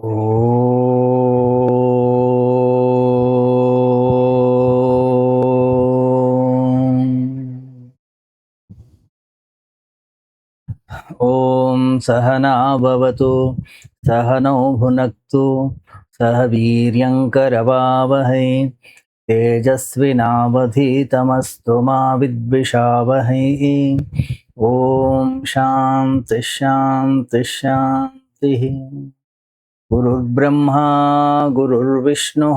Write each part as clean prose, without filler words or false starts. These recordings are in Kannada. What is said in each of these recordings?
ಓಂ ಸಹನಾ ಭವತು ಸಹನೌ ಭುನಕ್ತು ಸಹ ವೀರ್ಯಂಕರವಾವಹೈ ತೇಜಸ್ವಿನಾವಧೀತಮಸ್ತು ಮಾ ವಿದ್ವಿಷಾವಹೈ. ಓಂ ಶಾಂತಿ ಶಾಂತಿ ಶಾಂತಿ. ಗುರುರ್ಬ್ರಹ್ಮ ಗುರುರ್ವಿಷ್ಣು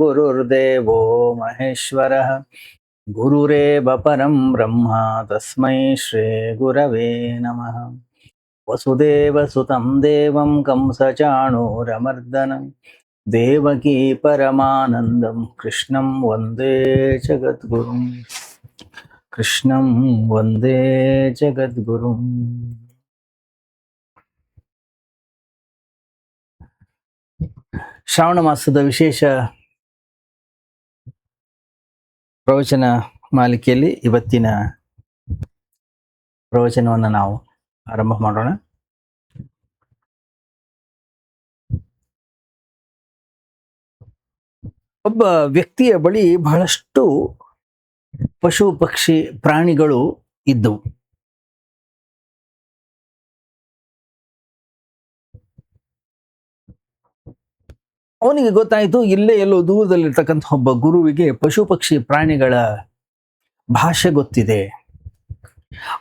ಗುರುರ್ದೇವೋ ಮಹೇಶ್ವರಃ ಗುರುರೇವ ಪರಂ ಬ್ರಹ್ಮ ತಸ್ಮೈ ಶ್ರೀ ಗುರವೇ ನಮಃ. ವಸುದೇವಸುತಂ ದೇವಂ ಕಂಸಚಾಣೂರಮರ್ದನಂ ದೇವಕೀ ಪರಮಾನಂದಂ ಕೃಷ್ಣಂ ವಂದೇ ಜಗದ್ಗುರುಂ. ಕೃಷ್ಣಂ ವಂದೇ ಜಗದ್ಗುರುಂ. ಶ್ರಾವಣ ಮಾಸದ ವಿಶೇಷ ಪ್ರವಚನ ಮಾಲಿಕೆಯಲ್ಲಿ ಇವತ್ತಿನ ಪ್ರವಚನವನ್ನು ನಾವು ಆರಂಭ ಮಾಡೋಣ. ಒಬ್ಬ ವ್ಯಕ್ತಿಯ ಬಳಿ ಬಹಳಷ್ಟು ಪಶು ಪಕ್ಷಿ ಪ್ರಾಣಿಗಳು ಇದ್ದವು. ಅವನಿಗೆ ಗೊತ್ತಾಯಿತು, ಇಲ್ಲೇ ಎಲ್ಲೋ ದೂರದಲ್ಲಿರ್ತಕ್ಕಂಥ ಒಬ್ಬ ಗುರುವಿಗೆ ಪಶು ಪಕ್ಷಿ ಪ್ರಾಣಿಗಳ ಭಾಷೆ ಗೊತ್ತಿದೆ,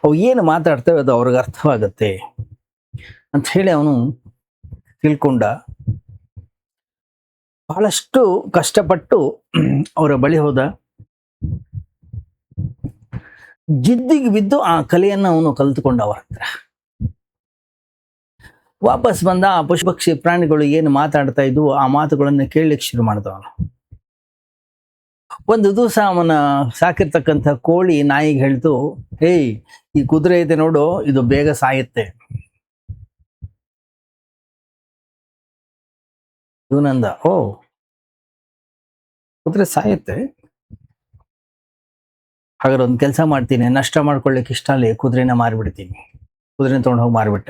ಅವು ಏನು ಮಾತಾಡ್ತವೆ ಅದು ಅವ್ರಿಗೆ ಅರ್ಥವಾಗತ್ತೆ ಅಂತ ಹೇಳಿ ಅವನು ತಿಳ್ಕೊಂಡ. ಬಹಳಷ್ಟು ಕಷ್ಟಪಟ್ಟು ಅವರ ಬಳಿ ಹೋದ. ಜಿದ್ದಿಗೆ ಬಿದ್ದು ಆ ಕಲೆಯನ್ನು ಅವನು ಕಲಿತುಕೊಂಡ. ಅವರ ಹತ್ರ ವಾಪಸ್ ಬಂದ. ಆ ಪಶು ಪಕ್ಷಿ ಪ್ರಾಣಿಗಳು ಏನು ಮಾತಾಡ್ತಾ ಇದ್ವು ಆ ಮಾತುಗಳನ್ನು ಕೇಳಲಿಕ್ಕೆ ಶುರು ಮಾಡಿದವನು. ಒಂದು ದಿವಸ ಅವನ ಸಾಕಿರ್ತಕ್ಕಂಥ ಕೋಳಿ ನಾಯಿಗೆ ಹೇಳ್ತು, ಹೇಯ್, ಈ ಕುದುರೆ ಇದೆ ನೋಡು, ಇದು ಬೇಗ ಸಾಯುತ್ತೆ. ಇವನಂದ, ಓ, ಕುದುರೆ ಸಾಯುತ್ತೆ, ಹಾಗಾದ್ರೆ ಒಂದು ಕೆಲಸ ಮಾಡ್ತೀನಿ, ನಷ್ಟ ಮಾಡ್ಕೊಳ್ಳಿಕ್ಕೆ ಇಷ್ಟ ಅಲ್ಲಿ ಕುದುರೆನ ಮಾರಿಬಿಡ್ತೀನಿ. ಕುದುರೆನ ತೊಗೊಂಡು ಹೋಗಿ ಮಾರಿಬಿಟ್ಟ.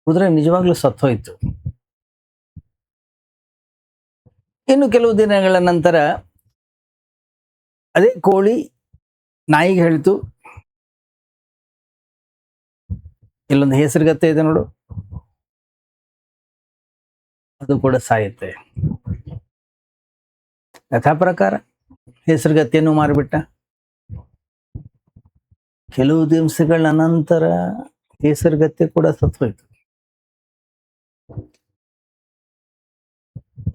ಕುದುರೆ ನಿಜವಾಗ್ಲೂ ಸತ್ತೋಯ್ತು. ಇನ್ನು ಕೆಲವು ದಿನಗಳ ನಂತರ ಅದೇ ಕೋಳಿ ನಾಯಿಗೆ ಹೇಳ್ತು, ಇಲ್ಲೊಂದು ಹೆಸರುಗತ್ತೆ ಇದೆ ನೋಡು, ಅದು ಕೂಡ ಸಾಯುತ್ತೆ. ಯಥಾ ಪ್ರಕಾರ ಹೆಸರುಗತ್ತೆಯನ್ನು ಮಾರಿಬಿಟ್ಟ. ಕೆಲವು ದಿವಸಗಳ ನಂತರ ಹೆಸರುಗತ್ತೆ ಕೂಡ ಸತ್ತೋಯ್ತು.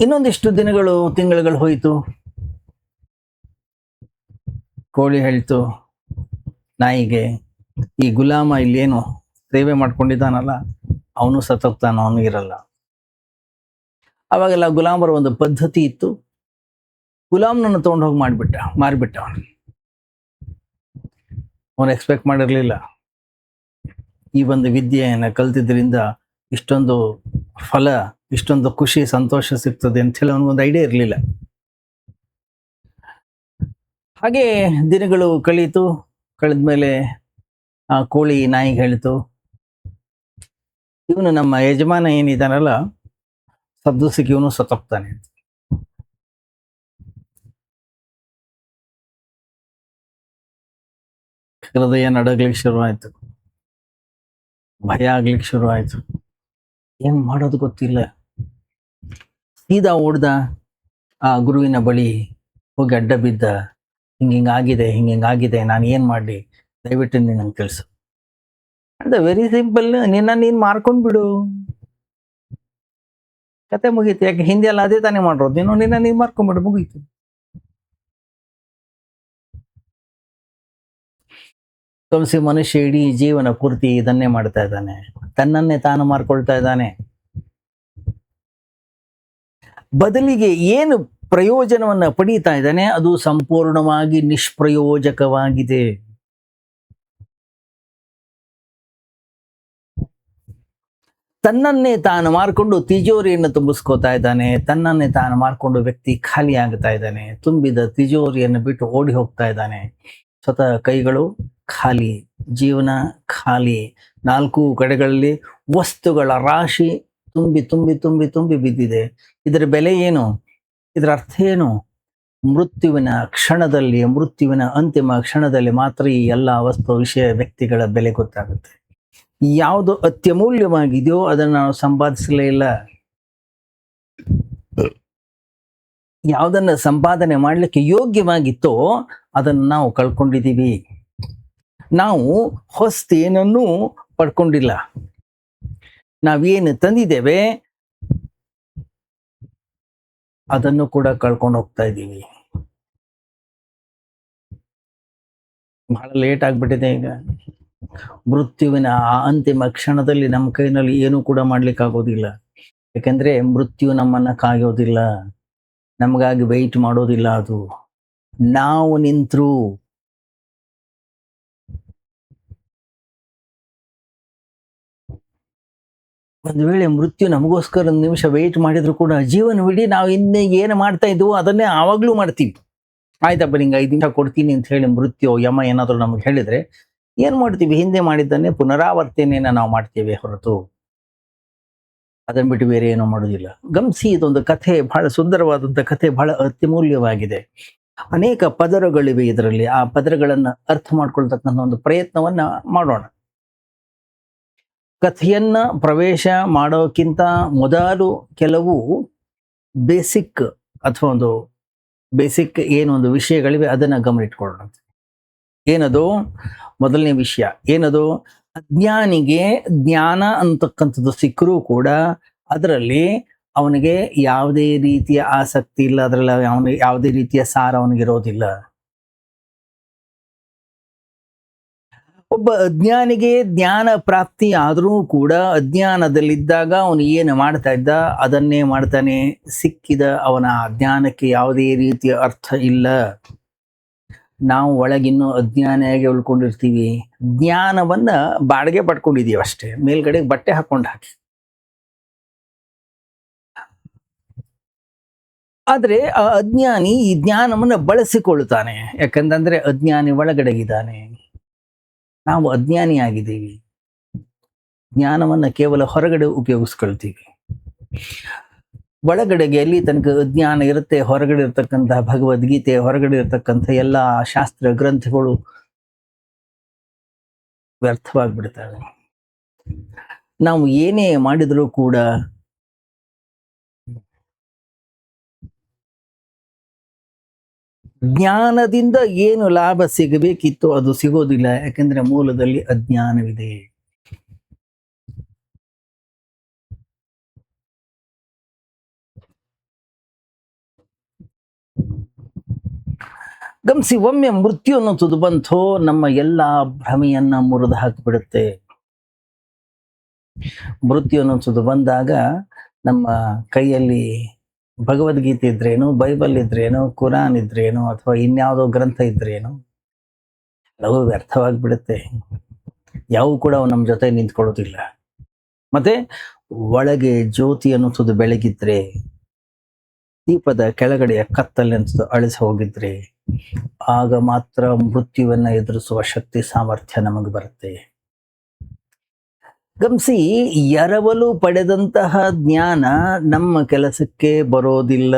ಇನ್ನೊಂದಿಷ್ಟು ದಿನಗಳು ತಿಂಗಳುಗಳು ಹೋಯಿತು. ಕೋಳಿ ಹೇಳ್ತು ನಾಯಿಗೆ, ಈ ಗುಲಾಮ ಇಲ್ಲೇನು ಸೇವೆ ಮಾಡ್ಕೊಂಡಿದ್ದಾನಲ್ಲ ಅವನು ಸತ್ತೋಗ್ತಾನ, ಅವನು ಇರಲ್ಲ. ಅವಾಗೆಲ್ಲ ಗುಲಾಮರ ಒಂದು ಪದ್ಧತಿ ಇತ್ತು, ಗುಲಾಮ್ನನ್ನು ತಗೊಂಡು ಹೋಗಿ ಮಾರಿಬಿಟ್ಟ. ಅವನು ಎಕ್ಸ್ಪೆಕ್ಟ್ ಮಾಡಿರ್ಲಿಲ್ಲ ಈ ಒಂದು ವಿದ್ಯೆಯನ್ನು ಕಲ್ತಿದ್ರಿಂದ ಇಷ್ಟೊಂದು ಫಲ, ಇಷ್ಟೊಂದು ಖುಷಿ ಸಂತೋಷ ಸಿಗ್ತದೆ ಅಂತ ಹೇಳಿ ಅವನಿಗೊಂದು ಐಡಿಯಾ ಇರಲಿಲ್ಲ. ಹಾಗೆ ದಿನಗಳು ಕಳೆದ್ಮೇಲೆ ಆ ಕೋಳಿ ನಾಯಿಗೆ ಹೇಳಿತು, ಇವನು ನಮ್ಮ ಯಜಮಾನ ಏನಿದ್ದಾನಲ್ಲ ಸದ್ದುಸಿಗೆ ಇವನು ಸತ್ತೋಗ್ತಾನೆ ಅಂತ. ಹೃದಯ ನಡಗ್ಲಿಕ್ಕೆ ಶುರುವಾಯ್ತು, ಭಯ ಆಗ್ಲಿಕ್ಕೆ ಶುರುವಾಯ್ತು. ಏನ್ ಮಾಡೋದು ಗೊತ್ತಿಲ್ಲ. ಸೀದಾ ಓಡ್ದ ಆ ಗುರುವಿನ ಬಳಿ ಹೋಗಿ ಅಡ್ಡ ಬಿದ್ದ. ಹಿಂಗಾಗಿದೆ, ನಾನು ಏನ್ ಮಾಡ್ಲಿ, ದಯವಿಟ್ಟು ನೀನು ನಂಗೆ ತಿಳಿಸು ಅಂತ. ವೆರಿ ಸಿಂಪಲ್, ನೀನ್ ಮಾರ್ಕೊಂಡ್ಬಿಡು, ಕತೆ ಮುಗೀತು. ಯಾಕೆ ಹಿಂದೆ ಎಲ್ಲ ಅದೇ ತಾನೇ ಮಾಡಿರೋದು, ನೀನ್ ಮಾರ್ಕೊಂಡ್ಬಿಡು, ಮುಗೀತು. ತುಳಸಿ ಮನುಷ್ಯ ಇಡೀ ಜೀವನ ಪೂರ್ತಿ ಇದನ್ನೇ ಮಾಡ್ತಾ ಇದ್ದಾನೆ, ತನ್ನನ್ನೇ ತಾನು ಮಾರ್ಕೊಳ್ತಾ ಇದ್ದಾನೆ. ಬದಲಿಗೆ ಏನು ಪ್ರಯೋಜನವನ್ನ ಪಡೀತಾ ಇದ್ದಾನೆ ಅದು ಸಂಪೂರ್ಣವಾಗಿ ನಿಷ್ಪ್ರಯೋಜಕವಾಗಿದೆ. ತನ್ನನ್ನೇ ತಾನು ಮಾರ್ಕೊಂಡು ತಿಜೋರಿಯನ್ನು ತುಂಬಿಸ್ಕೋತಾ ಇದ್ದಾನೆ. ತನ್ನನ್ನೇ ತಾನು ಮಾರ್ಕೊಂಡು ವ್ಯಕ್ತಿ ಖಾಲಿ ಆಗ್ತಾ ಇದ್ದಾನೆ. ತುಂಬಿದ ತಿಜೋರಿಯನ್ನು ಬಿಟ್ಟು ಓಡಿ ಹೋಗ್ತಾ ಇದ್ದಾನೆ. ಸ್ವತಃ ಕೈಗಳು ಖಾಲಿ, ಜೀವನ ಖಾಲಿ, ನಾಲ್ಕು ಕಡೆಗಳಲ್ಲಿ ವಸ್ತುಗಳ ರಾಶಿ ತುಂಬಿ ತುಂಬಿ ತುಂಬಿ ತುಂಬಿ ಬಿದ್ದಿದೆ. ಇದರ ಬೆಲೆ ಏನು? ಇದರ ಅರ್ಥ ಏನು? ಮೃತ್ಯುವಿನ ಕ್ಷಣದಲ್ಲಿ, ಮೃತ್ಯುವಿನ ಅಂತಿಮ ಕ್ಷಣದಲ್ಲಿ ಮಾತ್ರ ಈ ಎಲ್ಲ ವಸ್ತು ವಿಷಯ ವ್ಯಕ್ತಿಗಳ ಬೆಲೆ ಗೊತ್ತಾಗುತ್ತೆ. ಯಾವುದು ಅತ್ಯಮೂಲ್ಯವಾಗಿದೆಯೋ ಅದನ್ನು ನಾವು ಸಂಪಾದಿಸಲೇ ಇಲ್ಲ. ಯಾವುದನ್ನ ಸಂಪಾದನೆ ಮಾಡಲಿಕ್ಕೆ ಯೋಗ್ಯವಾಗಿತ್ತೋ ಅದನ್ನು ನಾವು ಕಳ್ಕೊಂಡಿದ್ದೀವಿ. ನಾವು ಹೊಸ್ತೇನನ್ನೂ ಪಡ್ಕೊಂಡಿಲ್ಲ. ನಾವೇನು ತಂದಿದ್ದೇವೆ ಅದನ್ನು ಕೂಡ ಕಳ್ಕೊಂಡು ಹೋಗ್ತಾ ಇದ್ದೀವಿ. ಬಹಳ ಲೇಟ್ ಆಗ್ಬಿಟ್ಟಿದೆ ಈಗ. ಮೃತ್ಯುವಿನ ಆ ಅಂತಿಮ ಕ್ಷಣದಲ್ಲಿ ನಮ್ಮ ಕೈನಲ್ಲಿ ಏನೂ ಕೂಡ ಮಾಡ್ಲಿಕ್ಕೆ ಆಗೋದಿಲ್ಲ. ಯಾಕಂದ್ರೆ ಮೃತ್ಯು ನಮ್ಮನ್ನ ಕಾಯೋದಿಲ್ಲ, ನಮಗಾಗಿ ವೆಯ್ಟ್ ಮಾಡೋದಿಲ್ಲ. ಅದು ನಾವು ನಿಂತ್ರು ಒಂದು ವೇಳೆ ಮೃತ್ಯು ನಮಗೋಸ್ಕರ ಒಂದು ನಿಮಿಷ ವೆಯ್ಟ್ ಮಾಡಿದ್ರು ಕೂಡ ಜೀವನವಿಡೀ ನಾವು ಇನ್ನೇ ಏನು ಮಾಡ್ತಾ ಇದ್ವೋ ಅದನ್ನೇ ಆವಾಗ್ಲೂ ಮಾಡ್ತೀವಿ. ಆಯ್ತಪ್ಪ ನಿಂಗೆ 5 ನಿಮಿಷ ಕೊಡ್ತೀನಿ ಅಂತ ಹೇಳಿ ಮೃತ್ಯು ಯಮ ಏನಾದರೂ ನಮಗೆ ಹೇಳಿದ್ರೆ ಏನ್ ಮಾಡ್ತೀವಿ? ಹಿಂದೆ ಮಾಡಿದ್ದನ್ನೇ ಪುನರಾವರ್ತನೆಯನ್ನ ನಾವು ಮಾಡ್ತೀವಿ ಹೊರತು ಅದನ್ನ ಬಿಟ್ಟು ಬೇರೆ ಏನೂ ಮಾಡೋದಿಲ್ಲ. ಗಮನಿಸಿ, ಇದೊಂದು ಕಥೆ ಬಹಳ ಸುಂದರವಾದಂಥ ಕಥೆ, ಬಹಳ ಅತ್ಯಮೂಲ್ಯವಾಗಿದೆ. ಅನೇಕ ಪದರಗಳಿವೆ ಇದರಲ್ಲಿ. ಆ ಪದರಗಳನ್ನ ಅರ್ಥ ಮಾಡ್ಕೊಳ್ತಕ್ಕಂಥ ಒಂದು ಪ್ರಯತ್ನವನ್ನ ಮಾಡೋಣ. ಕಥೆಯನ್ನ ಪ್ರವೇಶ ಮಾಡೋಕ್ಕಿಂತ ಮೊದಲು ಕೆಲವು ಬೇಸಿಕ್ ಅಥವಾ ಒಂದು ಬೇಸಿಕ್ ಏನೊಂದು ವಿಷಯಗಳಿವೆ ಅದನ್ನ ಗಮನಿಟ್ಕೊಳ್ಳೋಣ. ಏನದು? ಮೊದಲನೇ ವಿಷಯ ಏನದು? ಅಜ್ಞಾನಿಗೆ ಜ್ಞಾನ ಅಂತಕ್ಕಂಥದ್ದು ಸಿಕ್ಕರೂ ಕೂಡ ಅದರಲ್ಲಿ ಅವನಿಗೆ ಯಾವುದೇ ರೀತಿಯ ಆಸಕ್ತಿ ಇಲ್ಲ, ಅದರಲ್ಲಿ ಅವನಿಗೆ ಯಾವುದೇ ರೀತಿಯ ಸಾರ ಅವನಿಗಿರೋದಿಲ್ಲ. ಒಬ್ಬ ಅಜ್ಞಾನಿಗೆ ಜ್ಞಾನ ಪ್ರಾಪ್ತಿ ಆದರೂ ಕೂಡ ಅಜ್ಞಾನದಲ್ಲಿದ್ದಾಗ ಅವನು ಏನು ಮಾಡ್ತಾ ಇದ್ದ ಅದನ್ನೇ ಮಾಡ್ತಾನೆ. ಸಿಕ್ಕಿದ ಅವನ ಜ್ಞಾನಕ್ಕೆ ಯಾವುದೇ ರೀತಿಯ ಅರ್ಥ ಇಲ್ಲ. ನಾವು ಒಳಗಿನ್ನೂ ಅಜ್ಞಾನಿಯಾಗಿ ಉಳ್ಕೊಂಡಿರ್ತೀವಿ. ಜ್ಞಾನವನ್ನ ಬಾಡಿಗೆ ಪಡ್ಕೊಂಡಿದೀವಿ ಅಷ್ಟೇ, ಮೇಲ್ಗಡೆ ಬಟ್ಟೆ ಹಾಕೊಂಡು ಹಾಕಿ. ಆದ್ರೆ ಆ ಅಜ್ಞಾನಿ ಈ ಜ್ಞಾನವನ್ನ ಬಳಸಿಕೊಳ್ತಾನೆ. ಯಾಕಂತಂದ್ರೆ ಅಜ್ಞಾನಿ ಒಳಗಡೆಗಿದ್ದಾನೆ, ನಾವು ಅಜ್ಞಾನಿಯಾಗಿದ್ದೀವಿ. ಜ್ಞಾನವನ್ನ ಕೇವಲ ಹೊರಗಡೆ ಉಪಯೋಗಿಸ್ಕೊಳ್ತೀವಿ. ಒಳಗಡೆಗೆ ಎಲ್ಲಿ ತನಕ ಅಜ್ಞಾನ ಇರುತ್ತೆ, ಹೊರಗಡೆ ಇರತಕ್ಕಂತಹ ಭಗವದ್ಗೀತೆ, ಹೊರಗಡೆ ಇರತಕ್ಕಂಥ ಎಲ್ಲ ಶಾಸ್ತ್ರ ಗ್ರಂಥಗಳು ವ್ಯರ್ಥವಾಗಿಬಿಡ್ತವೆ. ನಾವು ಏನೇ ಮಾಡಿದರೂ ಕೂಡ ಜ್ಞಾನದಿಂದ ಏನು ಲಾಭ ಸಿಗಬೇಕಿತ್ತು ಅದು ಸಿಗೋದಿಲ್ಲ. ಯಾಕಂದ್ರೆ ಮೂಲದಲ್ಲಿ ಅಜ್ಞಾನವಿದೆ. ಗಮನಿಸಿ, ಒಮ್ಮೆ ಮೃತ್ಯು ಅನ್ನೋದು ಬಂತೋ ನಮ್ಮ ಎಲ್ಲ ಭ್ರಮೆಯನ್ನ ಮುರಿದು ಹಾಕಿಬಿಡುತ್ತೆ. ಮೃತ್ಯು ಅನ್ನೋದು ಬಂದಾಗ ನಮ್ಮ ಕೈಯಲ್ಲಿ ಭಗವದ್ಗೀತೆ ಇದ್ರೇನು, ಬೈಬಲ್ ಇದ್ರೇನು, ಕುರಾನ್ ಇದ್ರೇನು, ಅಥವಾ ಇನ್ಯಾವುದೋ ಗ್ರಂಥ ಇದ್ರೇನು, ಎಲ್ಲವೂ ವ್ಯರ್ಥವಾಗಿಬಿಡುತ್ತೆ. ಯಾವ ಕೂಡ ನಮ್ಮ ಜೊತೆ ನಿಂತ್ಕೊಳ್ಳೋದಿಲ್ಲ. ಮತ್ತೆ ಒಳಗೆ ಜ್ಯೋತಿ ಅನ್ನೋದು ಬೆಳಗಿದ್ರೆ, ದೀಪದ ಕೆಳಗಡೆಯ ಕತ್ತಲೆ ಅನ್ನೋದು ಅಳಿಸಿ ಹೋಗಿದ್ರೆ, ಆಗ ಮಾತ್ರ ಮೃತ್ಯುವನ್ನ ಎದುರಿಸುವ ಶಕ್ತಿ ಸಾಮರ್ಥ್ಯ ನಮಗೆ ಬರುತ್ತೆ. ಗಮನಿಸಿ, ಎರವಲು ಪಡೆದಂತಹ ಜ್ಞಾನ ನಮ್ಮ ಕೆಲಸಕ್ಕೆ ಬರೋದಿಲ್ಲ.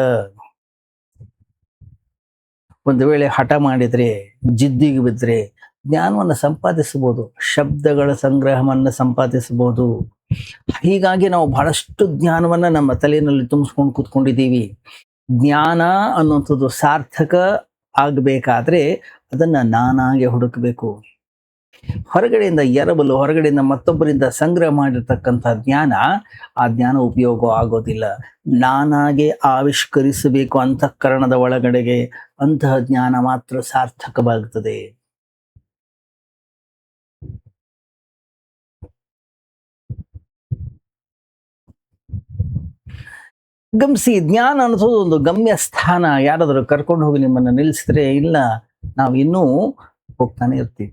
ಒಂದು ವೇಳೆ ಹಠ ಮಾಡಿದ್ರೆ, ಜಿದ್ದಿಗೆ ಬಿದ್ದರೆ ಜ್ಞಾನವನ್ನು ಸಂಪಾದಿಸಬಹುದು, ಶಬ್ದಗಳ ಸಂಗ್ರಹವನ್ನು ಸಂಪಾದಿಸಬಹುದು. ಹೀಗಾಗಿ ನಾವು ಬಹಳಷ್ಟು ಜ್ಞಾನವನ್ನ ನಮ್ಮ ತಲೆಯಲ್ಲಿ ತುಂಬಿಸ್ಕೊಂಡು ಕೂತ್ಕೊಂಡಿದ್ದೀವಿ. ಜ್ಞಾನ ಅನ್ನುವಂಥದ್ದು ಸಾರ್ಥಕ ಆಗಬೇಕಾದ್ರೆ ಅದನ್ನ ನಾನಾಗೆ ಹುಡುಕಬೇಕು. ಹೊರಗಡೆಯಿಂದ ಎರವಲು, ಹೊರಗಡೆಯಿಂದ ಮತ್ತೊಬ್ಬರಿಂದ ಸಂಗ್ರಹ ಮಾಡಿರ್ತಕ್ಕಂಥ ಜ್ಞಾನ, ಆ ಜ್ಞಾನ ಉಪಯೋಗ ಆಗೋದಿಲ್ಲ. ನಾನಾಗೆ ಆವಿಷ್ಕರಿಸಬೇಕು ಅಂತಃಕರಣದ ಒಳಗಡೆಗೆ, ಅಂತಹ ಜ್ಞಾನ ಮಾತ್ರ ಸಾರ್ಥಕವಾಗುತ್ತದೆ. ಗಮನಿಸಿ, ಜ್ಞಾನ ಅನ್ನೋದು ಒಂದು ಗಮ್ಯ ಸ್ಥಾನ. ಯಾರಾದರೂ ಕರ್ಕೊಂಡು ಹೋಗಿ ನಿಮ್ಮನ್ನು ನಿಲ್ಲಿಸಿದ್ರೆ, ಇಲ್ಲ, ನಾವು ಇನ್ನೂ ಹೋಗ್ತಾನೆ ಇರ್ತೀವಿ.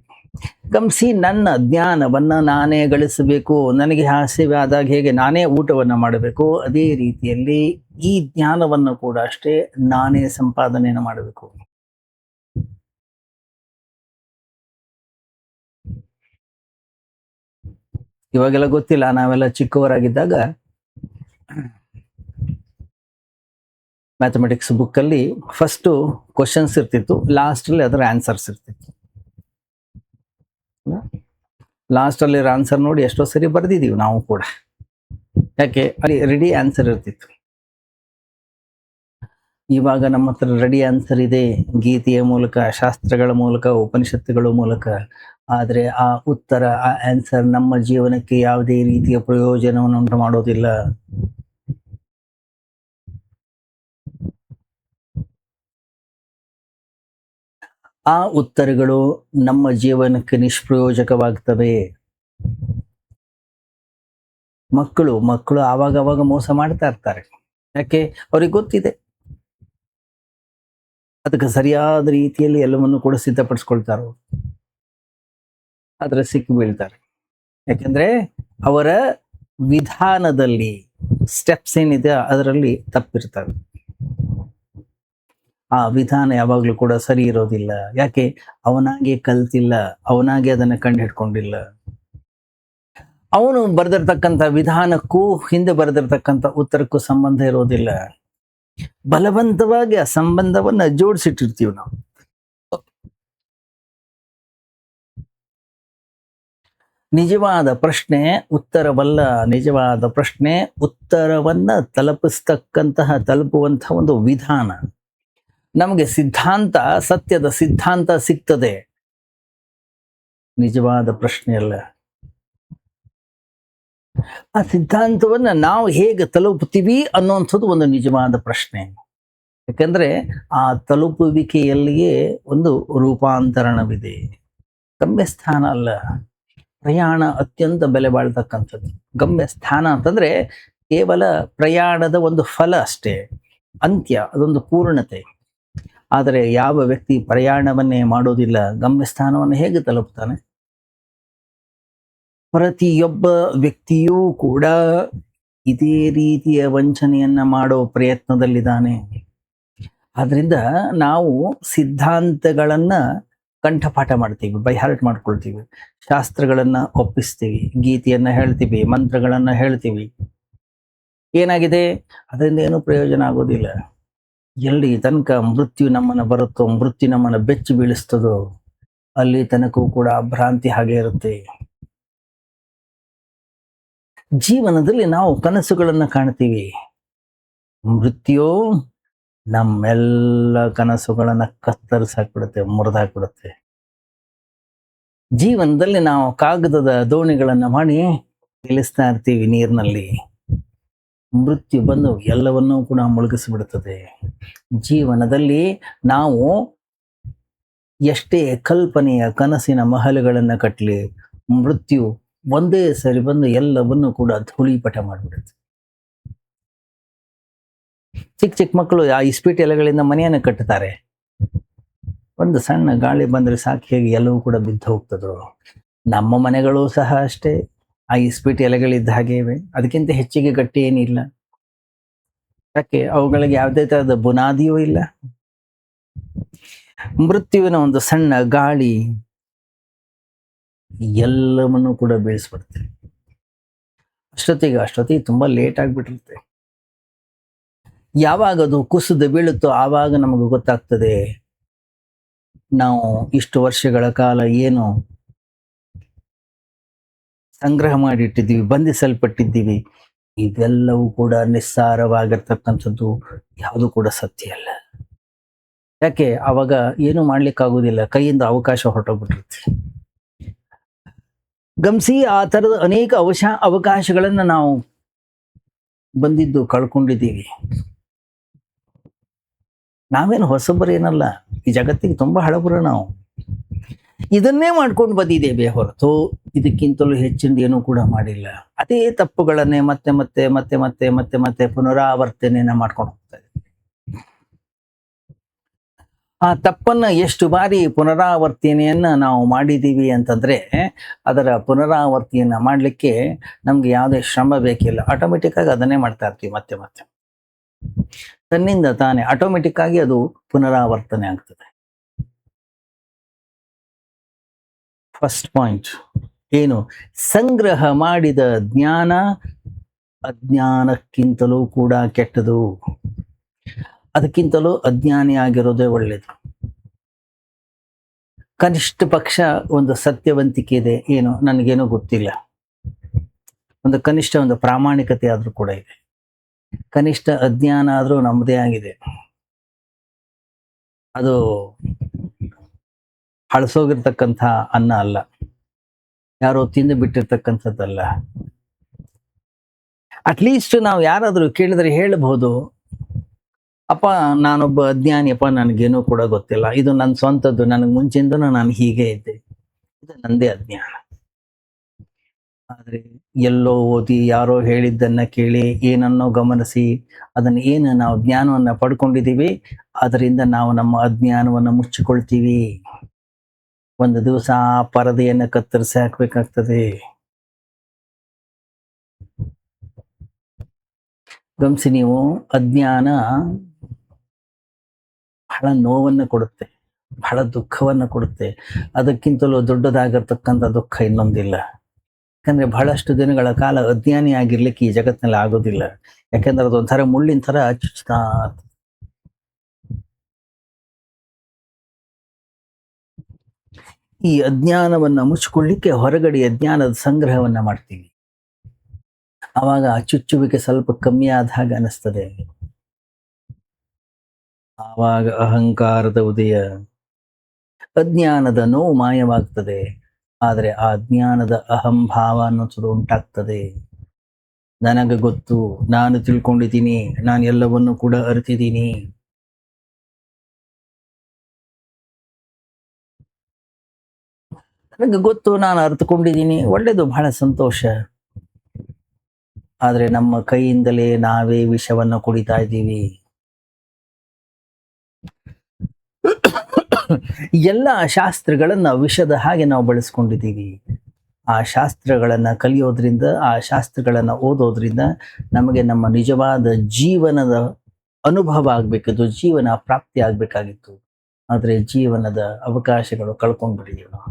ಗಮನಿಸಿ, ನನ್ನ ಜ್ಞಾನವನ್ನ ನಾನೇ ಗಳಿಸಬೇಕು. ನನಗೆ ಹಸಿವೆ ಆದಾಗ ಹೇಗೆ ನಾನೇ ಊಟವನ್ನ ಮಾಡಬೇಕು, ಅದೇ ರೀತಿಯಲ್ಲಿ ಈ ಜ್ಞಾನವನ್ನು ಕೂಡ ಅಷ್ಟೇ ನಾನೇ ಸಂಪಾದನೆಯನ್ನು ಮಾಡಬೇಕು. ಇವಾಗೆಲ್ಲ ಗೊತ್ತಿಲ್ಲ, ನಾವೆಲ್ಲ ಚಿಕ್ಕವರಾಗಿದ್ದಾಗ ಮ್ಯಾಥಮೆಟಿಕ್ಸ್ ಬುಕ್ಕಲ್ಲಿ ಫಸ್ಟು ಕ್ವಶನ್ಸ್ ಇರ್ತಿತ್ತು, ಲಾಸ್ಟಲ್ಲಿ ಅದರ ಆನ್ಸರ್ಸ್ ಇರ್ತಿತ್ತು. ಲಾಸ್ಟಲ್ಲಿ ಆನ್ಸರ್ ನೋಡಿ ಎಷ್ಟೋ ಸರಿ ಬರ್ದಿದ್ದೀವಿ ನಾವು ಕೂಡ. ಯಾಕೆ? ಅಲ್ಲಿ ರೆಡಿ ಆನ್ಸರ್ ಇರ್ತಿತ್ತು. ಇವಾಗ ನಮ್ಮ ಹತ್ರ ರೆಡಿ ಆನ್ಸರ್ ಇದೆ, ಗೀತೆಯ ಮೂಲಕ, ಶಾಸ್ತ್ರಗಳ ಮೂಲಕ, ಉಪನಿಷತ್ತುಗಳ ಮೂಲಕ. ಆದರೆ ಆ ಉತ್ತರ, ಆ ಆನ್ಸರ್ ನಮ್ಮ ಜೀವನಕ್ಕೆ ಯಾವುದೇ ರೀತಿಯ ಪ್ರಯೋಜನವನ್ನು ಉಂಟು ಮಾಡೋದಿಲ್ಲ. ಆ ಉತ್ತರಗಳು ನಮ್ಮ ಜೀವನಕ್ಕೆ ನಿಷ್ಪ್ರಯೋಜಕವಾಗ್ತವೆ. ಮಕ್ಕಳು ಆವಾಗ ಮೋಸ ಮಾಡ್ತಾ ಇರ್ತಾರೆ. ಯಾಕೆ? ಅವ್ರಿಗೆ ಗೊತ್ತಿದೆ, ಅದಕ್ಕೆ ಸರಿಯಾದ ರೀತಿಯಲ್ಲಿ ಎಲ್ಲವನ್ನು ಕೂಡ ಸಿದ್ಧಪಡಿಸ್ಕೊಳ್ತಾರೆ, ಆದ್ರೆ ಸಿಕ್ಕಿ ಬೀಳ್ತಾರೆ. ಯಾಕೆಂದ್ರೆ ಅವರ ವಿಧಾನದಲ್ಲಿ ಸ್ಟೆಪ್ಸ್ ಏನಿದೆ ಅದರಲ್ಲಿ ತಪ್ಪಿರ್ತಾರೆ. ಆ ವಿಧಾನ ಯಾವಾಗ್ಲೂ ಕೂಡ ಸರಿ ಇರೋದಿಲ್ಲ. ಯಾಕೆ? ಅವನಾಗೆ ಕಲ್ತಿಲ್ಲ, ಅವನಾಗೆ ಅದನ್ನ ಕಂಡು ಹಿಡ್ಕೊಂಡಿಲ್ಲ. ಅವನು ಬರೆದಿರ್ತಕ್ಕಂಥ ವಿಧಾನಕ್ಕೂ ಹಿಂದೆ ಬರೆದಿರ್ತಕ್ಕಂಥ ಉತ್ತರಕ್ಕೂ ಸಂಬಂಧ ಇರೋದಿಲ್ಲ. ಬಲವಂತವಾಗಿ ಆ ಸಂಬಂಧವನ್ನ ಜೋಡಿಸಿಟ್ಟಿರ್ತೀವಿ ನಾವು. ನಿಜವಾದ ಪ್ರಶ್ನೆ ಉತ್ತರವಲ್ಲ, ನಿಜವಾದ ಪ್ರಶ್ನೆ ಉತ್ತರವನ್ನ ತಲುಪುವಂತಹ ಒಂದು ವಿಧಾನ. ನಮಗೆ ಸಿದ್ಧಾಂತ, ಸತ್ಯದ ಸಿದ್ಧಾಂತ ಸಿಗ್ತದೆ, ನಿಜವಾದ ಪ್ರಶ್ನೆ ಅಲ್ಲ. ಆ ಸಿದ್ಧಾಂತವನ್ನ ನಾವು ಹೇಗೆ ತಲುಪುತ್ತೀವಿ ಅನ್ನುವಂಥದ್ದು ಒಂದು ನಿಜವಾದ ಪ್ರಶ್ನೆ. ಯಾಕಂದ್ರೆ ಆ ತಲುಪುವಿಕೆಯಲ್ಲಿಯೇ ಒಂದು ರೂಪಾಂತರಣವಿದೆ, ಗಮ್ಯಸ್ಥಾನ ಅಲ್ಲ. ಪ್ರಯಾಣ ಅತ್ಯಂತ ಬೆಲೆ ಬಾಳ್ತಕ್ಕಂಥದ್ದು. ಗಮ್ಯಸ್ಥಾನ ಅಂತಂದ್ರೆ ಕೇವಲ ಪ್ರಯಾಣದ ಒಂದು ಫಲ ಅಷ್ಟೇ, ಅಂತ್ಯ, ಅದೊಂದು ಪೂರ್ಣತೆ. ಆದರೆ ಯಾವ ವ್ಯಕ್ತಿ ಪ್ರಯಾಣವನ್ನೇ ಮಾಡೋದಿಲ್ಲ, ಗಮ್ಯಸ್ಥಾನವನ್ನು ಹೇಗೆ ತಲುಪ್ತಾನೆ? ಪ್ರತಿಯೊಬ್ಬ ವ್ಯಕ್ತಿಯೂ ಕೂಡ ಇದೇ ರೀತಿಯ ವಂಚನೆಯನ್ನ ಮಾಡೋ ಪ್ರಯತ್ನದಲ್ಲಿದ್ದಾನೆ. ಆದ್ರಿಂದ ನಾವು ಸಿದ್ಧಾಂತಗಳನ್ನ ಕಂಠಪಾಠ ಮಾಡ್ತೀವಿ, ಬೈ ಹಾರ್ಟ್ ಮಾಡ್ಕೊಳ್ತೀವಿ, ಶಾಸ್ತ್ರಗಳನ್ನ ಒಪ್ಪಿಸ್ತೀವಿ, ಗೀತೆಯನ್ನ ಹೇಳ್ತೀವಿ, ಮಂತ್ರಗಳನ್ನ ಹೇಳ್ತೀವಿ. ಏನಾಗಿದೆ? ಅದರಿಂದ ಏನೂ ಪ್ರಯೋಜನ ಆಗೋದಿಲ್ಲ. ಎಲ್ಲಿ ತನಕ ಮೃತ್ಯು ನಮ್ಮನ್ನ ಬರುತ್ತೋ, ಮೃತ್ಯು ನಮ್ಮನ್ನ ಬೆಚ್ಚಿ ಬೀಳಿಸ್ತದೋ, ಅಲ್ಲಿ ತನಕವೂ ಕೂಡ ಭ್ರಾಂತಿ ಹಾಗೆ ಇರುತ್ತೆ. ಜೀವನದಲ್ಲಿ ನಾವು ಕನಸುಗಳನ್ನ ಕಾಣ್ತೀವಿ, ಮೃತ್ಯು ನಮ್ಮೆಲ್ಲ ಕನಸುಗಳನ್ನ ಕತ್ತರಿಸಾಕ್ಬಿಡುತ್ತೆ, ಮುರಿದಾಕ್ಬಿಡುತ್ತೆ. ಜೀವನದಲ್ಲಿ ನಾವು ಕಾಗದದ ದೋಣಿಗಳನ್ನ ಮಾಡಿ ತೇಲಿಸ್ತಾ ಇರ್ತೀವಿ ನೀರಿನಲ್ಲಿ, ಮೃತ್ಯು ಬಂದು ಎಲ್ಲವನ್ನೂ ಕೂಡ ಮುಳುಗಿಸಿಬಿಡುತ್ತದೆ. ಜೀವನದಲ್ಲಿ ನಾವು ಎಷ್ಟೇ ಕಲ್ಪನೆಯ ಕನಸಿನ ಮಹಲುಗಳನ್ನ ಕಟ್ಟಲಿ, ಮೃತ್ಯು ಒಂದೇ ಸರಿ ಬಂದು ಎಲ್ಲವನ್ನೂ ಕೂಡ ಧೂಳೀಪಟ ಮಾಡಿಬಿಡುತ್ತೆ. ಚಿಕ್ಕ ಮಕ್ಕಳು ಆ ಇಸ್ಪೀಟ್ ಎಲೆಗಳಿಂದ ಮನೆಯನ್ನು ಕಟ್ಟುತ್ತಾರೆ, ಒಂದು ಸಣ್ಣ ಗಾಳಿ ಬಂದ್ರೆ ಸಾಕು, ಹೇಗೆ ಎಲ್ಲವೂ ಕೂಡ ಬಿದ್ದು ಹೋಗ್ತದೋ. ನಮ್ಮ ಮನೆಗಳು ಸಹ ಅಷ್ಟೇ, ಆ ಇಸ್ಪೀಟ್ ಎಲೆಗಳಿದ್ದ ಹಾಗೆ ಇವೆ, ಅದಕ್ಕಿಂತ ಹೆಚ್ಚಿಗೆ ಗಟ್ಟಿ ಏನಿಲ್ಲ. ಯಾಕೆ? ಅವುಗಳಿಗೆ ಯಾವುದೇ ತರಹದ ಬುನಾದಿಯೂ ಇಲ್ಲ. ಮೃತ್ಯುವಿನ ಒಂದು ಸಣ್ಣ ಗಾಳಿ ಎಲ್ಲವನ್ನೂ ಕೂಡ ಬೀಳಿಸ್ಬಿಡುತ್ತೆ. ಅಷ್ಟೊತ್ತಿಗೆ ತುಂಬಾ ಲೇಟ್ ಆಗ್ಬಿಟ್ಟಿರುತ್ತೆ. ಯಾವಾಗ ಅದು ಕುಸಿದು ಬೀಳುತ್ತೋ ಆವಾಗ ನಮಗೆ ಗೊತ್ತಾಗ್ತದೆ, ನಾವು ಇಷ್ಟು ವರ್ಷಗಳ ಕಾಲ ಏನು ಸಂಗ್ರಹ ಮಾಡಿಟ್ಟಿದ್ದೀವಿ, ಬಂಧಿಸಲ್ಪಟ್ಟಿದ್ದೀವಿ, ಇದೆಲ್ಲವೂ ಕೂಡ ನಿಸ್ಸಾರವಾಗಿರ್ತಕ್ಕಂಥದ್ದು, ಯಾವುದು ಕೂಡ ಸತ್ಯ ಅಲ್ಲ. ಯಾಕೆ? ಅವಾಗ ಏನು ಮಾಡ್ಲಿಕ್ಕಾಗೋದಿಲ್ಲ, ಕೈಯಿಂದ ಅವಕಾಶ ಹೊರಟೋಗ್ಬಿಟ್ಟಿರುತ್ತೆ. ಗಮನಿಸಿ, ಆ ಥರದ ಅನೇಕ ಅವಕಾಶಗಳನ್ನ ನಾವು ಬಂದಿದ್ದು ಕಳ್ಕೊಂಡಿದ್ದೀವಿ. ನಾವೇನು ಹೊಸಬರೇನಲ್ಲ, ಈ ಜಗತ್ತಿಗೆ ತುಂಬಾ ಹಳಬರು ನಾವು. ಇದನ್ನೇ ಮಾಡ್ಕೊಂಡು ಬಂದಿದ್ದೇವೆ ಹೊರತು ಇದಕ್ಕಿಂತಲೂ ಹೆಚ್ಚಿನ ಏನೂ ಕೂಡ ಮಾಡಿಲ್ಲ. ಅದೇ ತಪ್ಪುಗಳನ್ನೇ ಮತ್ತೆ ಮತ್ತೆ ಮತ್ತೆ ಮತ್ತೆ ಮತ್ತೆ ಮತ್ತೆ ಪುನರಾವರ್ತನೆಯನ್ನ ಮಾಡ್ಕೊಂಡು ಹೋಗ್ತಾ ಇದ್ದೀವಿ. ಆ ತಪ್ಪನ್ನ ಎಷ್ಟು ಬಾರಿ ಪುನರಾವರ್ತನೆಯನ್ನ ನಾವು ಮಾಡಿದ್ದೀವಿ ಅಂತಂದ್ರೆ, ಅದರ ಪುನರಾವರ್ತನೆಯನ್ನ ಮಾಡ್ಲಿಕ್ಕೆ ನಮ್ಗೆ ಯಾವುದೇ ಶ್ರಮ ಬೇಕಿಲ್ಲ. ಆಟೋಮೆಟಿಕ್ ಆಗಿ ಅದನ್ನೇ ಮಾಡ್ತಾ ಇರ್ತೀವಿ ಮತ್ತೆ ಮತ್ತೆ, ತನ್ನಿಂದ ತಾನೇ ಆಟೋಮೆಟಿಕ್ ಆಗಿ ಅದು ಪುನರಾವರ್ತನೆ ಆಗ್ತದೆ. ಫಸ್ಟ್ ಪಾಯಿಂಟ್, ಏನು ಸಂಗ್ರಹ ಮಾಡಿದ ಜ್ಞಾನ ಅಜ್ಞಾನಕ್ಕಿಂತಲೂ ಕೂಡ ಕೆಟ್ಟದು. ಅದಕ್ಕಿಂತಲೂ ಅಜ್ಞಾನಿ ಆಗಿರೋದೇ ಒಳ್ಳೆಯದು. ಕನಿಷ್ಠ ಪಕ್ಷ ಒಂದು ಸತ್ಯವಂತಿಕೆ ಇದೆ, ಏನು ನನಗೇನೋ ಗೊತ್ತಿಲ್ಲ, ಒಂದು ಕನಿಷ್ಠ ಒಂದು ಪ್ರಾಮಾಣಿಕತೆ ಆದ್ರೂ ಕೂಡ ಇದೆ. ಕನಿಷ್ಠ ಅಜ್ಞಾನ ಆದ್ರೂ ನಮ್ಮದೇ ಆಗಿದೆ. ಅದು ಹಳಸೋಗಿರ್ತಕ್ಕಂಥ ಅನ್ನ ಅಲ್ಲ, ಯಾರೋ ತಿಂದು ಬಿಟ್ಟಿರ್ತಕ್ಕಂಥದ್ದಲ್ಲ. ಅಟ್ಲೀಸ್ಟ್ ನಾವು ಯಾರಾದರೂ ಕೇಳಿದ್ರೆ ಹೇಳಬಹುದು, ಅಪ್ಪ ನಾನೊಬ್ಬ ಅಜ್ಞಾನಿಯಪ್ಪ, ನನಗೇನೂ ಕೂಡ ಗೊತ್ತಿಲ್ಲ, ಇದು ನನ್ನ ಸ್ವಂತದ್ದು, ನನಗೆ ಮುಂಚೆಯಿಂದನೂ ನಾನು ಹೀಗೆ ಇದ್ದೆ, ಇದು ನಂದೇ ಅಜ್ಞಾನ. ಆದರೆ ಎಲ್ಲೋ ಓದಿ ಯಾರೋ ಹೇಳಿದ್ದನ್ನ ಕೇಳಿ ಏನನ್ನೋ ಗಮನಿಸಿ ಅದನ್ನ ಏನು ನಾವು ಜ್ಞಾನವನ್ನ ಪಡ್ಕೊಂಡಿದ್ದೀವಿ, ಅದರಿಂದ ನಾವು ನಮ್ಮ ಅಜ್ಞಾನವನ್ನು ಮುಚ್ಚಿಕೊಳ್ತೀವಿ. ಒಂದು ದಿವಸ ಆ ಪರದೆಯನ್ನು ಕತ್ತರಿಸಿ ಹಾಕ್ಬೇಕಾಗ್ತದೆ. ಗಮನಿಸಿ ನೀವು, ಅಜ್ಞಾನ ಬಹಳ ನೋವನ್ನು ಕೊಡುತ್ತೆ, ಬಹಳ ದುಃಖವನ್ನು ಕೊಡುತ್ತೆ. ಅದಕ್ಕಿಂತಲೂ ದೊಡ್ಡದಾಗಿರ್ತಕ್ಕಂಥ ದುಃಖ ಇನ್ನೊಂದಿಲ್ಲ. ಯಾಕಂದ್ರೆ ಬಹಳಷ್ಟು ದಿನಗಳ ಕಾಲ ಅಜ್ಞಾನಿ ಆಗಿರ್ಲಿಕ್ಕೆ ಈ ಜಗತ್ತಿನಲ್ಲಿ ಆಗೋದಿಲ್ಲ. ಯಾಕಂದ್ರೆ ಅದೊಂಥರ ಮುಳ್ಳಿನ ಥರ ಚುಚ್ತಾ. ಈ ಅಜ್ಞಾನವನ್ನ ಮುಚ್ಚಿಕೊಳ್ಳಿಕ್ಕೆ ಹೊರಗಡೆ ಅಜ್ಞಾನದ ಸಂಗ್ರಹವನ್ನ ಮಾಡ್ತೀವಿ. ಆವಾಗ ಆ ಚುಚ್ಚುವಿಕೆ ಸ್ವಲ್ಪ ಕಮ್ಮಿ ಆದ ಹಾಗೆ ಅನಿಸ್ತದೆ. ಆವಾಗ ಅಹಂಕಾರದ ಉದಯ, ಅಜ್ಞಾನದ ನೋವು ಮಾಯವಾಗ್ತದೆ. ಆದರೆ ಆ ಅಜ್ಞಾನದ ಅಹಂಭಾವ ಅನ್ನೋದು ಉಂಟಾಗ್ತದೆ. ನನಗೆ ಗೊತ್ತು, ನಾನು ತಿಳ್ಕೊಂಡಿದ್ದೀನಿ, ನಾನು ಎಲ್ಲವನ್ನು ಕೂಡ ಅರಿತಿದ್ದೀನಿ. ನನಗೆ ಗೊತ್ತು, ನಾನು ಅರ್ಥಕೊಂಡಿದ್ದೀನಿ, ಒಳ್ಳೇದು, ಬಹಳ ಸಂತೋಷ. ಆದರೆ ನಮ್ಮ ಕೈಯಿಂದಲೇ ನಾವೇ ವಿಷವನ್ನು ಕುಡಿತಾ ಇದ್ದೀವಿ. ಎಲ್ಲ ಶಾಸ್ತ್ರಗಳನ್ನ ವಿಷದ ಹಾಗೆ ನಾವು ಬಳಸ್ಕೊಂಡಿದ್ದೀವಿ. ಆ ಶಾಸ್ತ್ರಗಳನ್ನ ಕಲಿಯೋದ್ರಿಂದ, ಆ ಶಾಸ್ತ್ರಗಳನ್ನ ಓದೋದ್ರಿಂದ ನಮಗೆ ನಮ್ಮ ನಿಜವಾದ ಜೀವನದ ಅನುಭವ ಆಗ್ಬೇಕಿತ್ತು, ಜೀವನ ಪ್ರಾಪ್ತಿ ಆಗ್ಬೇಕಾಗಿತ್ತು. ಆದ್ರೆ ಜೀವನದ ಅವಕಾಶಗಳು ಕಳ್ಕೊಂಡ್ಬಿಟ್ಟಿದ್ದೀವಿ ನಾವು.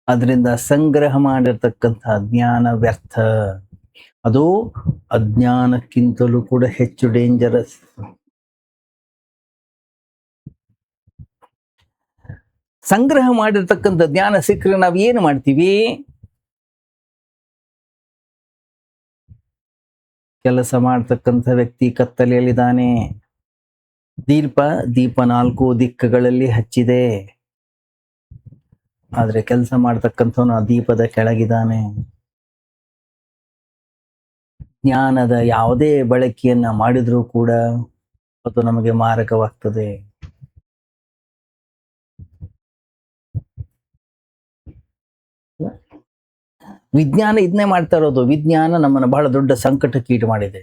ಅದರಿಂದ ಸಂಗ್ರಹ ಮಾಡಿರ್ತಕ್ಕಂಥ ಜ್ಞಾನ ವ್ಯರ್ಥ. ಅದು ಅಜ್ಞಾನಕ್ಕಿಂತಲೂ ಕೂಡ ಹೆಚ್ಚು ಡೇಂಜರಸ್. ಸಂಗ್ರಹ ಮಾಡಿರ್ತಕ್ಕಂಥ ಜ್ಞಾನ ಸಿಕ್ಕರೆ ನಾವು ಏನು ಮಾಡ್ತೀವಿ? ಕೆಲಸ ಮಾಡ್ತಕ್ಕಂಥ ವ್ಯಕ್ತಿ ಕತ್ತಲೆಯಲ್ಲಿದ್ದಾನೆ. ದೀಪ 4 ದಿಕ್ಕುಗಳಲ್ಲಿ ಹಚ್ಚಿದೆ, ಆದ್ರೆ ಕೆಲಸ ಮಾಡ್ತಕ್ಕಂಥವನು ಆ ದೀಪದ ಕೆಳಗಿದ್ದಾನೆ. ಜ್ಞಾನದ ಯಾವುದೇ ಬಳಕೆಯನ್ನ ಮಾಡಿದ್ರೂ ಕೂಡ ಅದು ನಮಗೆ ಮಾರಕವಾಗ್ತದೆ. ವಿಜ್ಞಾನ ಇದನ್ನೇ ಮಾಡ್ತಾ ಇರೋದು. ವಿಜ್ಞಾನ ನಮ್ಮನ್ನು ಬಹಳ ದೊಡ್ಡ ಸಂಕಟಕ್ಕೆ ಈಡು ಮಾಡಿದೆ.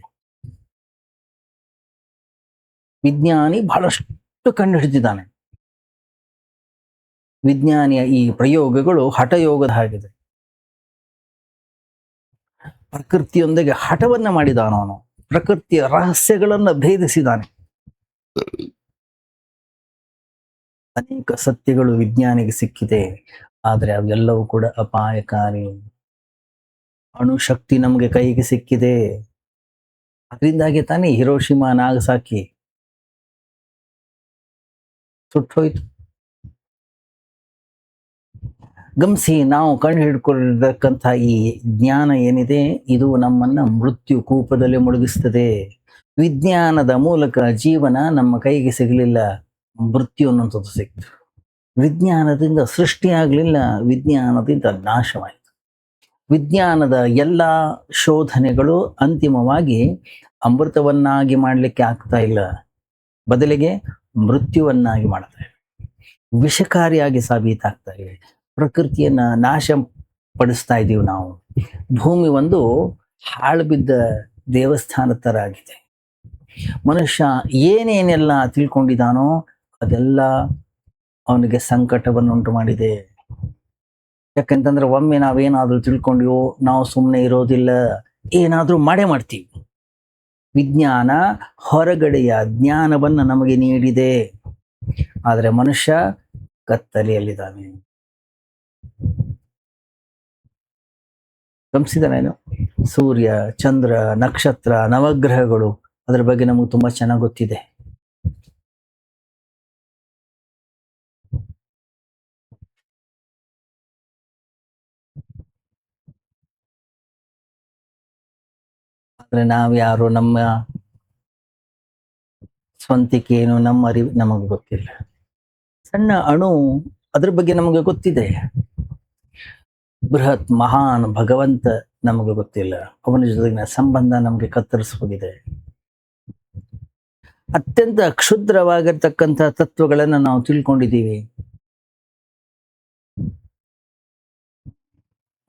ವಿಜ್ಞಾನಿ ಬಹಳಷ್ಟು ಕಂಡು ಹಿಡಿದಿದ್ದಾನೆ. ವಿಜ್ಞಾನಿಯ ಈ ಪ್ರಯೋಗಗಳು ಹಠಯೋಗದ ಹಾಗಿದೆ. ಪ್ರಕೃತಿಯೊಂದಿಗೆ ಹಠವನ್ನ ಮಾಡಿದಾನವನು, ಪ್ರಕೃತಿಯ ರಹಸ್ಯಗಳನ್ನ ಭೇದಿಸಿದಾನೆ. ಅನೇಕ ಸತ್ಯಗಳು ವಿಜ್ಞಾನಿಗೆ ಸಿಕ್ಕಿದೆ, ಆದರೆ ಅವೆಲ್ಲವೂ ಕೂಡ ಅಪಾಯಕಾರಿ. ಅಣುಶಕ್ತಿ ನಮಗೆ ಕೈಗೆ ಸಿಕ್ಕಿದೆ, ಅದರಿಂದಾಗಿ ತಾನೇ ಹಿರೋಶಿಮಾ ನಾಗಸಾಕಿ ಸುಟ್ಟೋಯ್ತು. ಗಮನಿಸಿ, ನಾವು ಕಂಡು ಹಿಡ್ಕೊಂಡಿರ್ತಕ್ಕಂಥ ಈ ಜ್ಞಾನ ಏನಿದೆ, ಇದು ನಮ್ಮನ್ನ ಮೃತ್ಯು ಕೂಪದಲ್ಲಿ ಮುಳುಗಿಸ್ತದೆ. ವಿಜ್ಞಾನದ ಮೂಲಕ ಜೀವನ ನಮ್ಮ ಕೈಗೆ ಸಿಗಲಿಲ್ಲ, ಮೃತ್ಯು ಅನ್ನುವಂಥದ್ದು ಸಿಕ್ತು. ವಿಜ್ಞಾನದಿಂದ ಸೃಷ್ಟಿಯಾಗಲಿಲ್ಲ, ವಿಜ್ಞಾನದಿಂದ ನಾಶವಾಯಿತು. ವಿಜ್ಞಾನದ ಎಲ್ಲ ಶೋಧನೆಗಳು ಅಂತಿಮವಾಗಿ ಅಮೃತವನ್ನಾಗಿ ಮಾಡಲಿಕ್ಕೆ ಆಗ್ತಾ ಇಲ್ಲ, ಬದಲಿಗೆ ಮೃತ್ಯುವನ್ನಾಗಿ ಮಾಡ್ತಾ ಇವೆ, ವಿಷಕಾರಿಯಾಗಿ ಸಾಬೀತಾಗ್ತಾ ಇವೆ. ಪ್ರಕೃತಿಯನ್ನ ನಾಶ ಪಡಿಸ್ತಾ ಇದ್ದೀವಿ ನಾವು. ಭೂಮಿ ಒಂದು ಹಾಳು ಬಿದ್ದ ದೇವಸ್ಥಾನ ತರ ಆಗಿದೆ. ಮನುಷ್ಯ ಏನೇನೆಲ್ಲ ತಿಳ್ಕೊಂಡಿದ್ದಾನೋ ಅದೆಲ್ಲ ಅವನಿಗೆ ಸಂಕಟವನ್ನು ಉಂಟು ಮಾಡಿದೆ. ಯಾಕಂತಂದ್ರೆ ಒಮ್ಮೆ ನಾವೇನಾದ್ರೂ ತಿಳ್ಕೊಂಡಿವೋ ನಾವು ಸುಮ್ಮನೆ ಇರೋದಿಲ್ಲ, ಏನಾದ್ರೂ ಮಾಡೇ ಮಾಡ್ತೀವಿ. ವಿಜ್ಞಾನ ಹೊರಗಡೆಯ ಜ್ಞಾನವನ್ನು ನಮಗೆ ನೀಡಿದೆ, ಆದರೆ ಮನುಷ್ಯ ಕತ್ತಲೆಯಲ್ಲಿದ್ದಾನೆ. ಗಮನಿಸಿದನೇನು? ಸೂರ್ಯ, ಚಂದ್ರ, ನಕ್ಷತ್ರ, ನವಗ್ರಹಗಳು, ಅದರ ಬಗ್ಗೆ ನಮಗೆ ತುಂಬಾ ಚೆನ್ನಾಗಿ ಗೊತ್ತಿದೆ. ಆದ್ರೆ ನಾವ್ಯಾರು, ನಮ್ಮ ಸ್ವಂತಿಕೆ ಏನು, ನಮ್ಮ ಅರಿವು ನಮಗೆ ಗೊತ್ತಿಲ್ಲ. ಸಣ್ಣ ಅಣು, ಅದ್ರ ಬಗ್ಗೆ ನಮಗೆ ಗೊತ್ತಿದೆ. ಬೃಹತ್ ಮಹಾನ್ ಭಗವಂತ ನಮಗೆ ಗೊತ್ತಿಲ್ಲ. ಅವನ ಜೊತೆಗಿನ ಸಂಬಂಧ ನಮಗೆ ಕತ್ತರಿಸೋಗಿದೆ. ಅತ್ಯಂತ ಕ್ಷುದ್ರವಾಗಿರ್ತಕ್ಕಂಥ ತತ್ವಗಳನ್ನ ನಾವು ತಿಳ್ಕೊಂಡಿದ್ದೀವಿ.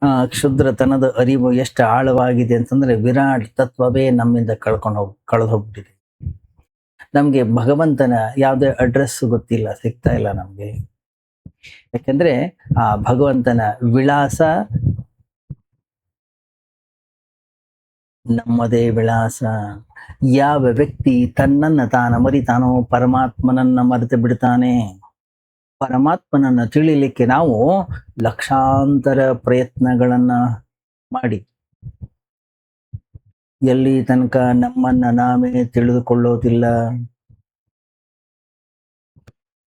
ಆ ಕ್ಷುದ್ರತನದ ಅರಿವು ಎಷ್ಟು ಆಳವಾಗಿದೆ ಅಂತಂದ್ರೆ, ವಿರಾಟ್ ತತ್ವವೇ ನಮ್ಮಿಂದ ಕಳೆದು ಹೋಗ್ಬಿಟ್ಟಿದೆ. ನಮ್ಗೆ ಭಗವಂತನ ಯಾವುದೇ ಅಡ್ರೆಸ್ ಗೊತ್ತಿಲ್ಲ, ಸಿಗ್ತಾ ಇಲ್ಲ ನಮ್ಗೆ. ಯಾಕಂದ್ರೆ ಆ ಭಗವಂತನ ವಿಳಾಸ ನಮ್ಮದೇ ವಿಳಾಸ. ಯಾವ ವ್ಯಕ್ತಿ ತನ್ನನ್ನ ತಾನು ಮರಿತಾನೋ ಪರಮಾತ್ಮನನ್ನ ಮರೆತು ಬಿಡ್ತಾನೆ. ಪರಮಾತ್ಮನನ್ನ ತಿಳಿಲಿಕ್ಕೆ ನಾವು ಲಕ್ಷಾಂತರ ಪ್ರಯತ್ನಗಳನ್ನ ಮಾಡಿ ಎಲ್ಲಿ ತನಕ ನಮ್ಮನ್ನ ನಾವೇ ತಿಳಿದುಕೊಳ್ಳೋದಿಲ್ಲ,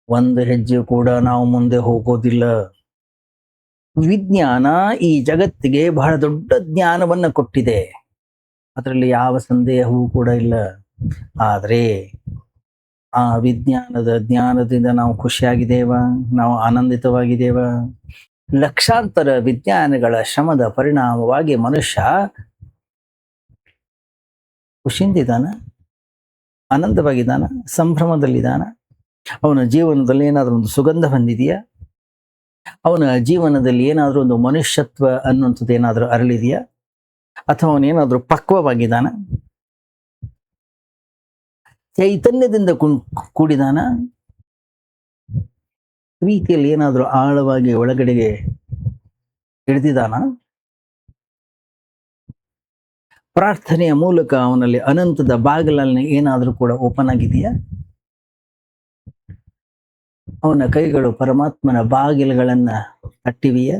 ಒಂದು ಹೆಜ್ಜೆ ಕೂಡ ನಾವು ಮುಂದೆ ಹೋಗೋದಿಲ್ಲ. ವಿಜ್ಞಾನ ಈ ಜಗತ್ತಿಗೆ ಬಹಳ ದೊಡ್ಡ ಜ್ಞಾನವನ್ನ ಕೊಟ್ಟಿದೆ, ಅದರಲ್ಲಿ ಯಾವ ಸಂದೇಹವೂ ಕೂಡ ಇಲ್ಲ. ಆದ್ರೆ ಆ ಜ್ಞಾನದಿಂದ ನಾವು ಖುಷಿಯಾಗಿದ್ದೇವ? ನಾವು ಆನಂದಿತವಾಗಿದ್ದೇವ? ಲಕ್ಷಾಂತರ ವಿಜ್ಞಾನಗಳ ಶ್ರಮದ ಪರಿಣಾಮವಾಗಿ ಮನುಷ್ಯ ಖುಷಿಯಿಂದಿದ್ದಾನ? ಆನಂದವಾಗಿದ್ದಾನ? ಸಂಭ್ರಮದಲ್ಲಿದ್ದಾನ? ಅವನ ಜೀವನದಲ್ಲಿ ಏನಾದರೂ ಒಂದು ಸುಗಂಧ ಬಂದಿದೆಯಾ? ಅವನ ಜೀವನದಲ್ಲಿ ಏನಾದರೂ ಒಂದು ಮನುಷ್ಯತ್ವ ಅನ್ನುವಂಥದ್ದು ಏನಾದರೂ ಅರಳಿದೆಯಾ? ಅಥವಾ ಅವನೇನಾದರೂ ಪಕ್ವವಾಗಿದ್ದಾನ? ಚೈತನ್ಯದಿಂದ ಕೂಡಿದಾನ? ಪ್ರೀತಿಯಲ್ಲಿ ಏನಾದರೂ ಆಳವಾಗಿ ಒಳಗಡೆಗೆ ಇಳಿದಿದ್ದಾನ? ಪ್ರಾರ್ಥನೆಯ ಮೂಲಕ ಅವನಲ್ಲಿ ಅನಂತದ ಬಾಗಿಲಲ್ಲಿ ಏನಾದರೂ ಕೂಡ ಓಪನ್ ಆಗಿದೆಯಾ? ಅವನ ಕೈಗಳು ಪರಮಾತ್ಮನ ಬಾಗಿಲುಗಳನ್ನ ತಟ್ಟಿವೆಯಾ?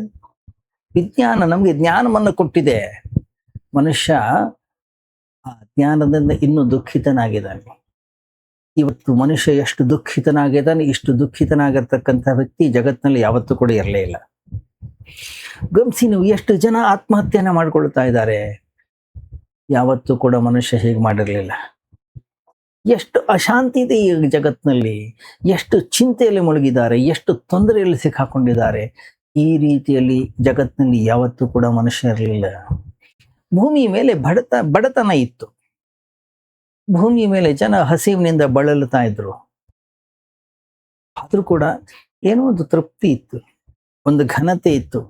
ವಿಜ್ಞಾನ ನಮಗೆ ಜ್ಞಾನವನ್ನು ಕೊಟ್ಟಿದೆ. ಮನುಷ್ಯ ಆ ಜ್ಞಾನದಿಂದ ಇನ್ನೂ ದುಃಖಿತನಾಗಿದ್ದಾನೆ. ಇವತ್ತು ಮನುಷ್ಯ ಎಷ್ಟು ದುಃಖಿತನಾಗಿದ್ದಾನೆ, ಇಷ್ಟು ದುಃಖಿತನಾಗಿರ್ತಕ್ಕಂಥ ವ್ಯಕ್ತಿ ಜಗತ್ತಿನಲ್ಲಿ ಯಾವತ್ತೂ ಕೂಡ ಇರಲೇ ಇಲ್ಲ. ಗಮನಿಸಿ ನೀವು, ಎಷ್ಟು ಜನ ಆತ್ಮಹತ್ಯೆನ ಮಾಡ್ಕೊಳ್ತಾ ಇದ್ದಾರೆ. ಯಾವತ್ತೂ ಕೂಡ ಮನುಷ್ಯ ಹೀಗೆ ಮಾಡಿರಲಿಲ್ಲ. ಎಷ್ಟು ಅಶಾಂತಿ ಇದೆ ಈ ಜಗತ್ತಿನಲ್ಲಿ, ಎಷ್ಟು ಚಿಂತೆಯಲ್ಲಿ ಮುಳುಗಿದ್ದಾರೆ, ಎಷ್ಟು ತೊಂದರೆಯಲ್ಲಿ ಸಿಕ್ಕಾಕೊಂಡಿದ್ದಾರೆ. ಈ ರೀತಿಯಲ್ಲಿ ಜಗತ್ತಿನಲ್ಲಿ ಯಾವತ್ತೂ ಕೂಡ ಮನುಷ್ಯ ಇರಲಿಲ್ಲ. ಭೂಮಿ ಮೇಲೆ ಬಡತನ ಇತ್ತು. ಭೂಮಿ ಮೇಲೆ ಜನ ಹಸಿವಿನಿಂದ ಬಳಲುತ್ತಾ ಇದ್ರು. ಆದ್ರೂ ಕೂಡ ಏನೋ ಒಂದು ತೃಪ್ತಿ ಇತ್ತು, ಒಂದು ಘನತೆ ಇತ್ತು.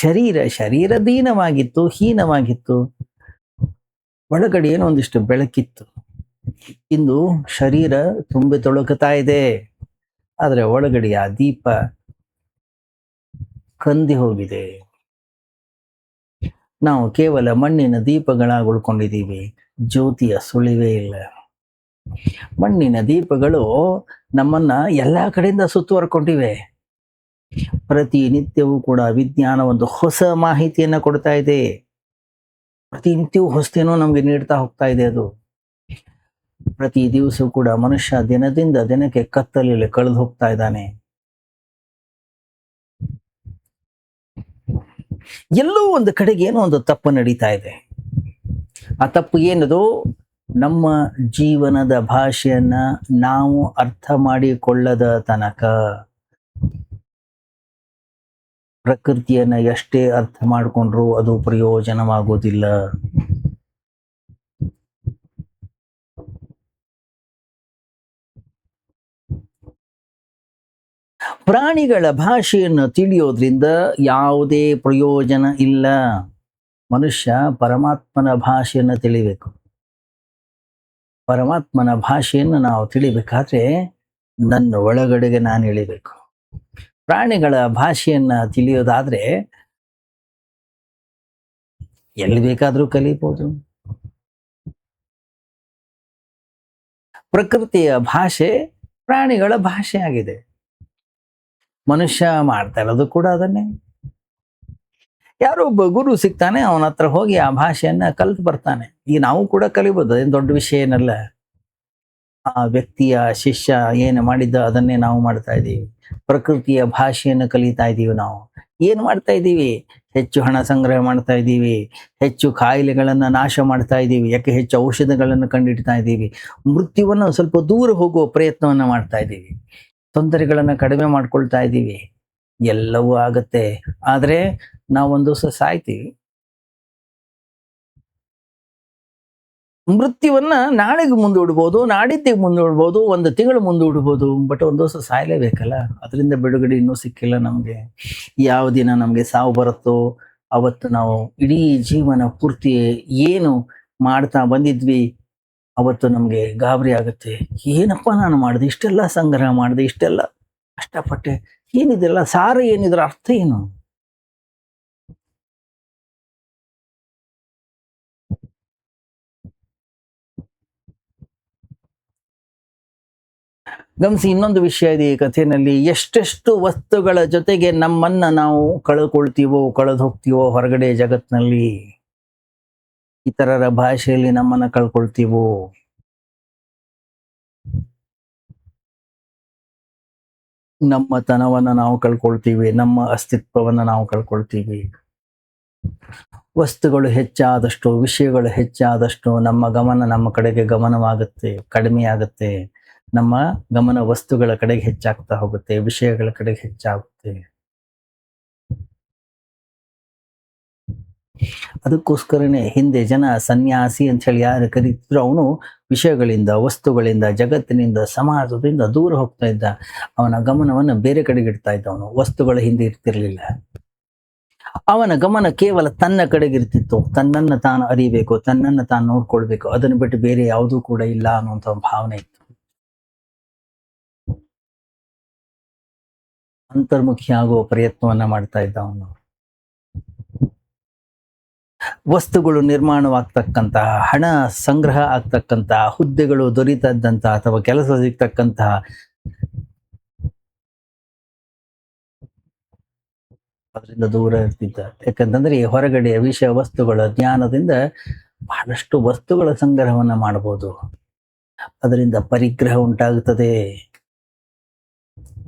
ಶರೀರ ದೀನವಾಗಿತ್ತು, ಹೀನವಾಗಿತ್ತು. ಒಳಗಡೆ ಏನೋ ಒಂದಿಷ್ಟು ಬೆಳಕಿತ್ತು. ಇಂದು ಶರೀರ ತುಂಬಿ ತೊಳಗುತ್ತಾ ಇದೆ, ಆದ್ರೆ ಒಳಗಡೆಯ ದೀಪ ಕಂದಿ ಹೋಗಿದೆ. ನಾವು ಕೇವಲ ಮಣ್ಣಿನ ದೀಪಗಳಾಗಿ ಉಳ್ಕೊಂಡಿದ್ದೀವಿ, ಜ್ಯೋತಿಯ ಸುಳಿವೇ ಇಲ್ಲ. ಮಣ್ಣಿನ ದೀಪಗಳು ನಮ್ಮನ್ನ ಎಲ್ಲಾ ಕಡೆಯಿಂದ ಸುತ್ತುವರ್ಕೊಂಡಿವೆ. ಪ್ರತಿನಿತ್ಯವೂ ಕೂಡ ವಿಜ್ಞಾನ ಒಂದು ಹೊಸ ಮಾಹಿತಿಯನ್ನ ಕೊಡ್ತಾ ಇದೆ. ಪ್ರತಿನಿತ್ಯವೂ ಹೊಸತೇನೋ ನಮ್ಗೆ ನೀಡ್ತಾ ಹೋಗ್ತಾ ಇದೆ. ಅದು ಪ್ರತಿ ದಿವಸ ಕೂಡ ಮನುಷ್ಯ ದಿನದಿಂದ ದಿನಕ್ಕೆ ಕತ್ತಲಲ್ಲಿ ಕಳೆದು ಹೋಗ್ತಾ ಇದ್ದಾನೆ. ಎಲ್ಲೋ ಒಂದು ಕಡೆಗೆ ಏನೋ ಒಂದು ತಪ್ಪು ನಡೀತಾ ಇದೆ. ಆ ತಪ್ಪು ಏನದು? ನಮ್ಮ ಜೀವನದ ಭಾಷೆಯನ್ನ ನಾವು ಅರ್ಥ ಮಾಡಿಕೊಳ್ಳದ ತನಕ ಪ್ರಕೃತಿಯನ್ನ ಎಷ್ಟೇ ಅರ್ಥ ಮಾಡಿಕೊಂಡ್ರೂ ಅದು ಪ್ರಯೋಜನವಾಗುವುದಿಲ್ಲ. ಪ್ರಾಣಿಗಳ ಭಾಷೆಯನ್ನು ತಿಳಿಯೋದ್ರಿಂದ ಯಾವುದೇ ಪ್ರಯೋಜನ ಇಲ್ಲ. ಮನುಷ್ಯ ಪರಮಾತ್ಮನ ಭಾಷೆಯನ್ನು ತಿಳಿಬೇಕು. ಪರಮಾತ್ಮನ ಭಾಷೆಯನ್ನು ನಾವು ತಿಳಿಬೇಕಾದ್ರೆ ನನ್ನ ಒಳಗಡೆಗೆ ನಾನು ಇಳಿಬೇಕು. ಪ್ರಾಣಿಗಳ ಭಾಷೆಯನ್ನ ತಿಳಿಯೋದಾದ್ರೆ ಎಲ್ಲಿ ಬೇಕಾದ್ರೂ ಕಲಿಬಹುದು. ಪ್ರಕೃತಿಯ ಭಾಷೆ ಪ್ರಾಣಿಗಳ ಭಾಷೆ ಆಗಿದೆ. ಮನುಷ್ಯ ಮಾಡ್ತಾ ಇರೋದು ಕೂಡ ಅದನ್ನೇ. ಯಾರೋ ಒಬ್ಬ ಗುರು ಸಿಗ್ತಾನೆ, ಅವನ ಹತ್ರ ಹೋಗಿ ಆ ಭಾಷೆಯನ್ನ ಕಲ್ತು ಬರ್ತಾನೆ. ಈಗ ನಾವು ಕೂಡ ಕಲಿಬೋದು, ಅದೇನು ದೊಡ್ಡ ವಿಷಯ ಏನಲ್ಲ. ಆ ವ್ಯಕ್ತಿಯ ಶಿಷ್ಯ ಏನು ಮಾಡಿದ್ದ ಅದನ್ನೇ ನಾವು ಮಾಡ್ತಾ ಇದ್ದೀವಿ. ಪ್ರಕೃತಿಯ ಭಾಷೆಯನ್ನು ಕಲಿತಾ ಇದ್ದೀವಿ ನಾವು. ಏನ್ ಮಾಡ್ತಾ ಇದ್ದೀವಿ? ಹೆಚ್ಚು ಹಣ ಸಂಗ್ರಹ ಮಾಡ್ತಾ ಇದ್ದೀವಿ, ಹೆಚ್ಚು ಕಾಯಿಲೆಗಳನ್ನ ನಾಶ ಮಾಡ್ತಾ ಇದ್ದೀವಿ, ಯಾಕೆ ಹೆಚ್ಚು ಔಷಧಗಳನ್ನು ಕಂಡಿಡ್ತಾ ಇದ್ದೀವಿ, ಮೃತ್ಯುವನ್ನು ಸ್ವಲ್ಪ ದೂರ ಹೋಗುವ ಪ್ರಯತ್ನವನ್ನ ಮಾಡ್ತಾ ಇದ್ದೀವಿ, ತೊಂದರೆಗಳನ್ನ ಕಡಿಮೆ ಮಾಡ್ಕೊಳ್ತಾ ಇದ್ದೀವಿ. ಎಲ್ಲವೂ ಆಗತ್ತೆ, ಆದ್ರೆ ನಾವೊಂದು ದಿವಸ ಸಾಯ್ತೀವಿ. ಮೃತ್ಯುವನ್ನ ನಾಳೆಗೆ ಮುಂದೂಡ್ಬೋದು, ನಾಡಿದ್ದಿಗೆ ಮುಂದೂಡ್ಬೋದು, ಒಂದು ತಿಂಗಳು ಮುಂದೂಡ್ಬೋದು, ಬಟ್ ಒಂದು ದಿವಸ ಸಾಯ್ಲೇಬೇಕಲ್ಲ. ಅದರಿಂದ ಬಿಡುಗಡೆ ಇನ್ನೂ ಸಿಕ್ಕಿಲ್ಲ ನಮ್ಗೆ. ಯಾವ ದಿನ ನಮ್ಗೆ ಸಾವು ಬರುತ್ತೋ ಅವತ್ತು ನಾವು ಇಡೀ ಜೀವನ ಪೂರ್ತಿ ಏನು ಮಾಡ್ತಾ ಬಂದಿದ್ವಿ ಅವತ್ತು ನಮ್ಗೆ ಗಾಬರಿ ಆಗುತ್ತೆ. ಏನಪ್ಪ ನಾನು ಮಾಡಿದೆ, ಇಷ್ಟೆಲ್ಲ ಸಂಗ್ರಹ ಮಾಡಿದೆ, ಇಷ್ಟೆಲ್ಲ ಕಷ್ಟಪಟ್ಟೆ, ಏನಿದೆಲ್ಲ ಸಾರ, ಏನಿದ್ರ ಅರ್ಥ ಏನು? ಗಮನಿಸಿ, ಇನ್ನೊಂದು ವಿಷಯ ಇದೆ ಈ ಕಥೆಯಲ್ಲಿ. ಎಷ್ಟೆಷ್ಟು ವಸ್ತುಗಳ ಜೊತೆಗೆ ನಮ್ಮನ್ನ ನಾವು ಕಳೆದುಕೊಳ್ತೀವೋ, ಕಳೆದು ಹೋಗ್ತೀವೋ ಹೊರಗಡೆ ಜಗತ್ನಲ್ಲಿ, ಇತರರ ಭಾಷೆಯಲ್ಲಿ ನಮ್ಮನ್ನ ಕಳ್ಕೊಳ್ತೀವೋ. ನಮ್ಮ ತನವನ್ನ ನಾವು ಕಳ್ಕೊಳ್ತೀವಿ, ನಮ್ಮ ಅಸ್ತಿತ್ವವನ್ನ ನಾವು ಕಳ್ಕೊಳ್ತೀವಿ. ವಸ್ತುಗಳು ಹೆಚ್ಚಾದಷ್ಟು, ವಿಷಯಗಳು ಹೆಚ್ಚಾದಷ್ಟು ನಮ್ಮ ಗಮನ ನಮ್ಮ ಕಡೆಗೆ ಗಮನವಾಗುತ್ತೆ, ಕಡಿಮೆ ಆಗುತ್ತೆ. ನಮ್ಮ ಗಮನ ವಸ್ತುಗಳ ಕಡೆಗೆ ಹೆಚ್ಚಾಗ್ತಾ ಹೋಗುತ್ತೆ, ವಿಷಯಗಳ ಕಡೆಗೆ ಹೆಚ್ಚಾಗುತ್ತೆ. ಅದಕ್ಕೋಸ್ಕರನೇ ಹಿಂದೆ ಜನ ಸನ್ಯಾಸಿ ಅಂತ ಹೇಳಿ ಯಾರು ಕರೀತಿದ್ರು, ಅವನು ವಿಷಯಗಳಿಂದ, ವಸ್ತುಗಳಿಂದ, ಜಗತ್ತಿನಿಂದ, ಸಮಾಜದಿಂದ ದೂರ ಹೋಗ್ತಾ ಇದ್ದ. ಅವನ ಗಮನವನ್ನು ಬೇರೆ ಕಡೆಗೆ ಇಡ್ತಾ ಇದ್ದ. ಅವನು ವಸ್ತುಗಳ ಹಿಂದೆ ಇರ್ತಿರ್ಲಿಲ್ಲ. ಅವನ ಗಮನ ಕೇವಲ ತನ್ನ ಕಡೆಗೆ ಇರ್ತಿತ್ತು. ತನ್ನನ್ನು ತಾನು ಅರಿಬೇಕು, ತನ್ನನ್ನು ತಾನು ನೋಡ್ಕೊಳ್ಬೇಕು, ಅದನ್ನು ಬಿಟ್ಟು ಬೇರೆ ಯಾವುದೂ ಕೂಡ ಇಲ್ಲ ಅನ್ನುವಂಥ ಭಾವನೆ ಇತ್ತು. ಅಂತರ್ಮುಖಿ ಆಗುವ ಪ್ರಯತ್ನವನ್ನ ಮಾಡ್ತಾ ಇದ್ದ ಅವನು. ವಸ್ತುಗಳು ನಿರ್ಮಾಣವಾಗ್ತಕ್ಕಂತಹ, ಹಣ ಸಂಗ್ರಹ ಆಗ್ತಕ್ಕಂತಹ, ಹುದ್ದೆಗಳು ದೊರೀತದ್ದಂತಹ ಅಥವಾ ಕೆಲಸ ಸಿಗ್ತಕ್ಕಂತಹ ಅದರಿಂದ ದೂರ ಇರ್ತಿದ್ದ. ಯಾಕಂತಂದ್ರೆ ಈ ಹೊರಗಡೆ ವಿಷಯ ವಸ್ತುಗಳ ಜ್ಞಾನದಿಂದ ಬಹಳಷ್ಟು ವಸ್ತುಗಳ ಸಂಗ್ರಹವನ್ನ ಮಾಡಬಹುದು. ಅದರಿಂದ ಪರಿಗ್ರಹ ಉಂಟಾಗುತ್ತದೆ.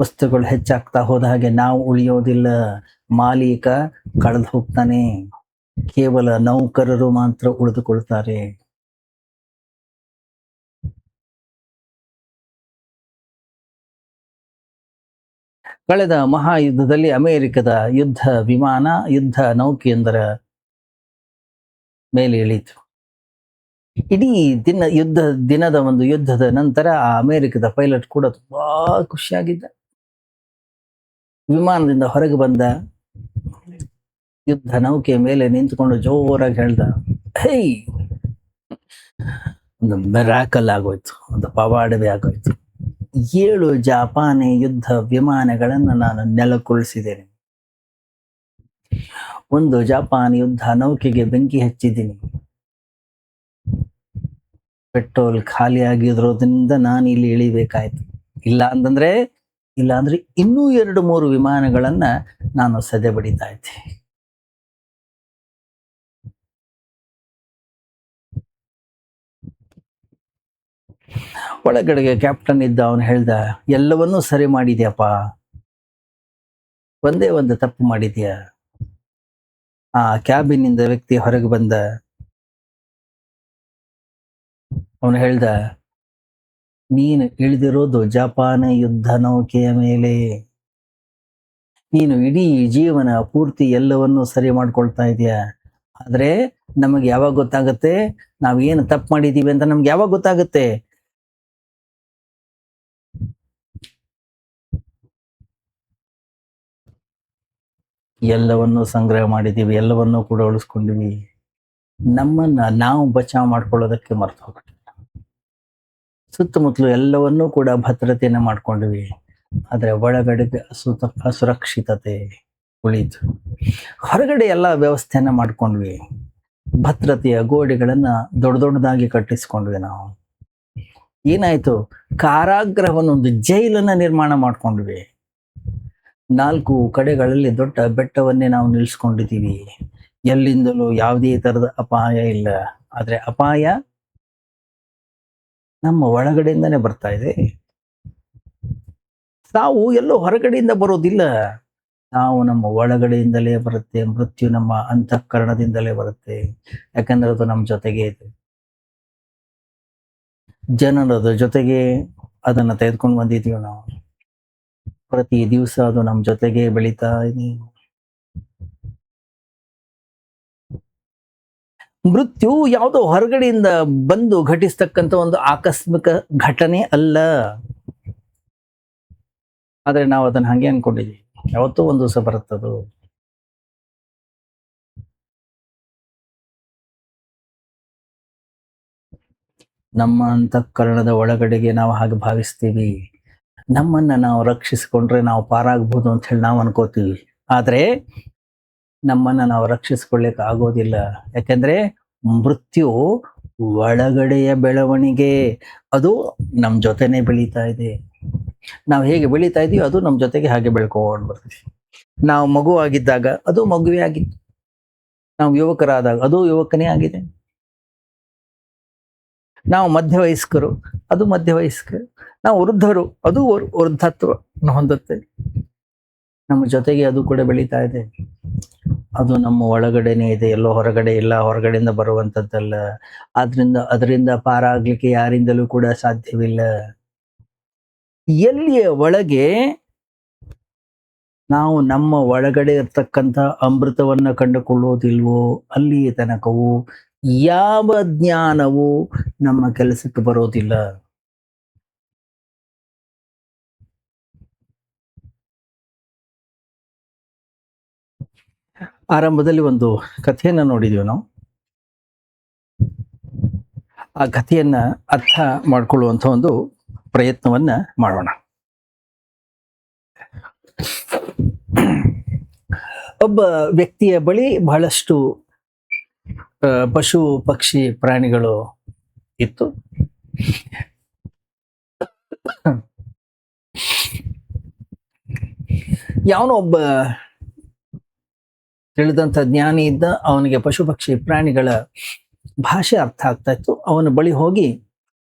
ವಸ್ತುಗಳು ಹೆಚ್ಚಾಗ್ತಾ ಹೋದ ಹಾಗೆ ನಾವು ಉಳಿಯೋದಿಲ್ಲ, ಮಾಲೀಕ ಕಳೆದು ಹೋಗ್ತಾನೆ, ಕೇವಲ ನೌಕರರು ಮಾತ್ರ ಉಳಿದುಕೊಳ್ತಾರೆ. ಕಳೆದ ಮಹಾಯುದ್ಧದಲ್ಲಿ ಅಮೆರಿಕದ ಯುದ್ಧ ವಿಮಾನ, ಯುದ್ಧ ನೌಕೆಯೊಂದರ ಮೇಲೆ ಇಳಿತು. ಇಡೀ ದಿನದ ಒಂದು ಯುದ್ಧದ ನಂತರ ಆ ಅಮೆರಿಕದ ಪೈಲಟ್ ಕೂಡ ತುಂಬಾ ಖುಷಿಯಾಗಿದ್ದ. ವಿಮಾನದಿಂದ ಹೊರಗೆ ಬಂದ, ಯುದ್ಧ ನೌಕೆಯ ಮೇಲೆ ನಿಂತುಕೊಂಡು ಜೋರಾಗಿ ಹೇಳ್ದ, ಹೇ, ಒಂದು ಮೆರಾಕಲ್ ಆಗೋಯ್ತು, ಒಂದು ಪವಾಡವೇ ಆಗೋಯ್ತು. 7 ಜಪಾನಿ ಯುದ್ಧ ವಿಮಾನಗಳನ್ನು ನಾನು ನೆಲಕ್ಕುಳಿಸಿದ್ದೇನೆ. 1 ಜಪಾನ್ ಯುದ್ಧ ನೌಕೆಗೆ ಬೆಂಕಿ ಹಚ್ಚಿದ್ದೀನಿ. ಪೆಟ್ರೋಲ್ ಖಾಲಿ ಆಗಿರೋದ್ರಿಂದ ನಾನು ಇಲ್ಲಿ ಇಳಿಬೇಕಾಯ್ತು. ಇಲ್ಲ ಅಂದ್ರೆ ಇನ್ನೂ 2-3 ವಿಮಾನಗಳನ್ನ ನಾನು ಸದೆ ಬಡಿತಾ ಇದ್ದೆ. ಒಳಗಡೆಗೆ ಕ್ಯಾಪ್ಟನ್ ಇದ್ದ, ಅವನು ಹೇಳ್ದ, ಎಲ್ಲವನ್ನೂ ಸರಿ ಮಾಡಿದ್ಯಪ್ಪ, ಒಂದೇ ಒಂದು ತಪ್ಪು ಮಾಡಿದ್ಯ. ಆ ಕ್ಯಾಬಿನ್ ಇಂದ ವ್ಯಕ್ತಿ ಹೊರಗೆ ಬಂದ. ಅವನು ಹೇಳ್ದ, ನೀನು ಇಳಿದಿರೋದು ಜಪಾನ್ ಯುದ್ಧ ನೌಕೆಯ ಮೇಲೆ. ನೀನು ಇಡೀ ಜೀವನ ಪೂರ್ತಿ ಎಲ್ಲವನ್ನೂ ಸರಿ ಮಾಡ್ಕೊಳ್ತಾ ಇದೀಯ, ಆದ್ರೆ ನಮಗೆ ಯಾವಾಗ ಗೊತ್ತಾಗುತ್ತೆ ನಾವೇನು ತಪ್ಪು ಮಾಡಿದೀವಿ ಅಂತ? ನಮ್ಗೆ ಯಾವಾಗ ಗೊತ್ತಾಗುತ್ತೆ? ಎಲ್ಲವನ್ನೂ ಸಂಗ್ರಹ ಮಾಡಿದೀವಿ, ಎಲ್ಲವನ್ನೂ ಕೂಡ ಉಳಿಸ್ಕೊಂಡಿವಿ, ನಮ್ಮನ್ನ ನಾವು ಬಚಾವ್ ಮಾಡ್ಕೊಳ್ಳೋದಕ್ಕೆ ಮರ್ತು ಹೋಗ್ತೀವಿ. ಸುತ್ತಮುತ್ತಲು ಎಲ್ಲವನ್ನೂ ಕೂಡ ಭದ್ರತೆಯನ್ನ ಮಾಡ್ಕೊಂಡಿವಿ, ಆದ್ರೆ ಒಳಗಡೆ ಅಸುರಕ್ಷಿತತೆ ಉಳಿತು. ಹೊರಗಡೆ ಎಲ್ಲ ವ್ಯವಸ್ಥೆಯನ್ನ ಮಾಡ್ಕೊಂಡ್ವಿ, ಭದ್ರತೆಯ ಗೋಡೆಗಳನ್ನ ದೊಡ್ಡದಾಗಿ ಕಟ್ಟಿಸ್ಕೊಂಡ್ವಿ ನಾವು. ಏನಾಯ್ತು? ಕಾರಾಗೃಹವನ್ನು, ಒಂದು ಜೈಲನ್ನ ನಿರ್ಮಾಣ ಮಾಡ್ಕೊಂಡ್ವಿ. 4 ಕಡೆಗಳಲ್ಲಿ ದೊಡ್ಡ ಬೆಟ್ಟವನ್ನೇ ನಾವು ನಿಲ್ಸ್ಕೊಂಡಿದ್ದೀವಿ. ಎಲ್ಲಿಂದಲೂ ಯಾವುದೇ ತರದ ಅಪಾಯ ಇಲ್ಲ. ಆದ್ರೆ ಅಪಾಯ ನಮ್ಮ ಒಳಗಡೆಯಿಂದಾನೇ ಬರ್ತಾ ಇದೆ. ಸಾವು ಎಲ್ಲೋ ಹೊರಗಡೆಯಿಂದ ಬರೋದಿಲ್ಲ. ನಾವು ನಮ್ಮ ಒಳಗಡೆಯಿಂದಲೇ ಬರುತ್ತೆ. ಮೃತ್ಯು ನಮ್ಮ ಅಂತಃಕರಣದಿಂದಲೇ ಬರುತ್ತೆ. ಯಾಕಂದ್ರೆ ಅದು ನಮ್ಮ ಜೊತೆಗೆ ಇದೆ. ಜನರದ ಜೊತೆಗೆ ಅದನ್ನ ತೆಗೆದುಕೊಂಡು ಬಂದಿದೀವಿ ನಾವು. ಪ್ರತಿ ದಿವಸ ಅದು ನಮ್ಮ ಜೊತೆಗೆ ಬೆಳೀತಾ ಇದೆ. ಮೃತ್ಯು ಯಾವುದೋ ಹೊರಗಡೆಯಿಂದ ಬಂದು ಘಟಿಸ್ತಕ್ಕಂಥ ಒಂದು ಆಕಸ್ಮಿಕ ಘಟನೆ ಅಲ್ಲ. ಆದ್ರೆ ನಾವು ಅದನ್ನ ಹಂಗೆ ಅನ್ಕೊಂಡಿದೀವಿ. ಯಾವತ್ತೋ ಒಂದು ದಿವಸ ಬರುತ್ತದು. ನಮ್ಮ ಅಂತಃಕರಣದ ಒಳಗಡೆಗೆ ನಾವು ಹಾಗೆ ಭಾವಿಸ್ತೀವಿ. ನಮ್ಮನ್ನ ನಾವು ರಕ್ಷಿಸಿಕೊಂಡ್ರೆ ನಾವು ಪಾರಾಗ್ಬೋದು ಅಂತ ಹೇಳಿ ನಾವು ಅನ್ಕೋತೀವಿ. ಆದ್ರೆ ನಮ್ಮನ್ನ ನಾವು ರಕ್ಷಿಸಿಕೊಳ್ಳಿಕ್ಕೆ ಆಗೋದಿಲ್ಲ. ಯಾಕಂದ್ರೆ ಮೃತ್ಯು ಒಳಗಡೆಯ ಬೆಳವಣಿಗೆ. ಅದು ನಮ್ ಜೊತೆನೆ ಬೆಳೀತಾ ಇದೆ. ನಾವು ಹೇಗೆ ಬೆಳೀತಾ ಇದೀವಿ ಅದು ನಮ್ ಜೊತೆಗೆ ಹಾಗೆ ಬೆಳ್ಕೊಂಡು ಬರ್ತೀವಿ. ನಾವು ಮಗುವಾಗಿದ್ದಾಗ ಅದು ಮಗುವೇ ಆಗಿತ್ತು. ನಾವು ಯುವಕರಾದಾಗ ಅದು ಯುವಕನೇ ಆಗಿದೆ. ನಾವು ಮಧ್ಯವಯಸ್ಕರು ಅದು ಮಧ್ಯವಯಸ್ಕರು. ನಾವು ವೃದ್ಧರು ಅದು ವೃದ್ಧತ್ವ ಹೊಂದುತ್ತೆ. ನಮ್ಮ ಜೊತೆಗೆ ಅದು ಕೂಡ ಬೆಳೀತಾ ಇದೆ. ಅದು ನಮ್ಮ ಒಳಗಡೆನೆ ಇದೆ, ಎಲ್ಲೋ ಹೊರಗಡೆ ಇಲ್ಲ, ಹೊರಗಡೆಯಿಂದ ಬರುವಂತದ್ದಲ್ಲ. ಅದರಿಂದ ಪಾರಾಗ್ಲಿಕ್ಕೆ ಯಾರಿಂದಲೂ ಕೂಡ ಸಾಧ್ಯವಿಲ್ಲ. ಎಲ್ಲಿಯ ಒಳಗೆ ನಾವು ನಮ್ಮ ಒಳಗಡೆ ಇರ್ತಕ್ಕಂಥ ಅಮೃತವನ್ನ ಕಂಡುಕೊಳ್ಳುವುದಿಲ್ವೋ ಅಲ್ಲಿಯ ತನಕವು ಯಾವ ಜ್ಞಾನವು ನಮ್ಮ ಕೆಲಸಕ್ಕೆ ಬರೋದಿಲ್ಲ. ಆರಂಭದಲ್ಲಿ ಒಂದು ಕಥೆಯನ್ನ ನೋಡಿದ್ವಿ ನಾವು. ಆ ಕಥೆಯನ್ನ ಅರ್ಥ ಮಾಡ್ಕೊಳ್ಳುವಂತ ಒಂದು ಪ್ರಯತ್ನವನ್ನ ಮಾಡೋಣ. ಒಬ್ಬ ವ್ಯಕ್ತಿಯ ಬಳಿ ಬಹಳಷ್ಟು ಪಶು ಪಕ್ಷಿ ಪ್ರಾಣಿಗಳು ಇತ್ತು. ಯಾವನೋ ಒಬ್ಬ ತಿಳಿದಂತ ಜ್ಞಾನಿ ಇದ್ದ. ಅವನಿಗೆ ಪಶು ಪಕ್ಷಿ ಪ್ರಾಣಿಗಳ ಭಾಷೆ ಅರ್ಥ ಆಗ್ತಾ ಇತ್ತು. ಅವನ ಬಳಿ ಹೋಗಿ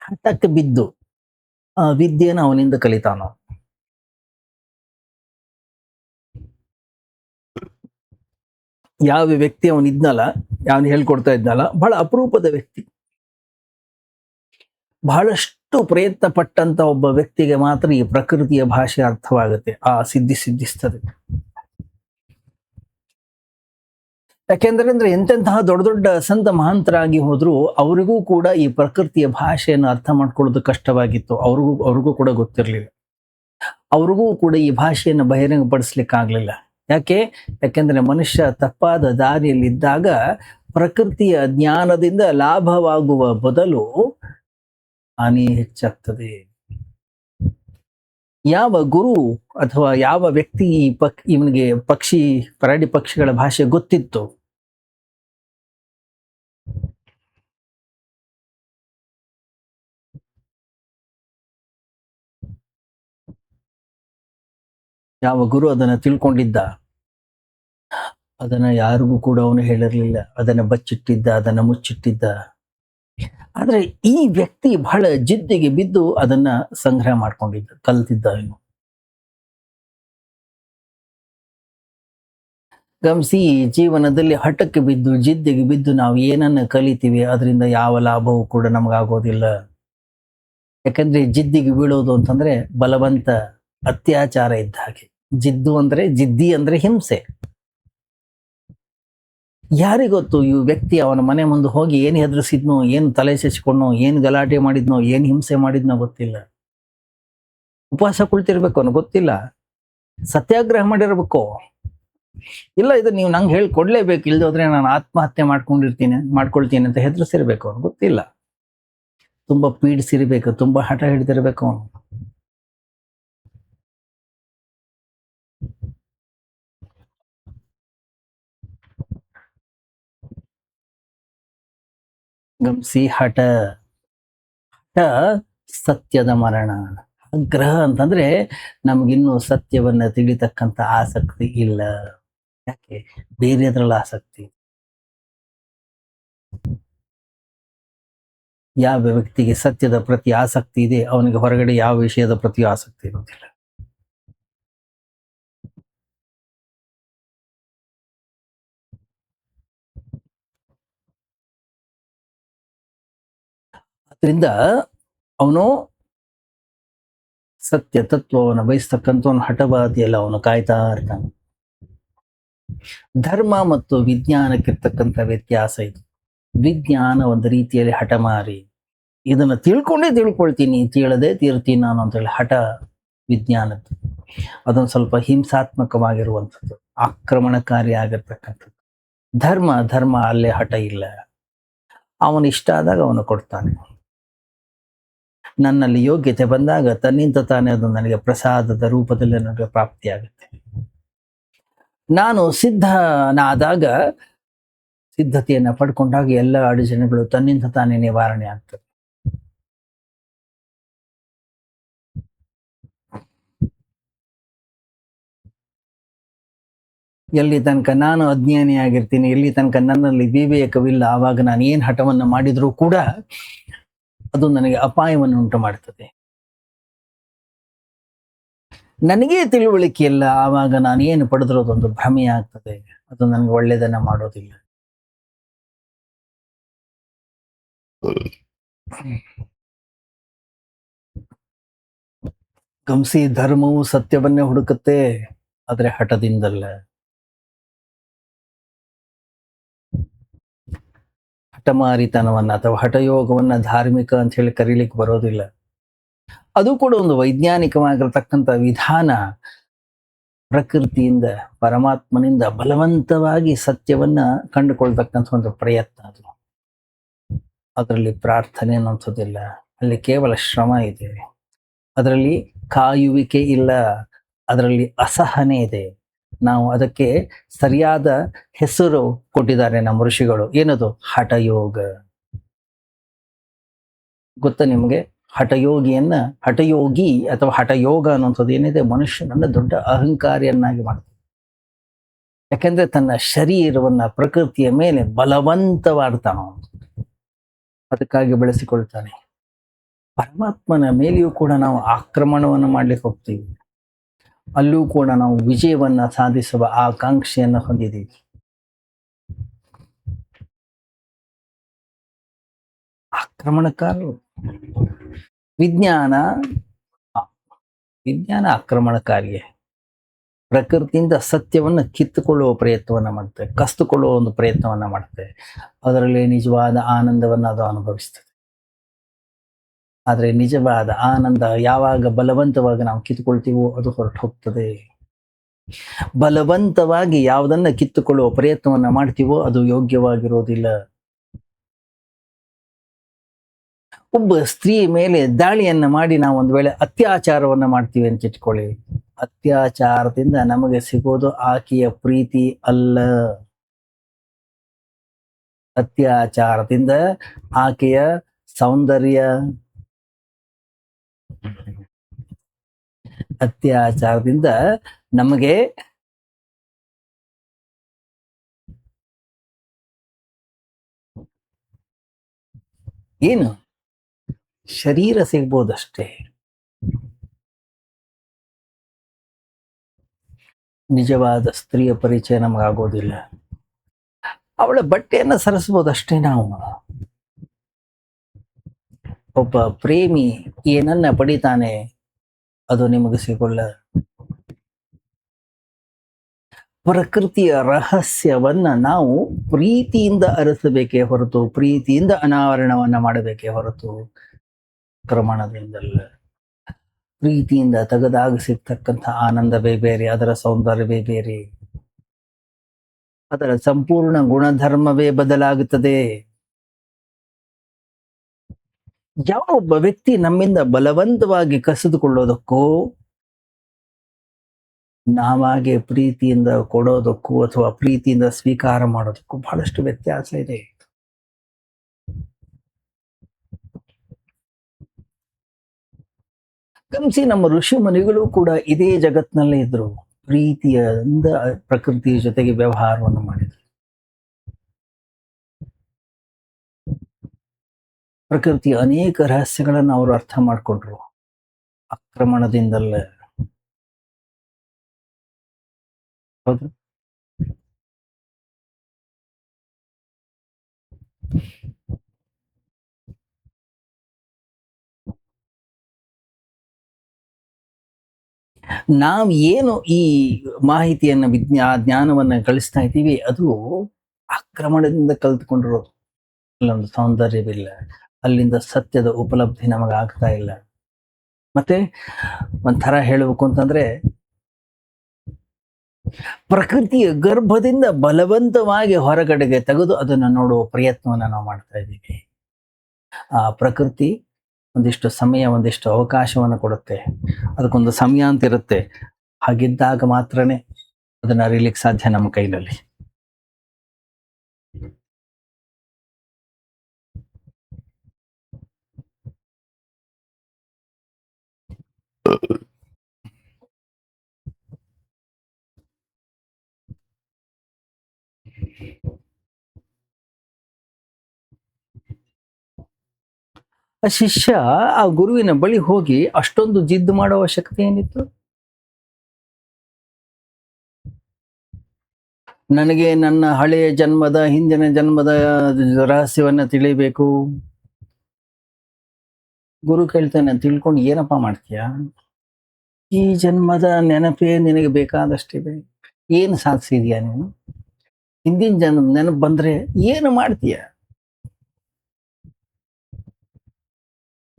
ಹಠಕ್ಕೆ ಬಿದ್ದು ಆ ವಿದ್ಯೆಯನ್ನು ಅವನಿಂದ ಕಲಿತಾನ. ಯಾವ ವ್ಯಕ್ತಿ ಅವನಿದ್ನಲ್ಲ, ಯಾವನು ಹೇಳ್ಕೊಡ್ತಾ ಇದ್ನಲ್ಲ, ಬಹಳ ಅಪರೂಪದ ವ್ಯಕ್ತಿ. ಬಹಳಷ್ಟು ಪ್ರಯತ್ನ ಪಟ್ಟಂತ ಒಬ್ಬ ವ್ಯಕ್ತಿಗೆ ಮಾತ್ರ ಈ ಪ್ರಕೃತಿಯ ಭಾಷೆ ಅರ್ಥವಾಗುತ್ತೆ. ಆ ಸಿದ್ಧಿಸ್ತದೆ. ಯಾಕೆಂದ್ರೆ ಎಂತೆಂತಹ ದೊಡ್ಡ ದೊಡ್ಡ ಸಂತ ಮಹಾಂತರಾಗಿ ಹೋದ್ರು ಅವರಿಗೂ ಕೂಡ ಈ ಪ್ರಕೃತಿಯ ಭಾಷೆಯನ್ನು ಅರ್ಥ ಮಾಡ್ಕೊಳ್ಳೋದು ಕಷ್ಟವಾಗಿತ್ತು. ಅವ್ರಿಗೂ ಕೂಡ ಗೊತ್ತಿರಲಿಲ್ಲ. ಅವ್ರಿಗೂ ಕೂಡ ಈ ಭಾಷೆಯನ್ನು ಬಹಿರಂಗಪಡಿಸ್ಲಿಕ್ಕೆ ಆಗ್ಲಿಲ್ಲ. ಯಾಕೆಂದ್ರೆ ಮನುಷ್ಯ ತಪ್ಪಾದ ದಾರಿಯಲ್ಲಿದ್ದಾಗ ಪ್ರಕೃತಿಯ ಜ್ಞಾನದಿಂದ ಲಾಭವಾಗುವ ಬದಲು ಹಾನಿ ಹೆಚ್ಚಾಗ್ತದೆ. ಯಾವ ಗುರು ಅಥವಾ ಯಾವ ವ್ಯಕ್ತಿ ಇವನಿಗೆ ಪ್ರಾಣಿ ಪಕ್ಷಿಗಳ ಭಾಷೆ ಗೊತ್ತಿತ್ತು, ಯಾವ ಗುರು ಅದನ್ನ ತಿಳ್ಕೊಂಡಿದ್ದ, ಅದನ್ನ ಯಾರಿಗೂ ಕೂಡ ಅವನು ಹೇಳಿರ್ಲಿಲ್ಲ. ಅದನ್ನ ಬಚ್ಚಿಟ್ಟಿದ್ದ, ಅದನ್ನ ಮುಚ್ಚಿಟ್ಟಿದ್ದ. ಆದ್ರೆ ಈ ವ್ಯಕ್ತಿ ಬಹಳ ಜಿದ್ದಿಗೆ ಬಿದ್ದು ಅದನ್ನ ಸಂಗ್ರಹ ಮಾಡ್ಕೊಂಡಿದ್ದ, ಕಲ್ತಿದ್ದ. ಅವನು ಗಮನಿಸಿ, ಜೀವನದಲ್ಲಿ ಹಠಕ್ಕೆ ಬಿದ್ದು ಜಿದ್ದಿಗೆ ಬಿದ್ದು ನಾವು ಏನನ್ನ ಕಲಿತೀವಿ ಅದರಿಂದ ಯಾವ ಲಾಭವೂ ಕೂಡ ನಮಗಾಗೋದಿಲ್ಲ. ಯಾಕಂದ್ರೆ ಜಿದ್ದಿಗೆ ಬೀಳೋದು ಅಂತಂದ್ರೆ ಬಲವಂತ ಅತ್ಯಾಚಾರ ಇದ್ದ ಹಾಗೆ. ಜಿದ್ದಿ ಅಂದ್ರೆ ಹಿಂಸೆ. ಯಾರಿಗೊತ್ತು ಈ ವ್ಯಕ್ತಿ ಅವನ ಮನೆ ಮುಂದೆ ಹೋಗಿ ಏನ್ ಹೆದರ್ಸಿದ್ನೋ, ಏನ್ ತಲೆ ಚಚ್ಕೊಂಡ್ನೋ, ಏನ್ ಗಲಾಟೆ ಮಾಡಿದ್ನೋ, ಏನ್ ಹಿಂಸೆ ಮಾಡಿದ್ನೋ ಗೊತ್ತಿಲ್ಲ. ಉಪವಾಸ ಕುಳಿತಿರ್ಬೇಕು ಅವನು ಗೊತ್ತಿಲ್ಲ. ಸತ್ಯಾಗ್ರಹ ಮಾಡಿರ್ಬೇಕು. ಇಲ್ಲ, ಇದು ನೀವು ನಂಗೆ ಹೇಳ್ಕೊಡ್ಲೇಬೇಕು, ಇಲ್ದೋದ್ರೆ ನಾನು ಆತ್ಮಹತ್ಯೆ ಮಾಡ್ಕೊಳ್ತೀನಿ ಅಂತ ಹೆದರ್ಸಿರ್ಬೇಕು ಅವನು ಗೊತ್ತಿಲ್ಲ. ತುಂಬಾ ಪೀಡಿಸಿರ್ಬೇಕು, ತುಂಬಾ ಹಠ ಹಿಡಿದಿರ್ಬೇಕು ಅವನು. ಗಮನಿಸಿ, ಹಠ ಸತ್ಯದ ಮರಣ. ಆಗ್ರಹ ಅಂತಂದ್ರೆ ನಮ್ಗಿನ್ನೂ ಸತ್ಯವನ್ನ ತಿಳಿತಕ್ಕಂಥ ಆಸಕ್ತಿ ಇಲ್ಲ. ಯಾಕೆ? ಬೇರೆದ್ರಲ್ಲಿ ಆಸಕ್ತಿ. ಯಾವ ವ್ಯಕ್ತಿಗೆ ಸತ್ಯದ ಪ್ರತಿ ಆಸಕ್ತಿ ಇದೆ ಅವನಿಗೆ ಹೊರಗಡೆ ಯಾವ ವಿಷಯದ ಪ್ರತಿ ಆಸಕ್ತಿ ಇರುವುದಿಲ್ಲ. ಅದರಿಂದ ಅವನು ಸತ್ಯ ತತ್ವವನ್ನು ಬಯಸ್ತಕ್ಕಂಥವನು ಹಠವಾದಿಯಲ್ಲ, ಅವನು ಕಾಯ್ತಾ ಇರ್ತಾನೆ. ಧರ್ಮ ಮತ್ತು ವಿಜ್ಞಾನಕ್ಕಿರ್ತಕ್ಕಂಥ ವ್ಯತ್ಯಾಸ ಇದು. ವಿಜ್ಞಾನ ಒಂದು ರೀತಿಯಲ್ಲಿ ಹಠಮಾರಿ, ಇದನ್ನ ತಿಳ್ಕೊಂಡೇ ತಿಳ್ಕೊಳ್ತೀನಿ, ತಿಳದೆ ತೀರ್ತೀನಿ ನಾನು ಅಂತೇಳಿ ಹಠ ವಿಜ್ಞಾನದ್ದು. ಅದೊಂದು ಸ್ವಲ್ಪ ಹಿಂಸಾತ್ಮಕವಾಗಿರುವಂಥದ್ದು, ಆಕ್ರಮಣಕಾರಿ ಆಗಿರ್ತಕ್ಕಂಥದ್ದು. ಧರ್ಮ ಅಲ್ಲೇ ಹಠ ಇಲ್ಲ. ಅವನು ಇಷ್ಟ ಆದಾಗ ಅವನು ಕೊಡ್ತಾನೆ. ನನ್ನಲ್ಲಿ ಯೋಗ್ಯತೆ ಬಂದಾಗ ತನ್ನಿಂದ ತಾನೇ ಅದು ನನಗೆ ಪ್ರಸಾದದ ರೂಪದಲ್ಲಿ ನನಗೆ ಪ್ರಾಪ್ತಿಯಾಗುತ್ತೆ. ನಾನು ಸಿದ್ಧನಾದಾಗ, ಸಿದ್ಧತೆಯನ್ನ ಪಡ್ಕೊಂಡಾಗ ಎಲ್ಲ ಅಡಚಣೆಗಳು ತನ್ನಿಂದ ತಾನೇ ನಿವಾರಣೆ ಆಗ್ತದೆ. ಎಲ್ಲಿ ತನಕ ನಾನು ಅಜ್ಞಾನಿಯಾಗಿರ್ತೀನಿ, ಎಲ್ಲಿ ತನಕ ನನ್ನಲ್ಲಿ ವಿವೇಕವಿಲ್ಲ, ಆವಾಗ ನಾನು ಏನ್ ಹಠವನ್ನ ಮಾಡಿದ್ರೂ ಕೂಡ ಅದು ನನಗೆ ಅಪಾಯವನ್ನು ಉಂಟು ಮಾಡ್ತದೆ. ನನಗೇ ತಿಳುವಳಿಕೆ ಇಲ್ಲ, ಆವಾಗ ನಾನು ಏನು ಪಡೆದ್ರೂ ಅದೊಂದು ಭ್ರಮೆ ಆಗ್ತದೆ, ಅದು ನನಗೆ ಒಳ್ಳೆಯದನ್ನ ಮಾಡೋದಿಲ್ಲ. ಗಮನಿಸಿ, ಧರ್ಮವು ಸತ್ಯವನ್ನೇ ಹುಡುಕುತ್ತೆ, ಆದ್ರೆ ಹಠದಿಂದಲ್ಲ. ಹಠಮಾರಿತನವನ್ನ ಅಥವಾ ಹಠಯೋಗವನ್ನ ಧಾರ್ಮಿಕ ಅಂತ ಹೇಳಿ ಕರೀಲಿಕ್ಕೆ ಬರೋದಿಲ್ಲ. ಅದು ಕೂಡ ಒಂದು ವೈಜ್ಞಾನಿಕವಾಗಿರತಕ್ಕಂಥ ವಿಧಾನ. ಪ್ರಕೃತಿಯಿಂದ, ಪರಮಾತ್ಮನಿಂದ ಬಲವಂತವಾಗಿ ಸತ್ಯವನ್ನ ಕಂಡುಕೊಳ್ತಕ್ಕಂಥ ಒಂದು ಪ್ರಯತ್ನ ಅದು. ಅದರಲ್ಲಿ ಪ್ರಾರ್ಥನೆ ಅನ್ನೋಂಥದ್ದಿಲ್ಲ, ಅಲ್ಲಿ ಕೇವಲ ಶ್ರಮ ಇದೆ. ಅದರಲ್ಲಿ ಕಾಯುವಿಕೆ ಇಲ್ಲ, ಅದರಲ್ಲಿ ಅಸಹನೆ ಇದೆ. ನಾವು ಅದಕ್ಕೆ ಸರಿಯಾದ ಹೆಸರು ಕೊಟ್ಟಿದ್ದಾರೆ ನಮ್ಮ ಋಷಿಗಳು. ಏನದು? ಹಠಯೋಗ. ಗೊತ್ತಾ ನಿಮಗೆ? ಹಠಯೋಗಿ ಅಥವಾ ಹಠಯೋಗ ಅನ್ನುವಂಥದ್ದು ಏನಿದೆ, ಮನುಷ್ಯನನ್ನ ದೊಡ್ಡ ಅಹಂಕಾರಿಯನ್ನಾಗಿ ಮಾಡ್ತದೆ. ಯಾಕೆಂದ್ರೆ ತನ್ನ ಶರೀರವನ್ನ ಪ್ರಕೃತಿಯ ಮೇಲೆ ಬಲವಂತವಾಡ್ತಾನ, ಅದಕ್ಕಾಗಿ ಬೆಳೆಸಿಕೊಳ್ತಾನೆ. ಪರಮಾತ್ಮನ ಮೇಲೆಯೂ ಕೂಡ ನಾವು ಆಕ್ರಮಣವನ್ನು ಮಾಡ್ಲಿಕ್ಕೆ ಹೋಗ್ತೀವಿ, ಅಲ್ಲೂ ಕೂಡ ನಾವು ವಿಜಯವನ್ನ ಸಾಧಿಸುವ ಆಕಾಂಕ್ಷೆಯನ್ನು ಹೊಂದಿದ್ದೀವಿ. ಆಕ್ರಮಣಕಾರರು. ವಿಜ್ಞಾನ ಆಕ್ರಮಣಕಾರಿಯೇ. ಪ್ರಕೃತಿಯಿಂದ ಸತ್ಯವನ್ನ ಕಿತ್ತುಕೊಳ್ಳುವ ಪ್ರಯತ್ನವನ್ನ ಮಾಡುತ್ತೆ, ಕಸ್ತುಕೊಳ್ಳುವ ಒಂದು ಪ್ರಯತ್ನವನ್ನ ಮಾಡುತ್ತೆ. ಅದರಲ್ಲಿ ನಿಜವಾದ ಆನಂದವನ್ನ ಅದು ಅನುಭವಿಸ್ತದೆ. ಆದ್ರೆ ನಿಜವಾದ ಆನಂದ ಯಾವಾಗ ಬಲವಂತವಾಗಿ ನಾವು ಕಿತ್ತುಕೊಳ್ತೀವೋ ಅದು ಹೊರಟು ಹೋಗ್ತದೆ. ಬಲವಂತವಾಗಿ ಯಾವುದನ್ನ ಕಿತ್ತುಕೊಳ್ಳುವ ಪ್ರಯತ್ನವನ್ನ ಮಾಡ್ತೀವೋ ಅದು ಯೋಗ್ಯವಾಗಿರೋದಿಲ್ಲ. ಒಬ್ಬ ಸ್ತ್ರೀ ಮೇಲೆ ದಾಳಿಯನ್ನ ಮಾಡಿ ನಾವು ಒಂದು ವೇಳೆ ಅತ್ಯಾಚಾರವನ್ನ ಮಾಡ್ತೀವಿ ಅಂತ ಇಟ್ಕೊಳ್ಳಿ, ಅತ್ಯಾಚಾರದಿಂದ ನಮಗೆ ಸಿಗೋದು ಆಕೆಯ ಪ್ರೀತಿ ಅಲ್ಲ. ಅತ್ಯಾಚಾರದಿಂದ ಆಕೆಯ ಸೌಂದರ್ಯ, ಅತ್ಯಾಚಾರದಿಂದ ನಮಗೆ ಏನು ಶರೀರ ಸಿಗ್ಬೋದಷ್ಟೇ. ನಿಜವಾದ ಸ್ತ್ರೀಯ ಪರಿಚಯ ನಮಗಾಗೋದಿಲ್ಲ. ಅವಳ ಬಟ್ಟೆಯನ್ನ ಸರಿಸಬಹುದಷ್ಟೇ ನಾವು. ಒಬ್ಬ ಪ್ರೇಮಿ ಏನನ್ನ ಪಡಿತಾನೆ ಅದು ನಿಮಗೆ ಸಿಗೋಲ್ಲ. ಪ್ರಕೃತಿಯ ರಹಸ್ಯವನ್ನ ನಾವು ಪ್ರೀತಿಯಿಂದ ಅರಸಬೇಕೇ ಹೊರತು, ಪ್ರೀತಿಯಿಂದ ಅನಾವರಣವನ್ನ ಮಾಡಬೇಕೇ ಹೊರತು ಕ್ರಮಣದಿಂದಲ್ಲ. ಪ್ರೀತಿಯಿಂದ ತೆಗೆದಾಗ ಸಿಗ್ತಕ್ಕಂಥ ಆನಂದವೇ ಬೇರೆ, ಅದರ ಸೌಂದರ್ಯವೇ ಬೇರೆ, ಅದರ ಸಂಪೂರ್ಣ ಗುಣಧರ್ಮವೇ ಬದಲಾಗುತ್ತದೆ. ಯಾವ ಒಬ್ಬ ವ್ಯಕ್ತಿ ನಮ್ಮಿಂದ ಬಲವಂತವಾಗಿ ಕಸಿದುಕೊಳ್ಳೋದಕ್ಕೂ, ನಾವಾಗೆ ಪ್ರೀತಿಯಿಂದ ಕೊಡೋದಕ್ಕೂ ಅಥವಾ ಪ್ರೀತಿಯಿಂದ ಸ್ವೀಕಾರ ಮಾಡೋದಕ್ಕೂ ಬಹಳಷ್ಟು ವ್ಯತ್ಯಾಸ ಇದೆ. ಗಮನಿಸಿ, ನಮ್ಮ ಋಷಿ ಮುನಿಗಳು ಕೂಡ ಇದೇ ಜಗತ್ತಿನಲ್ಲೇ ಇದ್ರು. ಪ್ರೀತಿಯಿಂದ ಪ್ರಕೃತಿಯ ಜೊತೆಗೆ ವ್ಯವಹಾರವನ್ನು ಮಾಡಿದ್ರು. ಪ್ರಕೃತಿಯ ಅನೇಕ ರಹಸ್ಯಗಳನ್ನು ಅವರು ಅರ್ಥ ಮಾಡ್ಕೊಂಡ್ರು. ಆಕ್ರಮಣದಿಂದಲೇ. ಹೌದು. ನಾವು ಏನು ಈ ಮಾಹಿತಿಯನ್ನ ಜ್ಞಾನವನ್ನ ಗಳಿಸ್ತಾ ಇದ್ದೀವಿ, ಅದು ಆಕ್ರಮಣದಿಂದ ಕಲ್ತ್ಕೊಂಡಿರೋದು. ಅಲ್ಲೊಂದು ಸೌಂದರ್ಯವಿಲ್ಲ, ಅಲ್ಲಿಂದ ಸತ್ಯದ ಉಪಲಬ್ಧಿ ನಮಗಾಗ್ತಾ ಇಲ್ಲ. ಮತ್ತೆ ಒಂಥರ ಹೇಳಬೇಕು ಅಂತಂದ್ರೆ, ಪ್ರಕೃತಿಯ ಗರ್ಭದಿಂದ ಬಲವಂತವಾಗಿ ಹೊರಗಡೆಗೆ ತೆಗೆದು ಅದನ್ನ ನೋಡುವ ಪ್ರಯತ್ನವನ್ನ ನಾವು ಮಾಡ್ತಾ ಇದ್ದೀವಿ. ಆ ಪ್ರಕೃತಿ ಒಂದಿಷ್ಟು ಸಮಯ, ಒಂದಿಷ್ಟು ಅವಕಾಶವನ್ನು ಕೊಡುತ್ತೆ. ಅದಕ್ಕೊಂದು ಸಮಯ ಅಂತ ಇರುತ್ತೆ. ಹಾಗಿದ್ದಾಗ ಮಾತ್ರನೇ ಅದನ್ನ ಅರಿಲಿಕ್ಕೆ ಸಾಧ್ಯ ನಮ್ಮ ಕೈನಲ್ಲಿ. ಆ ಶಿಷ್ಯ ಆ ಗುರುವಿನ ಬಳಿ ಹೋಗಿ ಅಷ್ಟೊಂದು ಜಿದ್ದು ಮಾಡೋ ಅವಶ್ಯಕತೆ ಏನಿತ್ತು? ನನಗೆ ನನ್ನ ಹಳೆಯ ಜನ್ಮದ, ಹಿಂದಿನ ಜನ್ಮದ ರಹಸ್ಯವನ್ನ ತಿಳಿಬೇಕು. ಗುರು ಕೇಳ್ತಾನೆ, ತಿಳ್ಕೊಂಡು ಏನಪ್ಪಾ ಮಾಡ್ತೀಯ? ಈ ಜನ್ಮದ ನೆನಪೇ ನಿನಗೆ ಬೇಕಾದಷ್ಟಿದೆ. ಏನು ಸಾಧಿಸಿದ್ಯಾ ನೀನು? ಹಿಂದಿನ ಜನ್ಮ ನೆನಪು ಬಂದ್ರೆ ಏನು ಮಾಡ್ತೀಯ?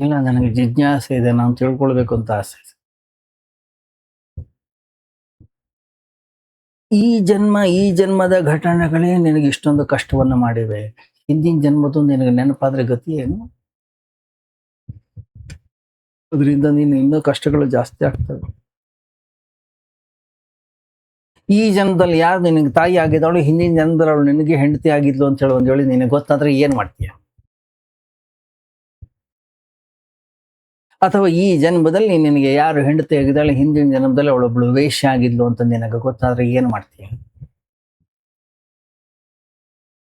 ಇಲ್ಲ, ನನಗೆ ಜಿಜ್ಞಾಸೆ ಇದೆ, ನಾನು ತಿಳ್ಕೊಳ್ಬೇಕು ಅಂತ ಆಸೆ ಇದೆ. ಈ ಜನ್ಮದ ಘಟನೆಗಳೇ ನಿನಗೆ ಇಷ್ಟೊಂದು ಕಷ್ಟವನ್ನ ಮಾಡಿವೆ. ಹಿಂದಿನ ಜನ್ಮದ್ದು ನಿನಗೆ ನೆನಪಾದ್ರೆ ಗತಿ ಏನು? ಅದರಿಂದ ನೀನು ಇನ್ನೂ ಕಷ್ಟಗಳು ಜಾಸ್ತಿ ಆಗ್ತವೆ. ಈ ಜನ್ಮದಲ್ಲಿ ಯಾರು ನಿನಗೆ ತಾಯಿ ಆಗಿದ್ದಾಳು, ಹಿಂದಿನ ಜನ್ಮದಲ್ಲಿ ಅವಳು ನಿನಗೆ ಹೆಂಡತಿ ಆಗಿದ್ಲು ಅಂತ ಹೇಳಿ ಒಂದು ವೇಳೆ ನಿನಗೆ ಗೊತ್ತಾದ್ರೆ ಏನ್ ಮಾಡ್ತೀಯ? ಅಥವಾ ಈ ಜನ್ಮದಲ್ಲಿ ನಿನಗೆ ಯಾರು ಹೆಂಡತಿ ಆಗಿದ್ದಾಳೆ, ಹಿಂದಿನ ಜನ್ಮದಲ್ಲಿ ಅವಳೊಬ್ಳು ವೇಶ್ಯ ಆಗಿದ್ಲು ಅಂತ ನಿನಗೆ ಗೊತ್ತಾದ್ರೆ ಏನ್ ಮಾಡ್ತೀಯ?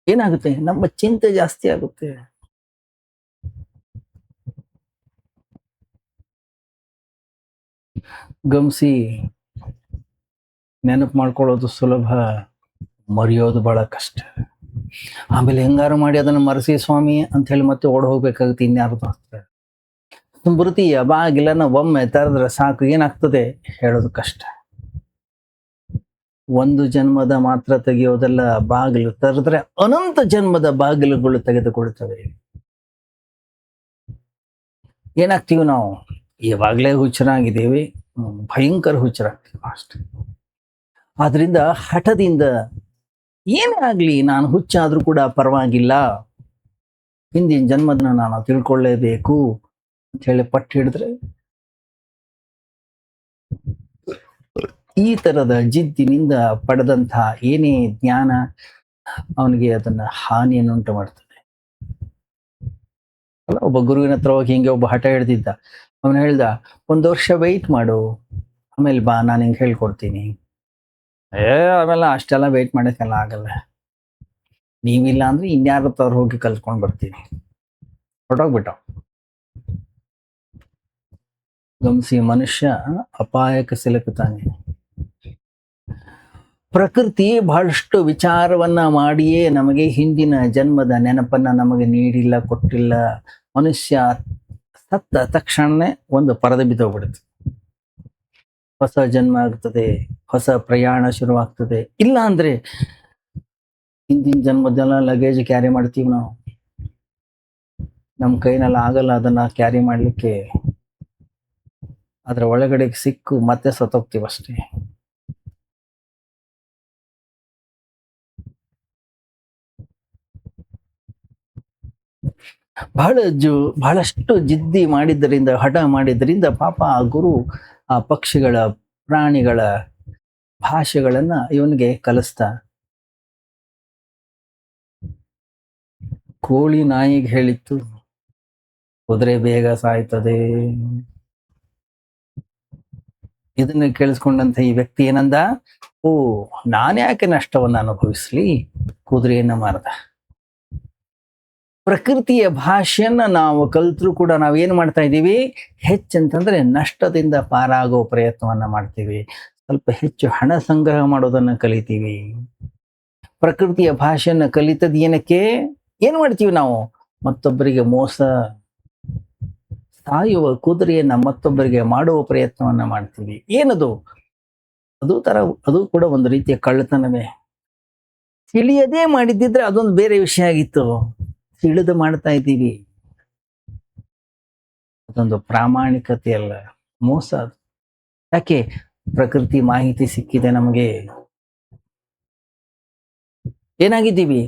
ಏನಾಗುತ್ತೆ? ನಮ್ಮ ಚಿಂತೆ ಜಾಸ್ತಿ ಆಗುತ್ತೆ. ಗಮನಿಸಿ, ನೆನಪು ಮಾಡ್ಕೊಳ್ಳೋದು ಸುಲಭ, ಮರೆಯೋದು ಬಹಳ ಕಷ್ಟ. ಆಮೇಲೆ ಹೆಂಗಾರು ಮಾಡಿ ಅದನ್ನ ಮರೆಸಿ ಸ್ವಾಮಿ ಅಂತ ಹೇಳಿ ಮತ್ತೆ ಓಡ್ ಹೋಗ್ಬೇಕಾಗುತ್ತೆ ಇನ್ಯಾರ್ದು ಆಗ್ತದೆ. ಸ್ಮೃತಿಯ ಬಾಗಿಲನ್ನ ಒಮ್ಮೆ ತೆರೆದ್ರೆ ಸಾಕು, ಏನಾಗ್ತದೆ ಹೇಳೋದು ಕಷ್ಟ. ಒಂದು ಜನ್ಮದ ಮಾತ್ರ ತೆಗೆಯೋದೆಲ್ಲ, ಬಾಗಿಲು ತೆರೆದ್ರೆ ಅನಂತ ಜನ್ಮದ ಬಾಗಿಲುಗಳು ತೆಗೆದುಕೊಳ್ತವೆ. ಏನಾಗ್ತೀವಿ ನಾವು? ಇವಾಗಲೇ ಹುಚ್ಚರಾಗಿದ್ದೀವಿ, ಭಯಂಕರ ಹುಚ್ಚರಾಗ್ತೀವಿ ಅಷ್ಟೆ. ಆದ್ರಿಂದ ಹಠದಿಂದ ಏನೇ ಆಗ್ಲಿ, ನಾನು ಹುಚ್ಚಾದ್ರೂ ಕೂಡ ಪರವಾಗಿಲ್ಲ, ಹಿಂದಿನ ಜನ್ಮದನ್ನ ನಾನು ತಿಳ್ಕೊಳ್ಳೇಬೇಕು ಅಂತ ಹೇಳಿ ಪಟ್ಟು ಹಿಡಿದ್ರೆ, ಈ ತರದ ಜಿದ್ದಿನಿಂದ ಪಡೆದಂತಹ ಏನೇ ಜ್ಞಾನ ಅವನಿಗೆ ಅದನ್ನ ಹಾನಿಯನ್ನು ಉಂಟು ಮಾಡ್ತದೆ. ಅಲ್ಲ, ಒಬ್ಬ ಗುರುವಿನ ಹತ್ರ ಹೋಗಿ ಹಿಂಗೆ ಒಬ್ಬ ಹಠ ಹಿಡ್ದಿದ್ದ. ಅವನು ಹೇಳ್ದ, 1 ವರ್ಷ ವೆಯ್ಟ್ ಮಾಡು, ಆಮೇಲೆ ಬಾ, ನಾನು ಹಿಂಗೆ ಹೇಳ್ಕೊಡ್ತೀನಿ. ಆಮೇಲೆ ಅಷ್ಟೆಲ್ಲ ವೆಯ್ಟ್ ಮಾಡೋಕ್ಕೆಲ್ಲ ಆಗಲ್ಲ, ನೀವಿಲ್ಲ ಅಂದ್ರೆ ಇನ್ಯಾರ ಹತ್ರ ಹೋಗಿ ಕಲ್ತ್ಕೊಂಡ್ ಬರ್ತೀನಿ. ಹೊರಟೋಗ್ಬಿಟ್ಟ. ಗಮನಿಸಿ, ಮನುಷ್ಯ ಅಪಾಯಕ್ಕೆ ಸಿಲುಕುತ್ತಾನೆ. ಪ್ರಕೃತಿ ಬಹಳಷ್ಟು ವಿಚಾರವನ್ನ ಮಾಡಿಯೇ ನಮಗೆ ಹಿಂದಿನ ಜನ್ಮದ ನೆನಪನ್ನ ನಮಗೆ ನೀಡಿಲ್ಲ, ಕೊಟ್ಟಿಲ್ಲ. ಮನುಷ್ಯ ಸತ್ತ ತಕ್ಷಣನೇ ಒಂದು ಪರದೆ ಬಿದ್ದೋಗ್ಬಿಡುತ್ತೆ. ಹೊಸ ಜನ್ಮ ಆಗ್ತದೆ, ಹೊಸ ಪ್ರಯಾಣ ಶುರುವಾಗ್ತದೆ. ಇಲ್ಲ ಅಂದ್ರೆ ಹಿಂದಿನ ಜನ್ಮದೆಲ್ಲ ಲಗೇಜ್ ಕ್ಯಾರಿ ಮಾಡ್ತೀವಿ ನಾವು. ನಮ್ಮ ಕೈನೆಲ್ಲ ಆಗಲ್ಲ ಅದನ್ನ ಕ್ಯಾರಿ ಮಾಡ್ಲಿಕ್ಕೆ. ಅದ್ರ ಒಳಗಡೆ ಸಿಕ್ಕು ಮತ್ತೆ ಸತ್ತೋಗ್ತೀವಿ ಅಷ್ಟೇ. ಬಹಳಷ್ಟು ಜಿದ್ದಿ ಮಾಡಿದ್ದರಿಂದ, ಹಠ ಮಾಡಿದ್ದರಿಂದ ಪಾಪ ಆ ಗುರು ಆ ಪಕ್ಷಿಗಳ, ಪ್ರಾಣಿಗಳ ಭಾಷೆಗಳನ್ನ ಇವನಿಗೆ ಕಲಿಸ್ತಾ. ಕೋಳಿ ನಾಯಿಗೆ ಹೇಳಿತ್ತು, ಕುದುರೆ ಬೇಗ ಸಾಯ್ತದೆ, ಇದನ್ನ ಕೇಳಿಸ್ಕೊಂಡಂತ ಈ ವ್ಯಕ್ತಿ ಏನಂದ, ಓ, ನಾನ್ಯಾಕೆ ನಷ್ಟವನ್ನು ಅನುಭವಿಸ್ಲಿ, ಕುದುರೆಯನ್ನ ಮಾರದ. ಪ್ರಕೃತಿಯ ಭಾಷೆಯನ್ನ ನಾವು ಕಲ್ತರೂ ಕೂಡ ನಾವೇನ್ ಮಾಡ್ತಾ ಇದ್ದೀವಿ, ಹೆಚ್ಚಂತಂದ್ರೆ ನಷ್ಟದಿಂದ ಪಾರಾಗೋ ಪ್ರಯತ್ನವನ್ನ ಮಾಡ್ತೀವಿ. ಸ್ವಲ್ಪ ಹೆಚ್ಚು ಹಣ ಸಂಗ್ರಹ ಮಾಡೋದನ್ನ ಕಲಿತೀವಿ. ಪ್ರಕೃತಿಯ ಭಾಷೆಯನ್ನ ಕಲಿತದ್ ಏನಕ್ಕೆ, ಏನ್ ಮಾಡ್ತೀವಿ ನಾವು, ಮತ್ತೊಬ್ಬರಿಗೆ ಮೋಸ, ಸಾಯುವ ಕುದುರೆಯನ್ನ ಮತ್ತೊಬ್ಬರಿಗೆ ಮಾಡುವ ಪ್ರಯತ್ನವನ್ನ ಮಾಡ್ತೀವಿ. ಏನದು, ಅದು ಕೂಡ ಒಂದು ರೀತಿಯ ಕಳ್ಳತನವೇ. ತಿಳಿಯದೇ ಮಾಡಿದ್ದಿದ್ರೆ ಅದೊಂದು ಬೇರೆ ವಿಷಯ ಆಗಿತ್ತು. ತಿಳಿದು ಮಾಡ್ತಾ ಇದ್ದೀವಿ, ಅದೊಂದು ಪ್ರಾಮಾಣಿಕತೆ ಅಲ್ಲ, ಮೋಸ ಅದು. ಯಾಕೆ, ಪ್ರಕೃತಿ ಮಾಹಿತಿ ಸಿಕ್ಕಿದೆ ನಮಗೆ, ಏನಾಗಿದ್ದೀವಿ,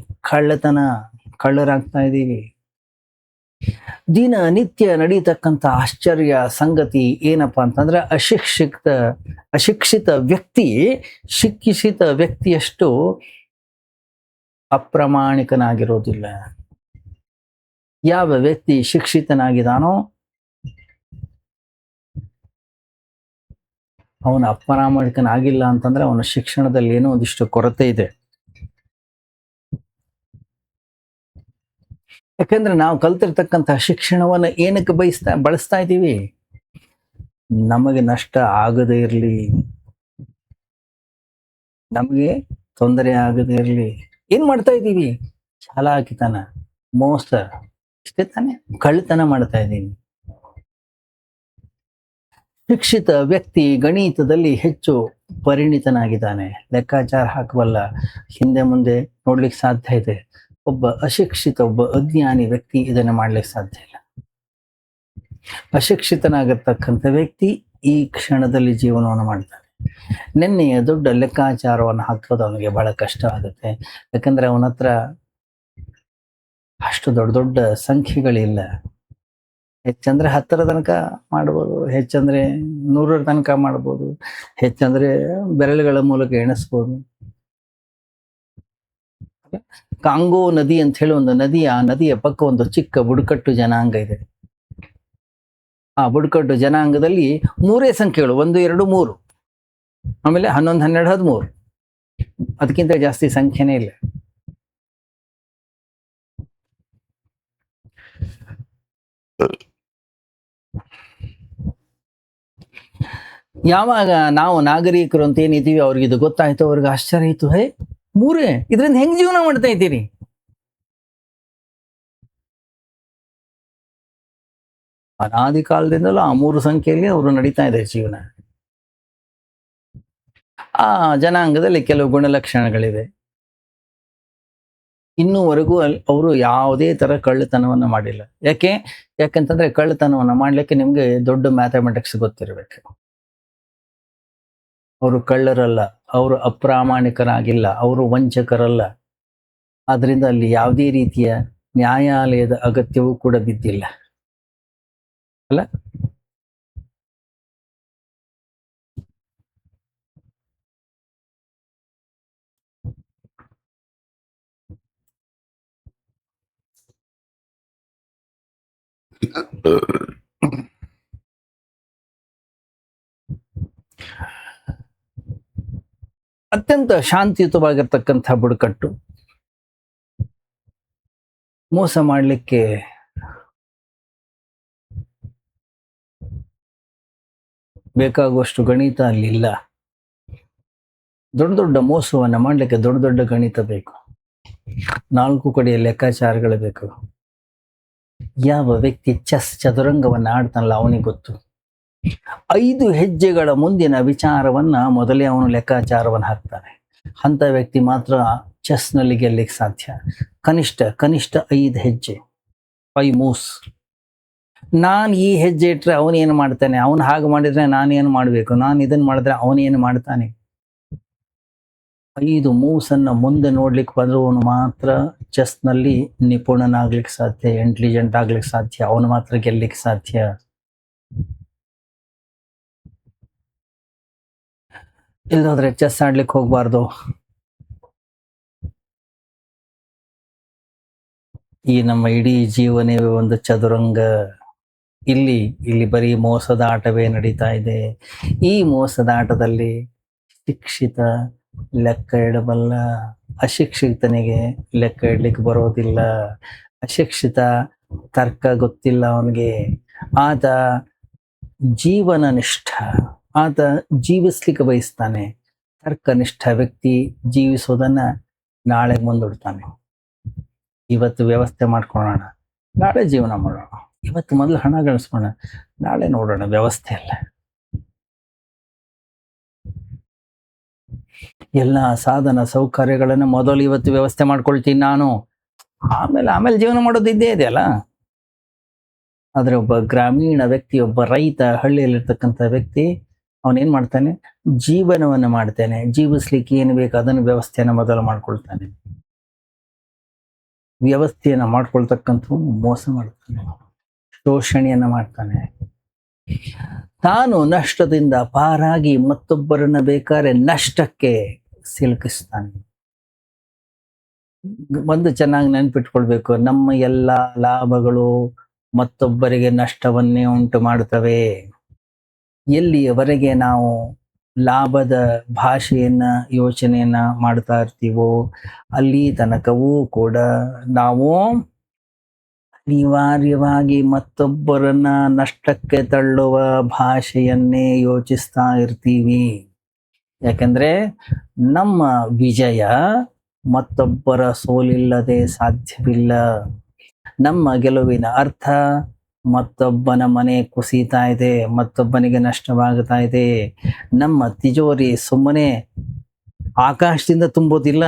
ಕಳ್ಳರಾಗ್ತಾ ಇದ್ದೀವಿ. ದಿನನಿತ್ಯ ನಡೀತಕ್ಕಂಥ ಆಶ್ಚರ್ಯ ಸಂಗತಿ ಏನಪ್ಪಾ ಅಂತಂದ್ರೆ, ಅಶಿಕ್ಷಿತ ವ್ಯಕ್ತಿ ಶಿಕ್ಷಿತ ವ್ಯಕ್ತಿಯಷ್ಟು ಅಪ್ರಾಮಾಣಿಕನಾಗಿರೋದಿಲ್ಲ. ಯಾವ ವ್ಯಕ್ತಿ ಶಿಕ್ಷಿತನಾಗಿದ್ದಾನೋ ಅವನ ಅಪ್ರಾಮಾಣಿಕನಾಗಿಲ್ಲ ಅಂತಂದ್ರೆ ಅವನ ಶಿಕ್ಷಣದಲ್ಲಿ ಏನೋ ಒಂದಿಷ್ಟು ಕೊರತೆ ಇದೆ. ಯಾಕಂದ್ರೆ ನಾವು ಕಲ್ತಿರ್ತಕ್ಕಂತಹ ಶಿಕ್ಷಣವನ್ನ ಏನಕ್ಕೆ ಬಳಸ್ತಾ ಇದ್ದೀವಿ, ನಮಗೆ ನಷ್ಟ ಆಗದೇ ಇರಲಿ, ನಮಗೆ ತೊಂದರೆ ಆಗದೇ ಇರಲಿ. ಏನ್ ಮಾಡ್ತಾ ಇದ್ದೀವಿ, ಚಾಲಾಕಿತನ, ಮೋಸ, ಇಷ್ಟೇ ತಾನೆ, ಕಳ್ಳತನ ಮಾಡ್ತಾ ಇದ್ದೀವಿ. ಶಿಕ್ಷಿತ ವ್ಯಕ್ತಿ ಗಣಿತದಲ್ಲಿ ಹೆಚ್ಚು ಪರಿಣಿತನಾಗಿದ್ದಾನೆ, ಲೆಕ್ಕಾಚಾರ ಹಾಕಬಲ್ಲ, ಹಿಂದೆ ಮುಂದೆ ನೋಡ್ಲಿಕ್ಕೆ ಸಾಧ್ಯ ಇದೆ. ಒಬ್ಬ ಅಶಿಕ್ಷಿತ, ಒಬ್ಬ ಅಜ್ಞಾನಿ ವ್ಯಕ್ತಿ ಇದನ್ನ ಮಾಡ್ಲಿಕ್ಕೆ ಸಾಧ್ಯ ಇಲ್ಲ. ಅಶಿಕ್ಷಿತನಾಗಿರ್ತಕ್ಕಂಥ ವ್ಯಕ್ತಿ ಈ ಕ್ಷಣದಲ್ಲಿ ಜೀವನವನ್ನು ಮಾಡ್ತಾನೆ. ನಿನ್ನೆಯ ದೊಡ್ಡ ಲೆಕ್ಕಾಚಾರವನ್ನು ಹಾಕೋದು ಅವನಿಗೆ ಬಹಳ ಕಷ್ಟ ಆಗುತ್ತೆ. ಯಾಕಂದ್ರೆ ಅವನ ಹತ್ರ ಅಷ್ಟು ದೊಡ್ಡ ದೊಡ್ಡ ಸಂಖ್ಯೆಗಳಿಲ್ಲ. ಹೆಚ್ಚಂದ್ರೆ 10ರ ತನಕ ಮಾಡ್ಬೋದು, ಹೆಚ್ಚಂದ್ರೆ 100ರ ತನಕ ಮಾಡ್ಬೋದು, ಹೆಚ್ಚಂದ್ರೆ ಬೆರಳುಗಳ ಮೂಲಕ ಎಣಿಸ್ಬೋದು. ಕಾಂಗೋ ನದಿ ಅಂತ ಹೇಳಿ ಒಂದು ನದಿ, ಆ ನದಿಯ ಪಕ್ಕ ಒಂದು ಚಿಕ್ಕ ಬುಡಕಟ್ಟು ಜನಾಂಗ ಇದೆ. ಆ ಬುಡಕಟ್ಟು ಜನಾಂಗದಲ್ಲಿ 3 ಸಂಖ್ಯೆಗಳು, 1, 2, 3, ಆಮೇಲೆ 11, 12, 13, ಅದಕ್ಕಿಂತ ಜಾಸ್ತಿ ಸಂಖ್ಯೆನೇ ಇಲ್ಲ. ಯಾವಾಗ ನಾವು ನಾಗರಿಕರು ಅಂತ ಏನಿದ್ದೀವಿ ಅವ್ರಿಗೆ ಇದು ಗೊತ್ತಾಯ್ತು, ಅವ್ರಿಗೆ ಆಶ್ಚರ್ಯ ಆಯ್ತು, ಹೇ 3, ಇದರಿಂದ ಹೆಂಗ್ ಜೀವನ ಮಾಡ್ತಾ ಇದ್ದೀರಿ. ಅನಾದಿ ಕಾಲದಿಂದಲೂ ಆ 3 ಸಂಖ್ಯೆಯಲ್ಲಿ ಅವರು ನಡೀತಾ ಇದೆ ಜೀವನ. ಆ ಜನಾಂಗದಲ್ಲಿ ಕೆಲವು ಗುಣಲಕ್ಷಣಗಳಿವೆ. ಇನ್ನೂವರೆಗೂ ಅವರು ಯಾವುದೇ ತರ ಕಳ್ಳತನವನ್ನ ಮಾಡಿಲ್ಲ. ಯಾಕಂತಂದ್ರೆ ಕಳ್ಳತನವನ್ನ ಮಾಡ್ಲಿಕ್ಕೆ ನಿಮ್ಗೆ ದೊಡ್ಡ ಮ್ಯಾಥಮೆಟಿಕ್ಸ್ ಗೊತ್ತಿರಬೇಕು. ಅವರು ಕಳ್ಳರಲ್ಲ, ಅವರು ಅಪ್ರಾಮಾಣಿಕರಾಗಿಲ್ಲ, ಅವರು ವಂಚಕರಲ್ಲ. ಆದ್ರಿಂದ ಅಲ್ಲಿ ಯಾವುದೇ ರೀತಿಯ ನ್ಯಾಯಾಲಯದ ಅಗತ್ಯವೂ ಕೂಡ ಬಿದ್ದಿಲ್ಲ ಅಲ್ಲ. ಅತ್ಯಂತ ಶಾಂತಿಯುತವಾಗಿರ್ತಕ್ಕಂಥ ಬುಡಕಟ್ಟು ಮೋಸ ಮಾಡಲಿಕ್ಕೆ ಬೇಕಾಗುವಷ್ಟು ಗಣಿತ ಅಲ್ಲಿ ಇಲ್ಲ. ದೊಡ್ಡ ದೊಡ್ಡ ಮೋಸವನ್ನ ಮಾಡ್ಲಿಕ್ಕೆ ದೊಡ್ಡ ದೊಡ್ಡ ಗಣಿತ ಬೇಕು, 4 ಕಡೆಯ ಲೆಕ್ಕಾಚಾರಗಳು ಬೇಕು. ಯಾವ ವ್ಯಕ್ತಿ ಚದುರಂಗವನ್ನ ಆಡ್ತಾನಲ್ಲ ಅವನಿಗೆ ಗೊತ್ತು. 5 ಹೆಜ್ಜೆಗಳ ಮುಂದಿನ ವಿಚಾರವನ್ನ ಮೊದಲೇ ಅವನು ಲೆಕ್ಕಾಚಾರವನ್ನು ಹಾಕ್ತಾನೆ. ಅಂತ ವ್ಯಕ್ತಿ ಮಾತ್ರ ಚೆಸ್ನಲ್ಲಿ ಗೆಲ್ಲಿಕ್ಕೆ ಸಾಧ್ಯ. ಕನಿಷ್ಠ 5 ಹೆಜ್ಜೆ, 5 ಮೂವ್ಸ್. ನಾನು ಈ ಹೆಜ್ಜೆ ಇಟ್ರೆ ಅವನೇನು ಮಾಡ್ತಾನೆ, ಅವನು ಹಾಗೆ ಮಾಡಿದ್ರೆ ನಾನೇನು ಮಾಡಬೇಕು, ನಾನು ಇದನ್ನು ಮಾಡಿದ್ರೆ ಅವನೇನು ಮಾಡ್ತಾನೆ. 5 ಮೂವ್ಸ್ ಅನ್ನ ಮುಂದೆ ನೋಡ್ಲಿಕ್ಕೆ ಬಂದವನು ಮಾತ್ರ ಚೆಸ್ನಲ್ಲಿ ನಿಪುಣನಾಗ್ಲಿಕ್ಕೆ ಸಾಧ್ಯ, ಇಂಟೆಲಿಜೆಂಟ್ ಆಗ್ಲಿಕ್ಕೆ ಸಾಧ್ಯ, ಅವನು ಮಾತ್ರ ಗೆಲ್ಲಿಕ್ಕೆ ಸಾಧ್ಯ. ಇಲ್ಲದ್ರೆ ಚೆಸ್ ಆಡ್ಲಿಕ್ಕೆ ಹೋಗ್ಬಾರ್ದು. ಈ ನಮ್ಮ ಇಡೀ ಜೀವನವೇ ಒಂದು ಚದುರಂಗ. ಇಲ್ಲಿ ಇಲ್ಲಿ ಬರೀ ಮೋಸದ ಆಟವೇ ನಡೀತಾ ಇದೆ. ಈ ಮೋಸದ ಆಟದಲ್ಲಿ ಶಿಕ್ಷಿತ ಲೆಕ್ಕ ಇಡಬಲ್ಲ, ಅಶಿಕ್ಷಿತನಿಗೆ ಲೆಕ್ಕ ಇಡ್ಲಿಕ್ಕೆ ಬರೋದಿಲ್ಲ. ಅಶಿಕ್ಷಿತ ತರ್ಕ ಗೊತ್ತಿಲ್ಲ ಅವನಿಗೆ. ಆತ ಜೀವನ ನಿಷ್ಠ, ಆತ ಜೀವಿಸ್ಲಿಕ್ಕೆ ಬಯಸ್ತಾನೆ. ತರ್ಕನಿಷ್ಠ ವ್ಯಕ್ತಿ ಜೀವಿಸೋದನ್ನ ನಾಳೆಗೆ ಮುಂದೂಡ್ತಾನೆ. ಇವತ್ತು ವ್ಯವಸ್ಥೆ ಮಾಡ್ಕೊಳ್ಳೋಣ, ನಾಳೆ ಜೀವನ ಮಾಡೋಣ. ಇವತ್ತು ಮೊದಲು ಹಣ ಗಳಿಸೋಣ, ನಾಳೆ ನೋಡೋಣ ವ್ಯವಸ್ಥೆ ಅಲ್ಲ. ಎಲ್ಲ ಸಾಧನ ಸೌಕರ್ಯಗಳನ್ನು ಮೊದಲು ಇವತ್ತು ವ್ಯವಸ್ಥೆ ಮಾಡ್ಕೊಳ್ತೀನಿ ನಾನು, ಆಮೇಲೆ ಜೀವನ ಮಾಡೋದು ಇದ್ದೇ ಇದೆಯಲ್ಲ. ಆದ್ರೆ ಒಬ್ಬ ಗ್ರಾಮೀಣ ವ್ಯಕ್ತಿ, ಒಬ್ಬ ರೈತ, ಹಳ್ಳಿಯಲ್ಲಿರ್ತಕ್ಕಂಥ ವ್ಯಕ್ತಿ, ಅವನೇನ್ ಮಾಡ್ತಾನೆ? ಜೀವನವನ್ನು ಮಾಡ್ತಾನೆ. ಜೀವಿಸ್ಲಿಕ್ಕೆ ಏನು ಬೇಕು ಅದನ್ನು ವ್ಯವಸ್ಥೆಯನ್ನು ಮೊದಲು ಮಾಡ್ಕೊಳ್ತಾನೆ. ವ್ಯವಸ್ಥೆಯನ್ನ ಮಾಡ್ಕೊಳ್ತಕ್ಕಂಥ ಮೋಸ ಮಾಡ್ತಾನೆ, ಶೋಷಣೆಯನ್ನ ಮಾಡ್ತಾನೆ. ತಾನು ನಷ್ಟದಿಂದ ಪಾರಾಗಿ ಮತ್ತೊಬ್ಬರನ್ನ ಬೇಕಾದ್ರೆ ನಷ್ಟಕ್ಕೆ ಸಿಲುಕಿಸ್ತಾನೆ. ಒಂದು ಚೆನ್ನಾಗಿ ನೆನ್ಪಿಟ್ಕೊಳ್ಬೇಕು, ನಮ್ಮ ಎಲ್ಲ ಲಾಭಗಳು ಮತ್ತೊಬ್ಬರಿಗೆ ನಷ್ಟವನ್ನೇ ಉಂಟು ಮಾಡುತ್ತವೆ. ಎಲ್ಲಿಯವರೆಗೆ ನಾವು ಲಾಭದ ಭಾಷೆಯನ್ನ ಯೋಚನೆಯನ್ನ ಮಾಡ್ತಾ ಇರ್ತೀವೋ ಅಲ್ಲಿ ತನಕವೂ ಕೂಡ ನಾವು ಅನಿವಾರ್ಯವಾಗಿ ಮತ್ತೊಬ್ಬರನ್ನ ನಷ್ಟಕ್ಕೆ ತಳ್ಳುವ ಭಾಷೆಯನ್ನೇ ಯೋಚಿಸ್ತಾ ಇರ್ತೀವಿ. ಯಾಕಂದ್ರೆ ನಮ್ಮ ವಿಜಯ ಮತ್ತೊಬ್ಬರ ಸೋಲಿಲ್ಲದೆ ಸಾಧ್ಯವಿಲ್ಲ. ನಮ್ಮ ಗೆಲುವಿನ ಅರ್ಥ ಮತ್ತೊಬ್ಬನ ಮನೆ ಕುಸಿತಾ ಇದೆ, ಮತ್ತೊಬ್ಬನಿಗೆ ನಷ್ಟವಾಗ್ತಾ ಇದೆ. ನಮ್ಮ ತಿಜೋರಿ ಸುಮ್ಮನೆ ಆಕಾಶದಿಂದ ತುಂಬೋದಿಲ್ಲ,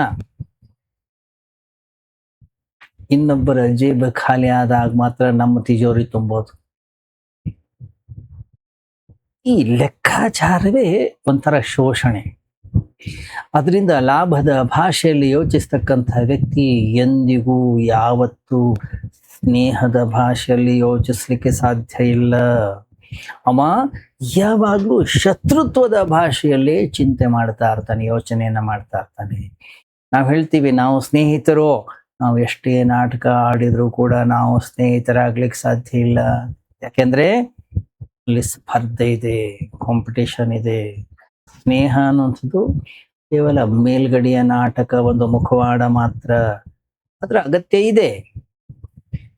ಇನ್ನೊಬ್ಬರ ಜೇಬು ಖಾಲಿ ಆದಾಗ ಮಾತ್ರ ನಮ್ಮ ತಿಜೋರಿ ತುಂಬೋದು. ಈ ಲೆಕ್ಕಾಚಾರವೇ ಒಂಥರ ಶೋಷಣೆ. ಅದರಿಂದ ಲಾಭದ ಭಾಷೆಯಲ್ಲಿ ಯೋಚಿಸ್ತಕ್ಕಂಥ ವ್ಯಕ್ತಿ ಎಂದಿಗೂ ಯಾವತ್ತೂ ಸ್ನೇಹದ ಭಾಷೆಯಲ್ಲಿ ಯೋಚಿಸ್ಲಿಕ್ಕೆ ಸಾಧ್ಯ ಇಲ್ಲ. ಅವ ಯಾವಾಗಲೂ ಶತ್ರುತ್ವದ ಭಾಷೆಯಲ್ಲಿ ಚಿಂತೆ ಮಾಡ್ತಾ ಇರ್ತಾನೆ, ಯೋಚನೆಯನ್ನ ಮಾಡ್ತಾ ಇರ್ತಾನೆ. ನಾವು ಹೇಳ್ತೀವಿ ನಾವು ಸ್ನೇಹಿತರು, ನಾವು ಎಷ್ಟೇ ನಾಟಕ ಆಡಿದ್ರು ಕೂಡ ನಾವು ಸ್ನೇಹಿತರಾಗ್ಲಿಕ್ಕೆ ಸಾಧ್ಯ ಇಲ್ಲ. ಯಾಕೆಂದ್ರೆ ಅಲ್ಲಿ ಸ್ಪರ್ಧೆ ಇದೆ, ಕಾಂಪಿಟೇಷನ್ ಇದೆ. ಸ್ನೇಹ ಅನ್ನುವಂಥದ್ದು ಕೇವಲ ಮೇಲ್ಗಡೆಯ ನಾಟಕ, ಒಂದು ಮುಖವಾಡ ಮಾತ್ರ. ಅದರ ಅಗತ್ಯ ಇದೆ.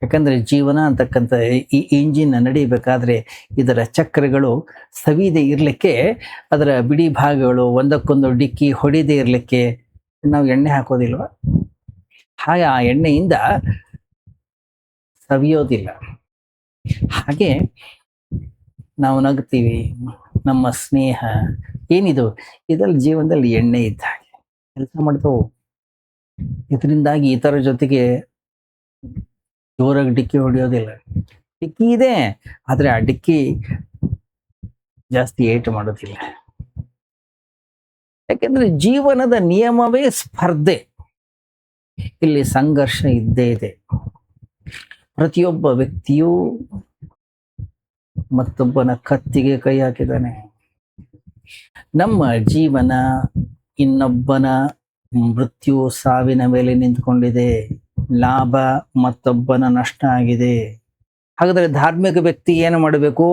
ಯಾಕಂದ್ರೆ ಜೀವನ ಅಂತಕ್ಕಂಥ ಈ ಇಂಜಿನ್ ನಡಿಬೇಕಾದ್ರೆ ಇದರ ಚಕ್ರಗಳು ಸವಿದೆ ಇರ್ಲಿಕ್ಕೆ, ಅದರ ಬಿಡಿ ಭಾಗಗಳು ಒಂದಕ್ಕೊಂದು ಡಿಕ್ಕಿ ಹೊಡಿದೇ ಇರ್ಲಿಕ್ಕೆ ನಾವು ಎಣ್ಣೆ ಹಾಕೋದಿಲ್ವ? ಹಾಗೆ ಆ ಎಣ್ಣೆಯಿಂದ ಸವಿಯೋದಿಲ್ಲ. ಹಾಗೆ ನಾವು ನಗ್ತೀವಿ, ನಮ್ಮ ಸ್ನೇಹ ಏನಿದು, ಇದರಲ್ಲಿ ಜೀವನದಲ್ಲಿ ಎಣ್ಣೆ ಇದ್ದ ಹಾಗೆ ಕೆಲಸ ಮಾಡ್ತವು. ಇದರಿಂದಾಗಿ ಇತರ ಜೊತೆಗೆ ಜೋರಾಗಿ ಡಿಕ್ಕಿ ಹೊಡೆಯೋದಿಲ್ಲ. ಡಿಕ್ಕಿ ಇದೆ, ಆದ್ರೆ ಆ ಡಿಕ್ಕಿ ಜಾಸ್ತಿ ಏಟು ಮಾಡೋದಿಲ್ಲ. ಯಾಕೆಂದ್ರೆ ಜೀವನದ ನಿಯಮವೇ ಸ್ಪರ್ಧೆ. ಇಲ್ಲಿ ಸಂಘರ್ಷ ಇದ್ದೇ ಇದೆ. ಪ್ರತಿಯೊಬ್ಬ ವ್ಯಕ್ತಿಯೂ ಮತ್ತೊಬ್ಬನ ಕತ್ತಿಗೆ ಕೈ ಹಾಕಿದ್ದಾನೆ. ನಮ್ಮ ಜೀವನ ಇನ್ನೊಬ್ಬನ ಮೃತ್ಯು ಸಾವಿನ ಮೇಲೆ ನಿಂತ್ಕೊಂಡಿದೆ. ಲಾಭ ಮತ್ತೊಬ್ಬನ ನಷ್ಟ ಆಗಿದೆ. ಹಾಗಾದ್ರೆ ಧಾರ್ಮಿಕ ವ್ಯಕ್ತಿ ಏನು ಮಾಡಬೇಕು?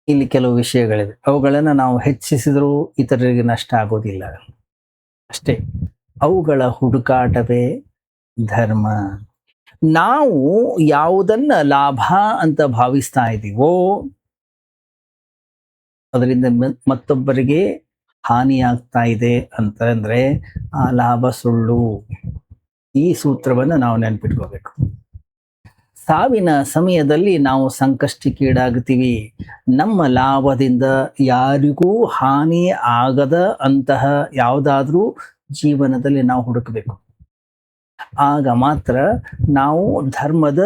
ಇಲ್ಲಿ ಕೆಲವು ವಿಷಯಗಳಿವೆ, ಅವುಗಳನ್ನ ನಾವು ಹೆಚ್ಚಿಸಿದ್ರೂ ಇತರರಿಗೆ ನಷ್ಟ ಆಗೋದಿಲ್ಲ ಅಷ್ಟೇ. ಅವುಗಳ ಹುಡುಕಾಟವೇ ಧರ್ಮ. ನಾವು ಯಾವುದನ್ನ ಲಾಭ ಅಂತ ಭಾವಿಸ್ತಾ ಇದ್ದೀವೋ ಅದರಿಂದ ಮತ್ತೊಬ್ಬರಿಗೆ ಹಾನಿಯಾಗ್ತಾ ಇದೆ ಅಂತಂದ್ರೆ ಆ ಲಾಭ ಸುಳ್ಳು. ಈ ಸೂತ್ರವನ್ನು ನಾವು ನೆನ್ಪಿಟ್ಕೋಬೇಕು. ಸಾವಿನ ಸಮಯದಲ್ಲಿ ನಾವು ಸಂಕಷ್ಟಕ್ಕೀಡಾಗ್ತೀವಿ. ನಮ್ಮ ಲಾಭದಿಂದ ಯಾರಿಗೂ ಹಾನಿ ಆಗದ ಅಂತಹ ಯಾವುದಾದ್ರೂ ಜೀವನದಲ್ಲಿ ನಾವು ಹುಡುಕಬೇಕು. ಆಗ ಮಾತ್ರ ನಾವು ಧರ್ಮದ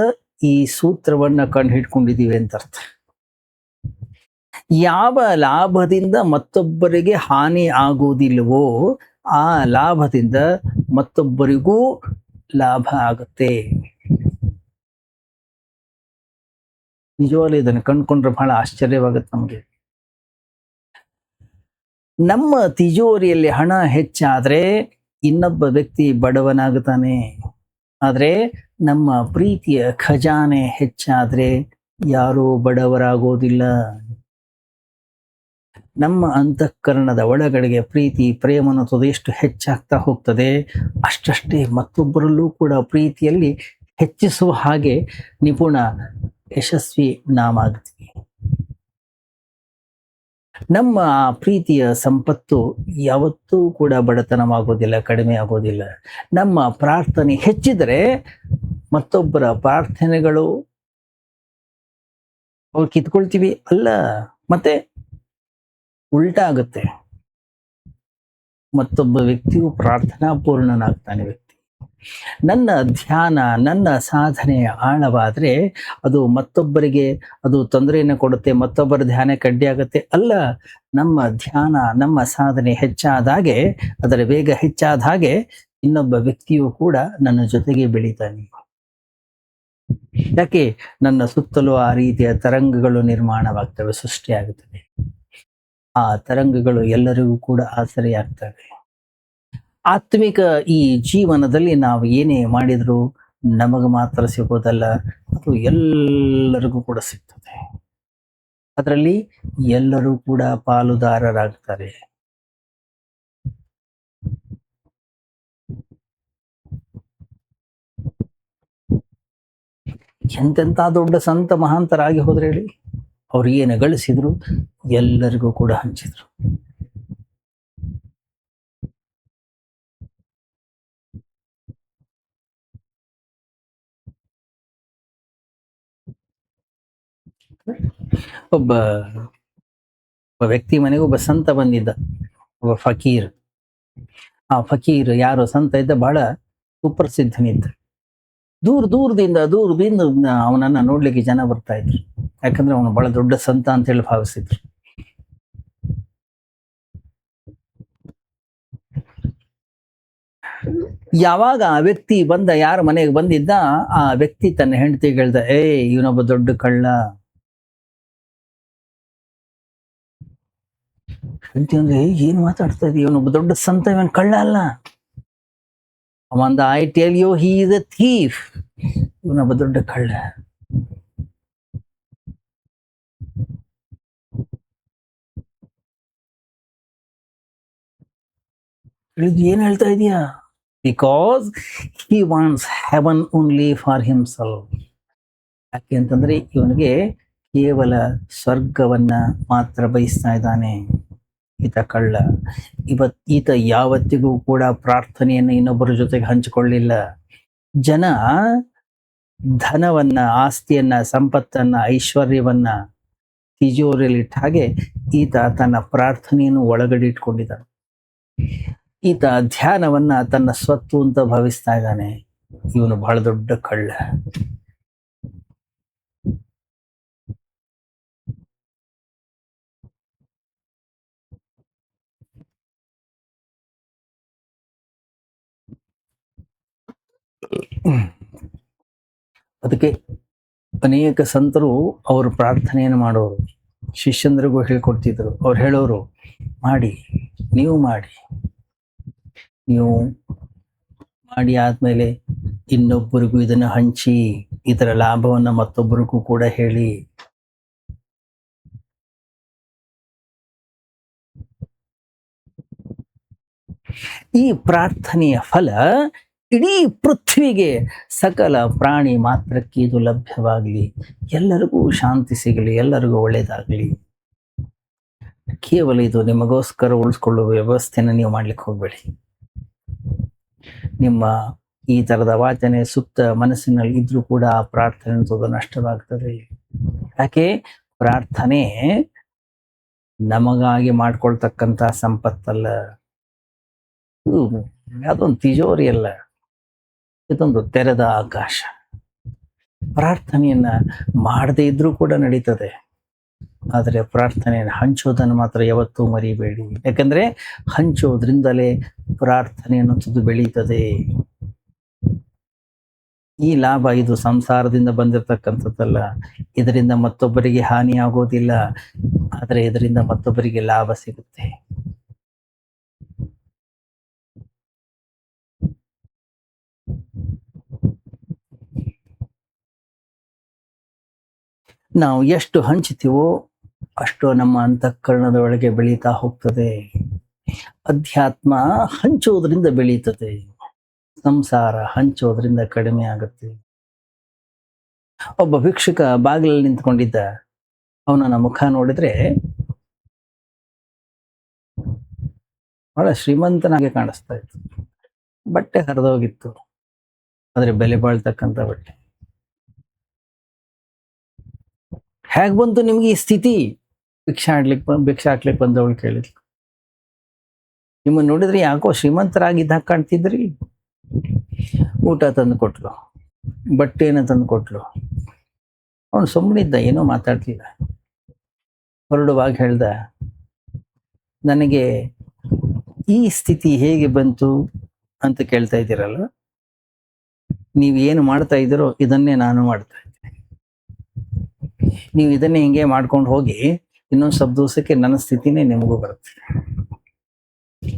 ಈ ಸೂತ್ರವನ್ನ ಕಂಡು ಹಿಡ್ಕೊಂಡಿದ್ದೀವಿ ಅಂತ ಅರ್ಥ. ಯಾವ ಲಾಭದಿಂದ ಮತ್ತೊಬ್ಬರಿಗೆ ಹಾನಿ ಆಗುವುದಿಲ್ಲವೋ ಆ ಲಾಭದಿಂದ ಮತ್ತೊಬ್ಬರಿಗೂ ಲಾಭ ಆಗುತ್ತೆ. ನಿಜವಾಗ್ಲೂ ಇದನ್ನು ಕಂಡುಕೊಂಡ್ರೆ ಬಹಳ ಆಶ್ಚರ್ಯವಾಗುತ್ತೆ ನಮಗೆ. ನಮ್ಮ ತಿಜೋರಿಯಲ್ಲಿ ಹಣ ಹೆಚ್ಚಾದ್ರೆ ಇನ್ನೊಬ್ಬ ವ್ಯಕ್ತಿ ಬಡವನಾಗುತ್ತಾನೆ. ಆದ್ರೆ ನಮ್ಮ ಪ್ರೀತಿಯ ಖಜಾನೆ ಹೆಚ್ಚಾದ್ರೆ ಯಾರೂ ಬಡವರಾಗೋದಿಲ್ಲ. ನಮ್ಮ ಅಂತಃಕರಣದ ಒಳಗಡೆಗೆ ಪ್ರೀತಿ ಪ್ರೇಮ ಅನ್ನೋದು ಎಷ್ಟು ಹೆಚ್ಚಾಗ್ತಾ ಹೋಗ್ತದೆ, ಅಷ್ಟಷ್ಟೇ ಮತ್ತೊಬ್ಬರಲ್ಲೂ ಕೂಡ ಪ್ರೀತಿಯಲ್ಲಿ ಹೆಚ್ಚಿಸುವ ಹಾಗೆ ನಿಪುಣ ಯಶಸ್ವಿ ನಾವಾಗ್ತೀವಿ. ನಮ್ಮ ಆ ಪ್ರೀತಿಯ ಸಂಪತ್ತು ಯಾವತ್ತೂ ಕೂಡ ಬಡತನವಾಗೋದಿಲ್ಲ, ಕಡಿಮೆ ಆಗೋದಿಲ್ಲ. ನಮ್ಮ ಪ್ರಾರ್ಥನೆ ಹೆಚ್ಚಿದರೆ ಮತ್ತೊಬ್ಬರ ಪ್ರಾರ್ಥನೆಗಳು ಅವ್ರು ಕಿತ್ಕೊಳ್ತೀವಿ ಅಲ್ಲ, ಮತ್ತೆ ಉಲ್ಟಾ ಆಗುತ್ತೆ. ಮತ್ತೊಬ್ಬ ವ್ಯಕ್ತಿಯು ಪ್ರಾರ್ಥನಾ ಪೂರ್ಣನಾಗ್ತಾನೆ ವ್ಯಕ್ತಿ. ನನ್ನ ಧ್ಯಾನ, ನನ್ನ ಸಾಧನೆ ಆಳವಾದ್ರೆ ಅದು ಮತ್ತೊಬ್ಬರಿಗೆ ಅದು ತೊಂದರೆಯನ್ನು ಕೊಡುತ್ತೆ, ಮತ್ತೊಬ್ಬರ ಧ್ಯಾನ ಕಡ್ಡಿ ಆಗುತ್ತೆ ಅಲ್ಲ. ನಮ್ಮ ಧ್ಯಾನ, ನಮ್ಮ ಸಾಧನೆ ಹೆಚ್ಚಾದ ಅದರ ವೇಗ ಹೆಚ್ಚಾದ ಹಾಗೆ ಇನ್ನೊಬ್ಬ ವ್ಯಕ್ತಿಯು ಕೂಡ ನನ್ನ ಜೊತೆಗೆ ಬೆಳೀತಾನೆ. ಯಾಕೆ? ನನ್ನ ಸುತ್ತಲೂ ಆ ರೀತಿಯ ತರಂಗಗಳು ನಿರ್ಮಾಣವಾಗ್ತವೆ, ಸೃಷ್ಟಿಯಾಗುತ್ತವೆ. ಆ ತರಂಗಗಳು ಎಲ್ಲರಿಗೂ ಕೂಡ ಆಸರೆಯಾಗ್ತವೆ. ಆತ್ಮಿಕ ಈ ಜೀವನದಲ್ಲಿ ನಾವು ಏನೇ ಮಾಡಿದ್ರು ನಮಗೆ ಮಾತ್ರ ಸಿಗೋದಲ್ಲ, ಅದು ಎಲ್ಲರಿಗೂ ಕೂಡ ಸಿಗ್ತದೆ. ಅದರಲ್ಲಿ ಎಲ್ಲರೂ ಕೂಡ ಪಾಲುದಾರರಾಗ್ತಾರೆ. ಎಂತೆಂಥ ದೊಡ್ಡ ಸಂತ ಮಹಾಂತರಾಗಿ ಹೋದ್ರೆ ಹೇಳಿ, ಅವ್ರು ಏನು ಗಳಿಸಿದ್ರು ಎಲ್ಲರಿಗೂ ಕೂಡ ಹಂಚಿದ್ರು. ಒಬ್ಬ ಒಬ್ಬ ವ್ಯಕ್ತಿ ಮನೆಗೆ ಒಬ್ಬ ಸಂತ ಬಂದಿದ್ದ, ಒಬ್ಬ ಫಕೀರ್. ಆ ಫಕೀರ್ ಯಾರೋ ಸಂತ ಇದ್ದ, ಬಹಳ ಸುಪ್ರಸಿದ್ಧನಿದ್ದ. ದೂರದಿಂದ ಅವನನ್ನ ನೋಡ್ಲಿಕ್ಕೆ ಜನ ಬರ್ತಾ ಇದ್ರು. ಯಾಕಂದ್ರೆ ಅವನು ಬಹಳ ದೊಡ್ಡ ಸಂತ ಅಂತ ಹೇಳಿ ಭಾವಿಸಿದ್ರು. ಯಾವಾಗ ಆ ವ್ಯಕ್ತಿ ಯಾರ ಮನೆಗೆ ಬಂದಿದ್ದ, ಆ ವ್ಯಕ್ತಿ ತನ್ನ ಹೆಂಡತಿಗೆ ಹೇಳ್ದ, ಇವನೊಬ್ಬ ದೊಡ್ಡ ಕಳ್ಳ. ಹೆಂಡತಿ ಅಂದ್ರೆ, ಏನ್ ಮಾತಾಡ್ತಾ ಇದೀಯ, ಇವನೊಬ್ಬ ದೊಡ್ಡ ಸಂತ, ಇವನ್ ಕಳ್ಳ ಅಲ್ಲ. ಅವಂದ, I tell you he is a thief. ಇವನೊಬ್ಬ ದೊಡ್ಡ ಕಳ್ಳ. ಏನ್ ಹೇಳ್ತಾ ಇದೀಯಾ? Because he wants heaven only for himself. ಯಾಕೆ ಅಂತಂದ್ರೆ ಇವನಿಗೆ ಕೇವಲ ಸ್ವರ್ಗವನ್ನ ಮಾತ್ರ ಬಯಸ್ತಾ ಇದ್ದಾನೆ ಈತ ಕಳ್ಳ. ಈತ ಯಾವತ್ತಿಗೂ ಕೂಡ ಪ್ರಾರ್ಥನೆಯನ್ನು ಇನ್ನೊಬ್ಬರ ಜೊತೆಗೆ ಹಂಚಿಕೊಳ್ಳಿಲ್ಲ. ಜನ ಧನವನ್ನ, ಆಸ್ತಿಯನ್ನ, ಸಂಪತ್ತನ್ನ, ಐಶ್ವರ್ಯವನ್ನ ತಿಜೋರಿಯಲ್ಲಿಟ್ಟ ಹಾಗೆ ಈತ ತನ್ನ ಪ್ರಾರ್ಥನೆಯನ್ನು ಒಳಗಡೆ ಇಟ್ಕೊಂಡಿದ್ದಾನೆ. ಈತ ಧ್ಯಾನವನ್ನ ತನ್ನ ಸ್ವತ್ತು ಅಂತ ಭಾವಿಸ್ತಾ ಇದ್ದಾನೆ. ಇವನು ಬಹಳ ದೊಡ್ಡ ಕಳ್ಳ. ಅದಕ್ಕೆ ಅನೇಕ ಸಂತರು ಅವರು ಪ್ರಾರ್ಥನೆಯನ್ನು ಮಾಡೋರು, ಶಿಷ್ಯಂದ್ರಿಗೂ ಹೇಳ್ಕೊಡ್ತಿದ್ರು. ಅವ್ರು ಹೇಳೋರು, ನೀವು ಮಾಡಿ ಆದ್ಮೇಲೆ ಇನ್ನೊಬ್ಬರಿಗೂ ಇದನ್ನ ಹಂಚಿ, ಇದರ ಲಾಭವನ್ನ ಮತ್ತೊಬ್ಬರಿಗೂ ಕೂಡ ಹೇಳಿ. ಈ ಪ್ರಾರ್ಥನೆಯ ಫಲ ಇಡೀ ಪೃಥ್ವಿಗೆ, ಸಕಲ ಪ್ರಾಣಿ ಮಾತ್ರಕ್ಕೆ ಇದು ಲಭ್ಯವಾಗಲಿ, ಎಲ್ಲರಿಗೂ ಶಾಂತಿ ಸಿಗಲಿ, ಎಲ್ಲರಿಗೂ ಒಳ್ಳೇದಾಗಲಿ. ಕೇವಲ ಇದು ನಿಮಗೋಸ್ಕರ ಉಳಿಸ್ಕೊಳ್ಳುವ ವ್ಯವಸ್ಥೆನ ನೀವು ಮಾಡ್ಲಿಕ್ಕೆ ಹೋಗ್ಬೇಡಿ. ನಿಮ್ಮ ಈ ತರದ ವಾಚನೆ ಸುಪ್ತ ಮನಸ್ಸಿನಲ್ಲಿ ಇದ್ರೂ ಕೂಡ ಆ ಪ್ರಾರ್ಥನೆ ನಷ್ಟವಾಗ್ತದೆ. ಯಾಕೆ? ಪ್ರಾರ್ಥನೆ ನಮಗಾಗಿ ಮಾಡ್ಕೊಳ್ತಕ್ಕಂಥ ಸಂಪತ್ತಲ್ಲ, ಅದೊಂದು ತಿಜೋರಿ ಅಲ್ಲ, ಇದೊಂದು ತೆರೆದ ಆಕಾಶ. ಪ್ರಾರ್ಥನೆಯನ್ನ ಮಾಡದೇ ಇದ್ರೂ ಕೂಡ ನಡೀತದೆ, ಆದರೆ ಪ್ರಾರ್ಥನೆಯನ್ನು ಹಂಚೋದನ್ನು ಮಾತ್ರ ಯಾವತ್ತೂ ಮರಿಬೇಡಿ. ಯಾಕಂದ್ರೆ ಹಂಚೋದ್ರಿಂದಲೇ ಪ್ರಾರ್ಥನೆ ಅನ್ನೋದು ಬೆಳೀತದೆ. ಈ ಲಾಭ ಇದು ಸಂಸಾರದಿಂದ ಬಂದಿರತಕ್ಕಂಥದ್ದಲ್ಲ. ಇದರಿಂದ ಮತ್ತೊಬ್ಬರಿಗೆ ಹಾನಿ ಆಗೋದಿಲ್ಲ, ಆದರೆ ಇದರಿಂದ ಮತ್ತೊಬ್ಬರಿಗೆ ಲಾಭ ಸಿಗುತ್ತೆ. ನಾವು ಎಷ್ಟು ಹಂಚ್ತೀವೋ ಅಷ್ಟು ನಮ್ಮ ಅಂತಃಕರಣದ ಒಳಗೆ ಬೆಳೀತಾ ಹೋಗ್ತದೆ. ಅಧ್ಯಾತ್ಮ ಹಂಚೋದ್ರಿಂದ ಬೆಳೀತದೆ, ಸಂಸಾರ ಹಂಚೋದ್ರಿಂದ ಕಡಿಮೆ ಆಗುತ್ತೆ. ಒಬ್ಬ ಭಿಕ್ಷುಕ ಬಾಗಿಲಲ್ಲಿ ನಿಂತ್ಕೊಂಡಿದ್ದ. ಅವನನ್ನ ಮುಖ ನೋಡಿದ್ರೆ ಬಹಳ ಶ್ರೀಮಂತನಾಗೆ ಕಾಣಿಸ್ತಾ ಇತ್ತು. ಬಟ್ಟೆ ಹರಿದೋಗಿತ್ತು, ಆದ್ರೆ ಬೆಲೆ ಬಾಳ್ತಕ್ಕಂಥ ಬಟ್ಟೆ. ಹೇಗ್ ಬಂತು ನಿಮ್ಗೆ ಈ ಸ್ಥಿತಿ? ಭಿಕ್ಷೆ ಹಾಕ್ಲಿಕ್ಕೆ ಬಂದವಳು ಕೇಳಿದ್ಲು. ನಿಮ್ಮನ್ನ ನೋಡಿದ್ರೆ ಯಾಕೋ ಶ್ರೀಮಂತರಾಗಿದ್ದಾಗ ಕಾಣ್ತಿದ್ರಿ. ಊಟ ತಂದು ಕೊಟ್ಲು, ಬಟ್ಟೆನ ತಂದು ಕೊಟ್ಲು. ಅವನು ಸುಮ್ಮನಿದ್ದ, ಏನೋ ಮಾತಾಡ್ತಿದ್ದ. ಹೊರಡುವಾಗ ಹೇಳ್ದ, ನನಗೆ ಈ ಸ್ಥಿತಿ ಹೇಗೆ ಬಂತು ಅಂತ ಕೇಳ್ತಾ ಇದ್ದೀರಲ್ಲ, ನೀವು ಏನು ಮಾಡ್ತಾ ಇದ್ದೀರೋ ಇದನ್ನೇ ನಾನು ಮಾಡ್ತಾ ಇದ್ದೀನಿ. ನೀವು ಇದನ್ನೇ ಹಿಂಗೆ ಮಾಡ್ಕೊಂಡು ಹೋಗಿ ಇನ್ನೊಂದು ಸ್ವಲ್ಪ ದಿವಸಕ್ಕೆ ನನ್ನ ಸ್ಥಿತಿನೇ ನಿಮಗೂ ಬರುತ್ತೆ.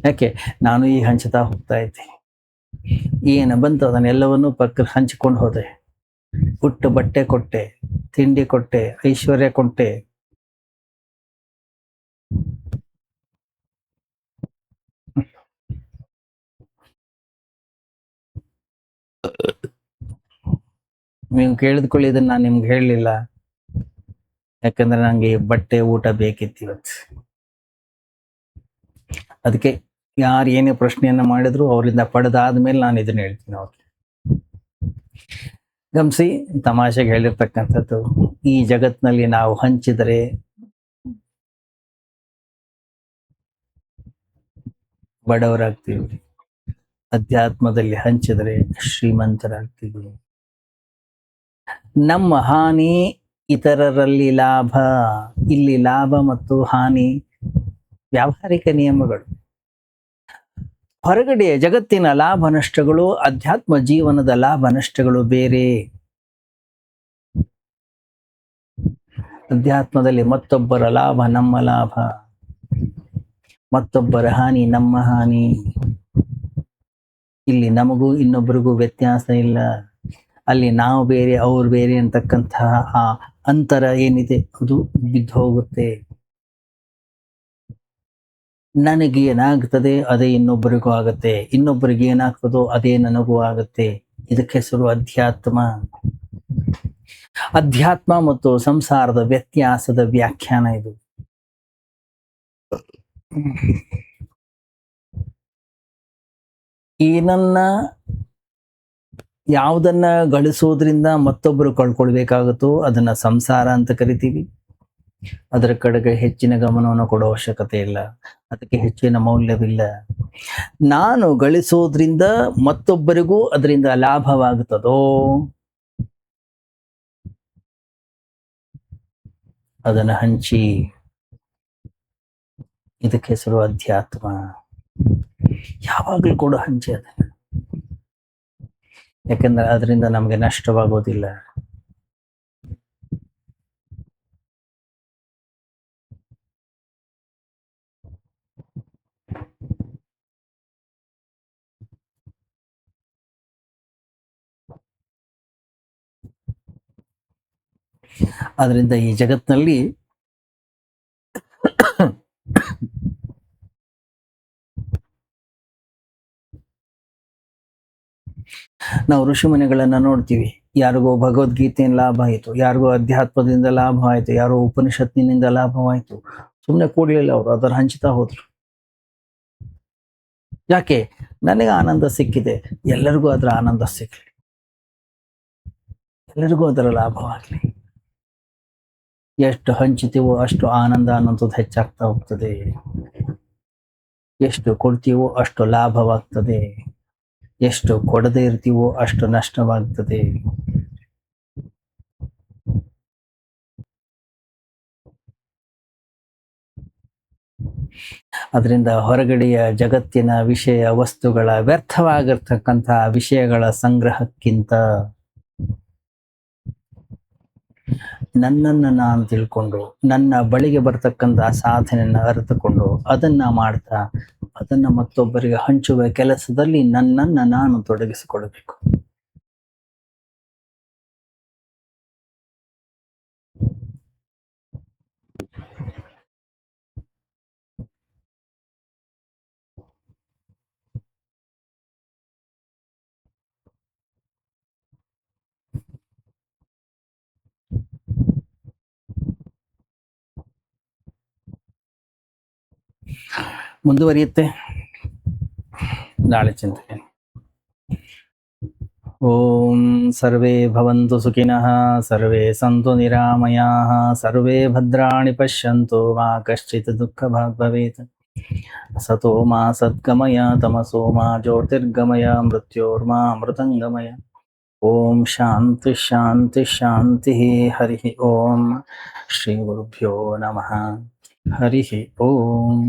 ಯಾಕೆ? ನಾನು ಈ ಹಂಚ್ತಾ ಹೋಗ್ತಾ ಇದ್ದೀನಿ. ಏನು ಬಂತು ಅದನ್ನೆಲ್ಲವನ್ನೂ ಪಕ್ಕ ಹಂಚಿಕೊಂಡು ಹೋದೆ. ಉಟ್ಟು ಬಟ್ಟೆ ಕೊಟ್ಟೆ, ತಿಂಡಿ ಕೊಟ್ಟೆ, ಐಶ್ವರ್ಯ ಕೊಟ್ಟೆ. ನೀವು ಕೇಳಿದ್ಕೊಳ್ಳಿ, ಇದನ್ನ ನಾನು ನಿಮ್ಗೆ ಹೇಳಲಿಲ್ಲ, ಯಾಕಂದ್ರೆ ನಂಗೆ ಬಟ್ಟೆ ಊಟ ಬೇಕಿತ್ತು ಇವತ್ತು. ಅದಕ್ಕೆ ಯಾರು ಏನೇ ಪ್ರಶ್ನೆಯನ್ನ ಮಾಡಿದ್ರು ಅವರಿಂದ ಪಡೆದಾದ್ಮೇಲೆ ನಾನು ಇದನ್ನ ಹೇಳ್ತೀನಿ ಅವ್ರಿಗೆ. ಗಮನಿಸಿ, ತಮಾಷೆಗೆ ಹೇಳಿರ್ತಕ್ಕಂಥದ್ದು, ಈ ಜಗತ್ನಲ್ಲಿ ನಾವು ಹಂಚಿದರೆ ಬಡವರಾಗ್ತೀವಿ, ಅಧ್ಯಾತ್ಮದಲ್ಲಿ ಹಂಚಿದರೆ ಶ್ರೀಮಂತರಾಗ್ತೀವಿ. ನಮ್ಮ ಹಾನಿ ಇತರರಲ್ಲಿ ಲಾಭ. ಇಲ್ಲಿ ಲಾಭ ಮತ್ತು ಹಾನಿ ವ್ಯಾವಹಾರಿಕ ನಿಯಮಗಳು. ಹೊರಗಡೆಯ ಜಗತ್ತಿನ ಲಾಭ ನಷ್ಟಗಳು, ಅಧ್ಯಾತ್ಮ ಜೀವನದ ಲಾಭ ನಷ್ಟಗಳು ಬೇರೆ. ಅಧ್ಯಾತ್ಮದಲ್ಲಿ ಮತ್ತೊಬ್ಬರ ಲಾಭ ನಮ್ಮ ಲಾಭ, ಮತ್ತೊಬ್ಬರ ಹಾನಿ ನಮ್ಮ ಹಾನಿ. ಇಲ್ಲಿ ನಮಗೂ ಇನ್ನೊಬ್ಬರಿಗೂ ವ್ಯತ್ಯಾಸ ಇಲ್ಲ. ಅಲ್ಲಿ ನಾವು ಬೇರೆ ಅವ್ರು ಬೇರೆ ಅಂತಕ್ಕಂತಹ ಆ ಅಂತರ ಏನಿದೆ ಅದು ಬಿದ್ದು ಹೋಗುತ್ತೆ. ನನಗೆ ಏನಾಗ್ತದೆ ಅದೇ ಇನ್ನೊಬ್ಬರಿಗೂ ಆಗುತ್ತೆ, ಇನ್ನೊಬ್ಬರಿಗೆ ಏನಾಗ್ತದೋ ಅದೇ ನನಗೂ ಆಗುತ್ತೆ. ಇದಕ್ಕೆ ಹೆಸರು ಅಧ್ಯಾತ್ಮ. ಅಧ್ಯಾತ್ಮ ಮತ್ತು ಸಂಸಾರದ ವ್ಯತ್ಯಾಸದ ವ್ಯಾಖ್ಯಾನ ಇದು. ಏನನ್ನ ಯಾವುದನ್ನ ಗಳಿಸೋದ್ರಿಂದ ಮತ್ತೊಬ್ಬರು ಕಳ್ಕೊಳ್ಬೇಕಾಗುತ್ತೋ ಅದನ್ನ ಸಂಸಾರ ಅಂತ ಕರಿತೀವಿ. ಅದರ ಕಡೆಗೆ ಹೆಚ್ಚಿನ ಗಮನವನ್ನು ಕೊಡೋ ಅವಶ್ಯಕತೆ ಇಲ್ಲ, ಅದಕ್ಕೆ ಹೆಚ್ಚಿನ ಮೌಲ್ಯವಿಲ್ಲ. ನಾನು ಗಳಿಸೋದ್ರಿಂದ ಮತ್ತೊಬ್ಬರಿಗೂ ಅದರಿಂದ ಲಾಭವಾಗುತ್ತದೋ ಅದನ್ನು ಹಂಚಿ. ಇದಕ್ಕೆ ಹೆಸರು ಅಧ್ಯಾತ್ಮ. ಯಾವಾಗಲೂ ಕೂಡ ಹಂಚಿ ಅದನ್ನ, ಯಾಕಂದ್ರೆ ಅದರಿಂದ ನಮಗೆ ನಷ್ಟವಾಗೋದಿಲ್ಲ. ಅದರಿಂದ ಈ ಜಗತ್ತಿನಲ್ಲಿ ನಾವು ಋಷಿಮುನಿಗಳನ್ನ ನೋಡ್ತೀವಿ. ಯಾರಿಗೋ ಭಗವದ್ಗೀತೆಯಿಂದ ಲಾಭ ಆಯಿತು, ಯಾರಿಗೋ ಅಧ್ಯಾತ್ಮದಿಂದ ಲಾಭ ಆಯಿತು, ಯಾರೋ ಉಪನಿಷತ್ತಿನಿಂದ ಲಾಭವಾಯಿತು. ಸುಮ್ಮನೆ ಕೂಡ್ಲಿಲ್ಲ, ಅವರು ಅದರ ಹಂಚ್ತಾ ಹೋದ್ರು. ಯಾಕೆ? ನನಗೆ ಆನಂದ ಸಿಕ್ಕಿದೆ, ಎಲ್ಲರಿಗೂ ಅದರ ಆನಂದ ಸಿಕ್ಕಲಿ, ಎಲ್ಲರಿಗೂ ಅದರ ಲಾಭವಾಗಲಿ. ಎಷ್ಟು ಹಂಚ್ತೀವೋ ಅಷ್ಟು ಆನಂದ ಅನ್ನೋಂಥದ್ದು ಹೆಚ್ಚಾಗ್ತಾ ಹೋಗ್ತದೆ. ಎಷ್ಟು ಕೊಡ್ತೀವೋ ಅಷ್ಟು ಲಾಭವಾಗ್ತದೆ, ಎಷ್ಟು ಕೊಡದೇ ಇರ್ತೀವೋ ಅಷ್ಟು ನಷ್ಟವಾಗ್ತದೆ. ಅದರಿಂದ ಹೊರಗಡೆಯ ಜಗತ್ತಿನ ವಿಷಯ ವಸ್ತುಗಳ ವ್ಯರ್ಥವಾಗಿರ್ತಕ್ಕಂತಹ ವಿಷಯಗಳ ಸಂಗ್ರಹಕ್ಕಿಂತ ನನ್ನನ್ನು ನಾನು ತಿಳ್ಕೊಂಡು, ನನ್ನ ಬಳಿಗೆ ಬರ್ತಕ್ಕಂತಹ ಸಾಧನೆಯನ್ನ ಅರಿತುಕೊಂಡು ಅದನ್ನ ಮಾಡ್ತಾ ಅದನ್ನ ಮತ್ತೊಬ್ಬರಿಗೆ ಹಂಚುವ ಕೆಲಸದಲ್ಲಿ ನನ್ನನ್ನು ನಾನು ತೊಡಗಿಸಿಕೊಳ್ಳಬೇಕು. ಮುಂದುವರಿಯುತ್ತೆ ನಾಳೆ ಚಿಂತನೆ. ಓಂ ಸರ್ವೇ ಭವಂತು ಸುಖಿನಃ, ಸರ್ವೇ ಸಂತು ನಿರಾಮಯಾಃ, ಸರ್ವೇ ಭದ್ರಾಣಿ ಪಶ್ಯಂತು, ಮಾ ಕಶ್ಚಿತ್ ದುಃಖಭಾಗ್ ಭವೇತ್. ಸತೋ ಮಾ ಸದ್ಗಮಯ, ತಮಸೋ ಮಾ ಜ್ಯೋತಿರ್ಗಮಯ, ಮೃತ್ಯೋರ್ಮಾ ಅಮೃತಂಗಮಯ. ಓಂ ಶಾಂತಿ ಶಾಂತಿ ಶಾಂತಿ. ಹರಿ ಓಂ. ಶ್ರೀ ಗುರುಭ್ಯೋ ನಮಃ. ಹರಿ ಓಂ.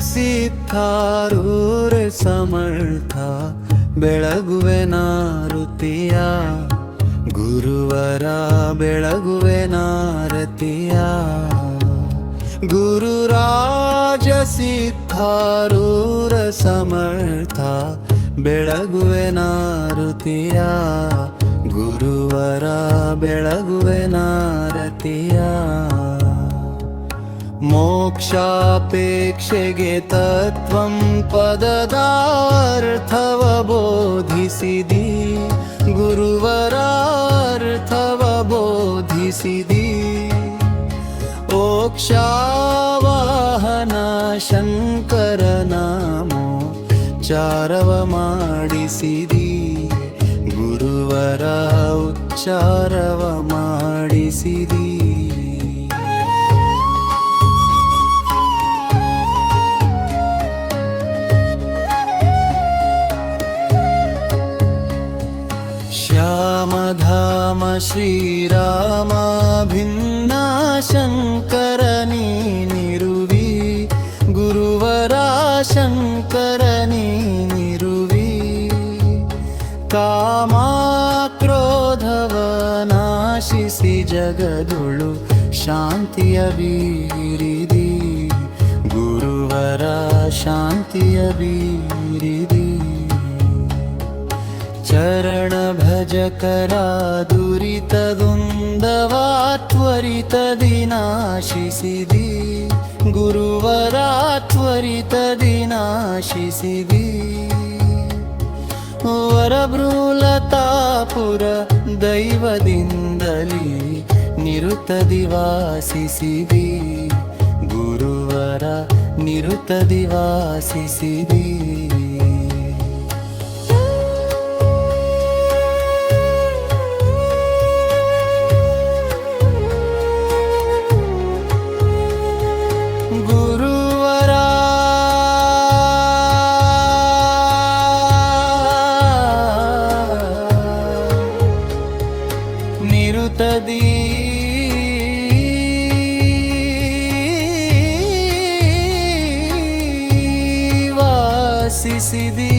ಸಿದ್ಧಾರೂರ ಸಮರ್ಥ ಬೆಳಗುವೆ ನಾರುತಿಯ, ಗುರುವರ ಬೆಳಗುವೆ ನಾರತಿಯ. ಗುರುರಾಜ ಸಿದ್ಧಾರೂರ ಸಮರ್ಥ ಬೆಳಗುವೆ ನಾರುತಿಯ, ಗುರುವರ ಬೆಳಗುವೆ ನಾರತಿಯ. ಮೋಕ್ಷಾಪೇಕ್ಷೆಗೆ ತತ್ವಂ ಪದದಾರ್ಥವ ಬೋಧಿಸಿದಿ, ಗುರುವರಾರ್ಥವ ಬೋಧಿಸಿದಿ. ಮೋಕ್ಷಾವಾಹನ ಶಂಕರ ನಾಮೋ ಚಾರವ ಮಾಡಿಸಿದಿ, ಗುರುವರ ಉಚ್ಚಾರವ ಮಾಡಿಸಿದಿ. ಶ್ಯಾಮಧಾಮ ಶ್ರೀರಾಮ ಭಿನ್ನ ಶಂಕರ ನೀನಿರುವಿ, ಗುರುವರ ಶಂಕರ ನೀನಿರುವಿ. ಕಾಮ ಕ್ರೋಧವ ನಾಶಿಸಿ ಜಗದುಳು ಶಾಂತಿಯ ಬೀರಿದಿ, ಗುರುವರ ಶಾಂತಿಯ ಬೀರಿದಿ. ಚರಣ ಭಜಕರ ದುರಿತದುಂದವ ತ್ವರಿತದಿ ನಾಶಿಸಿದಿ, ಗುರುವರ ತ್ವರಿತದಿ ನಾಶಿಸಿದಿ. ವರಭೃಲತಾಪುರ ದೈವದಿಂದಲೇ ನಿರುತದಿ ವಾಸಿಸಿದಿ, ಗುರುವರ ನಿರುತದಿ ವಾಸಿಸಿದಿ. ನಿರುತದಿ ವಾಸಿಸಿದಿ.